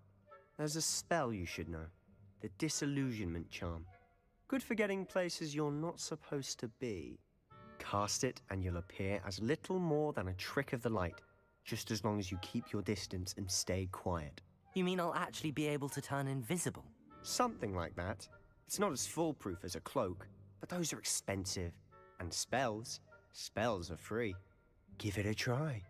There's a spell you should know. The Disillusionment Charm. Good for getting places you're not supposed to be. Cast it and you'll appear as little more than a trick of the light, just as long as you keep your distance and stay quiet. You mean I'll actually be able to turn invisible? Something like that. It's not as foolproof as a cloak, but those are expensive. And spells are free. Give it a try.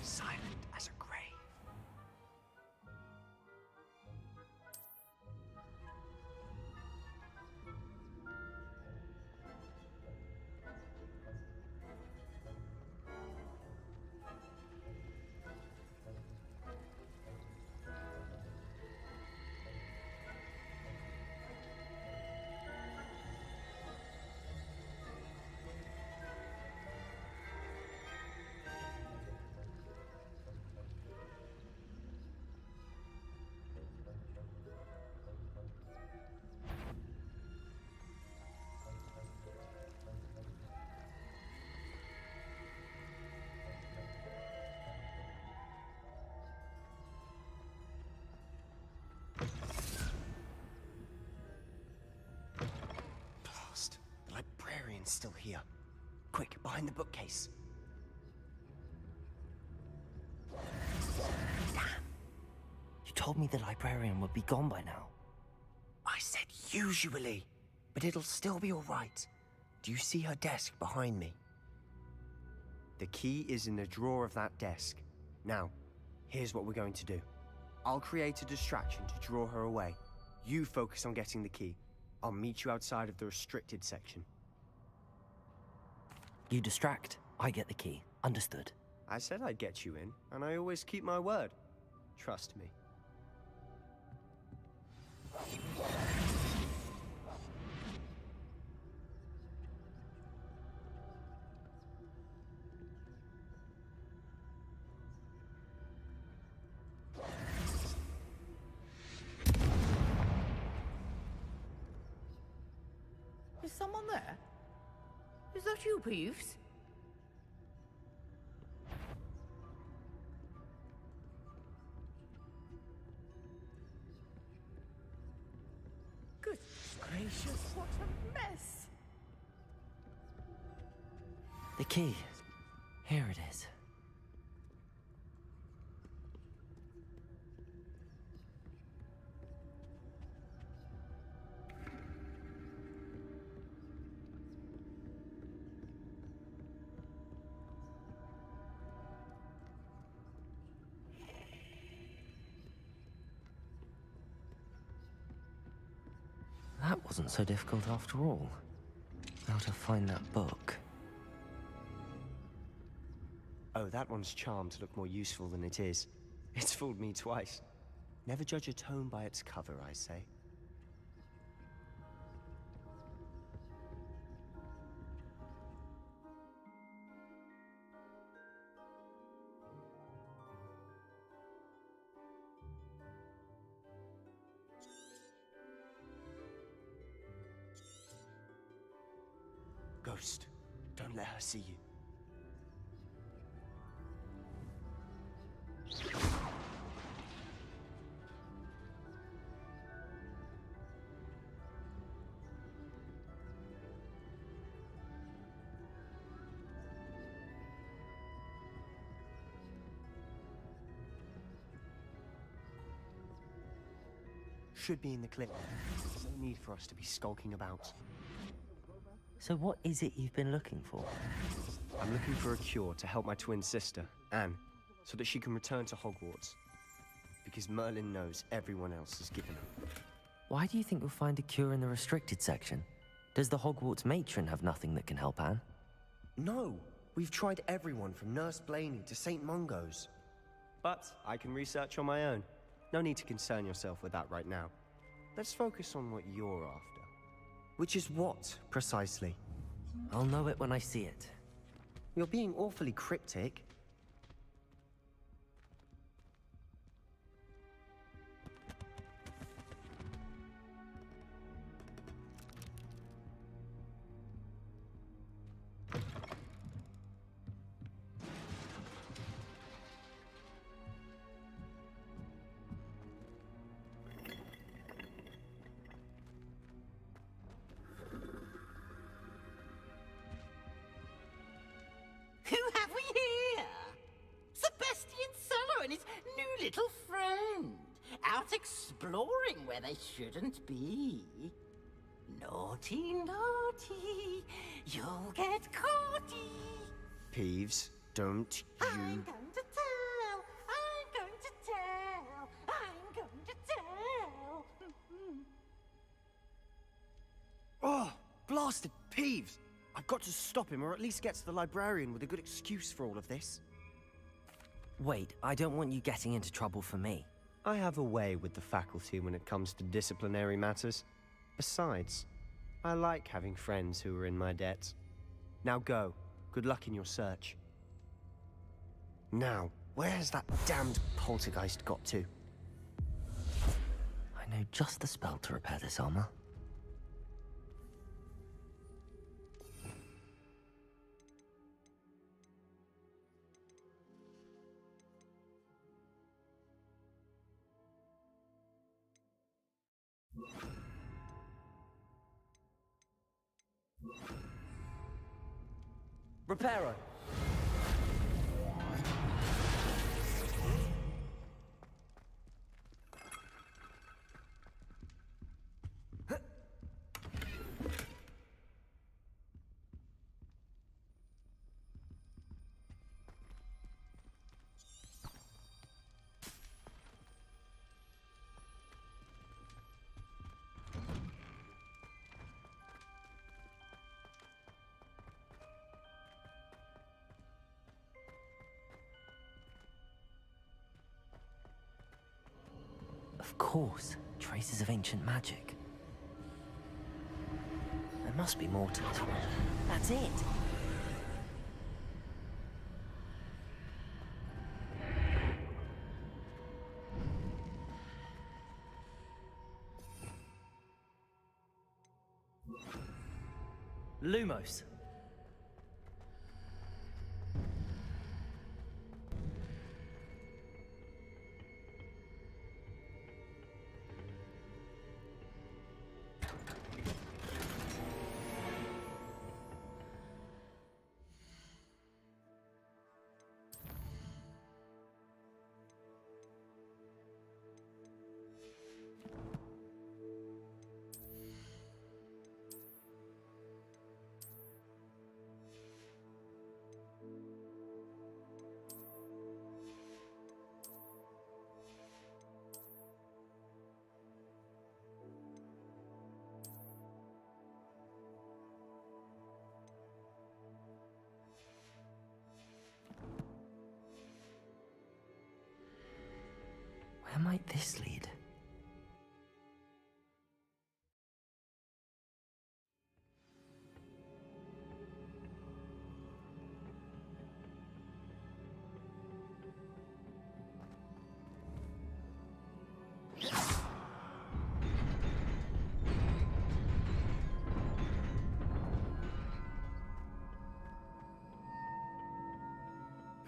Silent as a grave. The librarian's still here. Quick, behind the bookcase. Damn. You told me the librarian would be gone by now. I said usually, but it'll still be all right. Do you see her desk behind me? The key is in the drawer of that desk. Now, here's what we're going to do. I'll create a distraction to draw her away. You focus on getting the key. I'll meet you outside of the restricted section. You distract, I get the key. Understood. I said I'd get you in, and I always keep my word. Trust me. Is someone there? Is that you, Peeves? Goodness gracious, what a mess! The key. Here it is. That wasn't so difficult after all. How to find that book. Oh, that one's charmed to look more useful than it is. It's fooled me twice. Never judge a tome by its cover, I say. Ghost, don't let her see you. Should be in the clip. No need for us to be skulking about. So what is it you've been looking for? I'm looking for a cure to help my twin sister, Anne, so that she can return to Hogwarts. Because Merlin knows everyone else has given up. Why do you think you'll find a cure in the restricted section? Does the Hogwarts matron have nothing that can help Anne? No! We've tried everyone from Nurse Blaney to St. Mungo's. But I can research on my own. No need to concern yourself with that right now. Let's focus on what you're after. Which is what, precisely? I'll know it when I see it. You're being awfully cryptic. Who have we here? Sebastian Cello and his new little friend, out exploring where they shouldn't be. Naughty, naughty, you'll get caughty. Peeves, don't you... I'm going to tell, I'm going to tell, I'm going to tell. Oh, blasted Peeves! I've got to stop him, or at least get to the librarian with a good excuse for all of this. Wait, I don't want you getting into trouble for me. I have a way with the faculty when it comes to disciplinary matters. Besides, I like having friends who are in my debt. Now go. Good luck in your search. Now, where's that damned poltergeist got to? I know just the spell to repair this armor. Reparo. course, traces of ancient magic. There must be more to this one. That's it! Lumos. Where might this lead?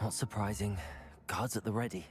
Not surprising. Guards at the ready.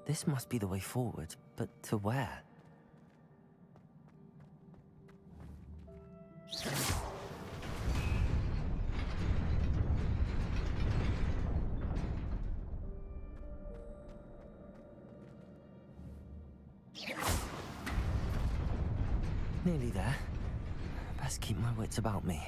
This must be the way forward, but to where? Nearly there. Best keep my wits about me.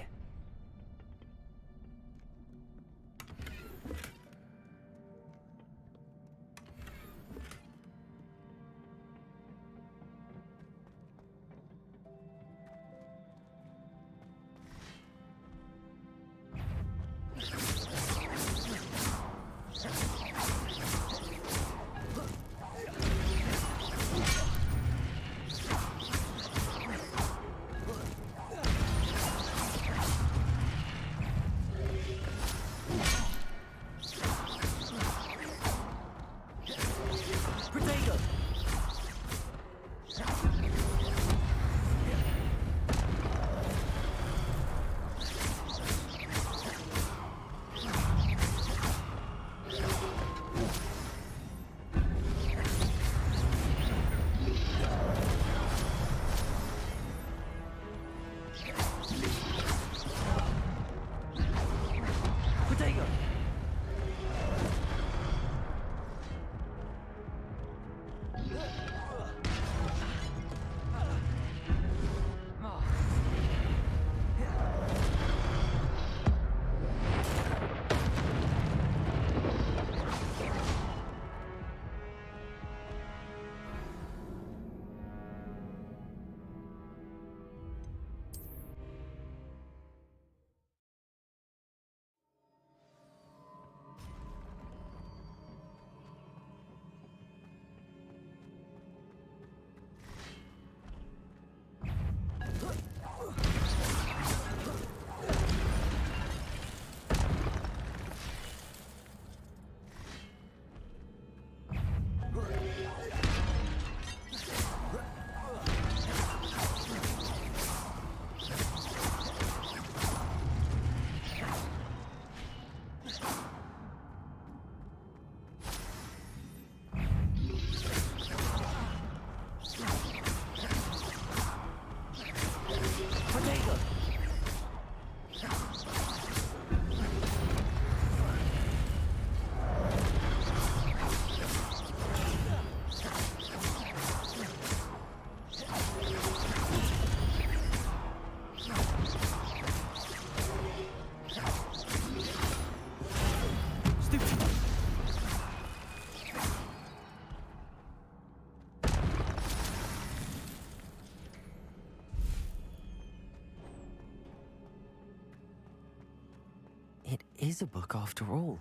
is a book after all.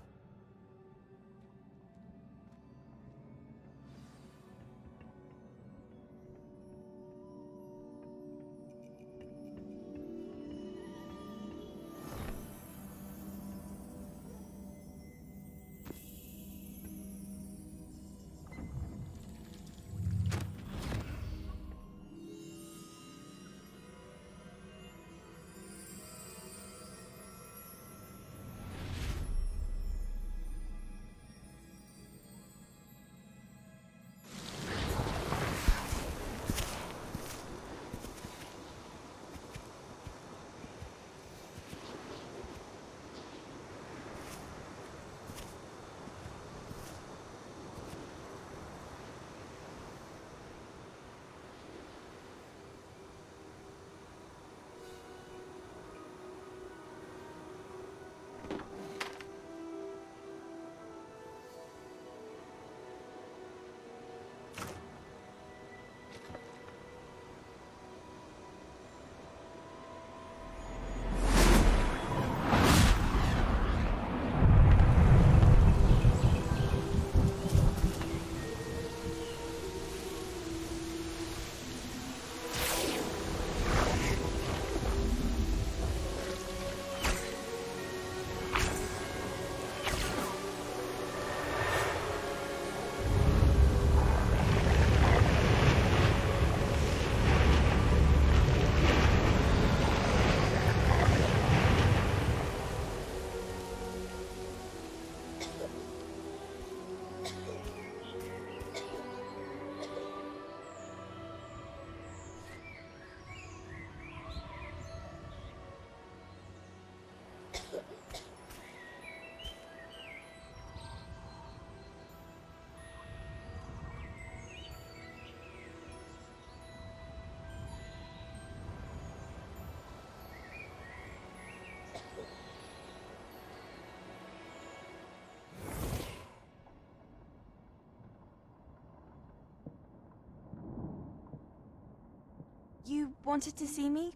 You wanted to see me?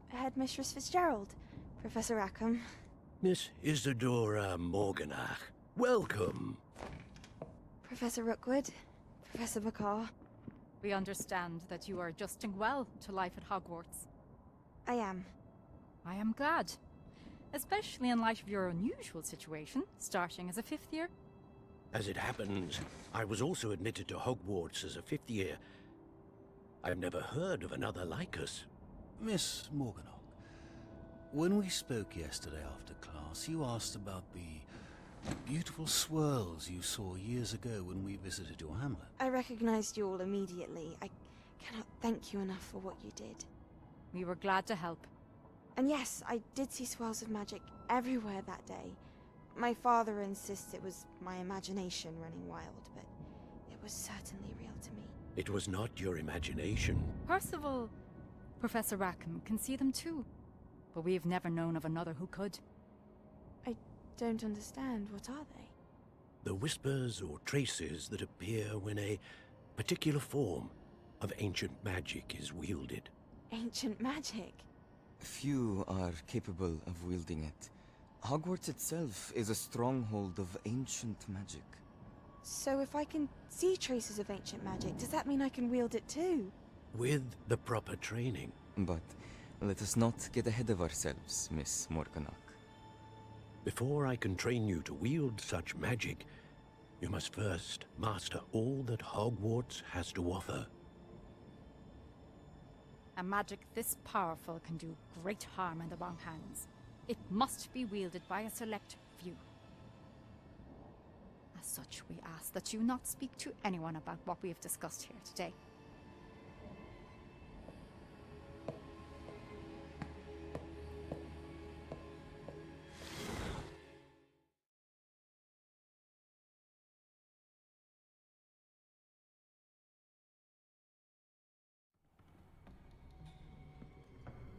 Headmistress Fitzgerald, Professor Rackham. Miss Isadora Morganach, welcome. Professor Rookwood, Professor McCaw. We understand that you are adjusting well to life at Hogwarts. I am. I am glad. Especially in light of your unusual situation, starting as a 5th year. As it happens, I was also admitted to Hogwarts as a 5th year. I've never heard of another like us. Miss Morganach, when we spoke yesterday after class, you asked about the beautiful swirls you saw years ago when we visited your hamlet. I recognized you all immediately. I cannot thank you enough for what you did. We were glad to help. And yes, I did see swirls of magic everywhere that day. My father insists it was my imagination running wild, but it was certainly real to me. It was not your imagination. Percival, Professor Rackham can see them too. But we have never known of another who could. I don't understand. What are they? The whispers or traces that appear when a particular form of ancient magic is wielded. Ancient magic? Few are capable of wielding it. Hogwarts itself is a stronghold of ancient magic. So if I can see traces of ancient magic, does that mean I can wield it too? With the proper training. But let us not get ahead of ourselves, Miss Morganach. Before I can train you to wield such magic, you must first master all that Hogwarts has to offer. A magic this powerful can do great harm in the wrong hands. It must be wielded by a select few. As such, we ask that you not speak to anyone about what we have discussed here today.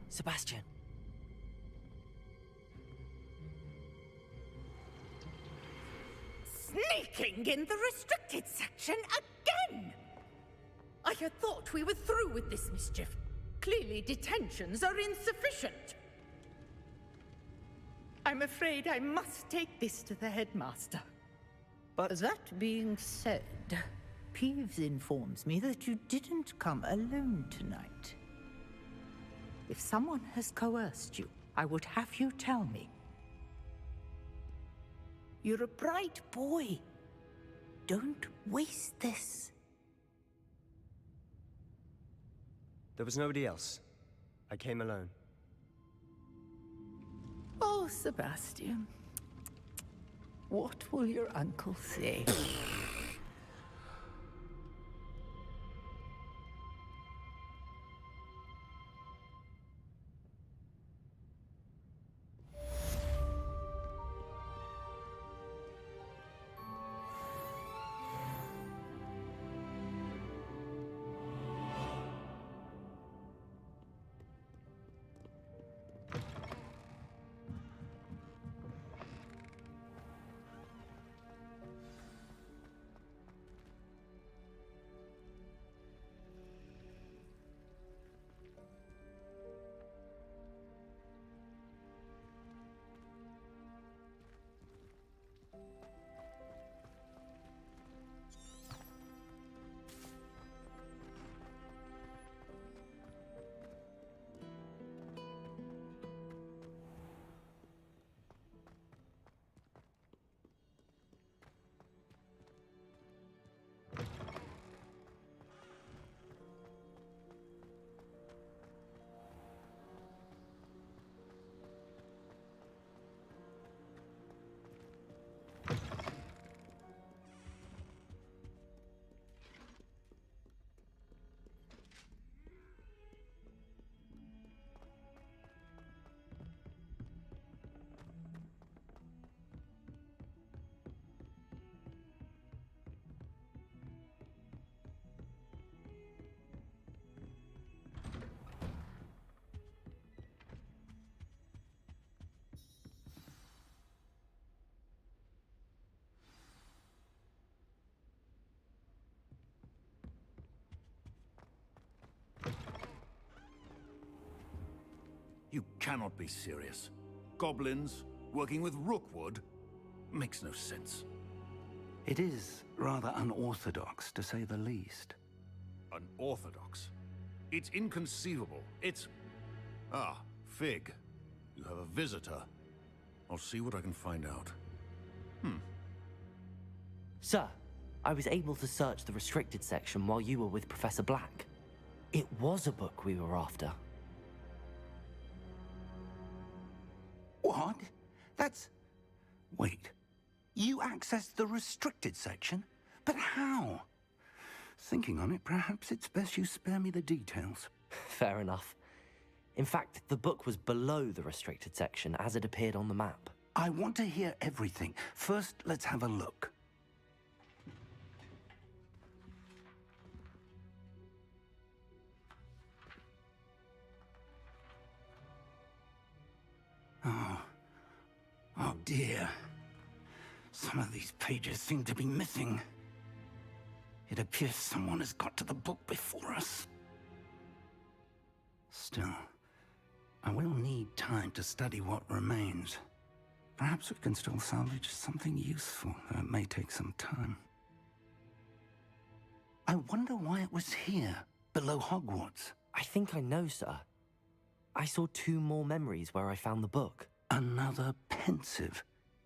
Sebastian. Sneaking in the restricted section again! I had thought we were through with this mischief. Clearly detentions are insufficient. I'm afraid I must take this to the headmaster. But that being said, Peeves informs me that you didn't come alone tonight. If someone has coerced you, I would have you tell me. You're a bright boy. Don't waste this. There was nobody else. I came alone. Oh, Sebastian. What will your uncle say? You cannot be serious. Goblins working with Rookwood makes no sense. It is rather unorthodox, to say the least. Unorthodox? It's inconceivable. It's... Ah, Fig. You have a visitor. I'll see what I can find out. Sir, I was able to search the restricted section while you were with Professor Black. It was a book we were after. What? That's... Wait. You accessed the restricted section? But how? Thinking on it, perhaps it's best you spare me the details. Fair enough. In fact, the book was below the restricted section as it appeared on the map. I want to hear everything. First, let's have a look. Oh dear. Some of these pages seem to be missing. It appears someone has got to the book before us. Still, I will need time to study what remains. Perhaps we can still salvage something useful, though it may take some time. I wonder why it was here, below Hogwarts. I think I know, sir. I saw 2 more memories where I found the book. Another pensive.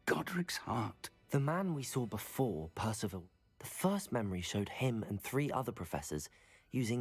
Godric's heart. The man we saw before, Percival. The first memory showed him and 3 other professors using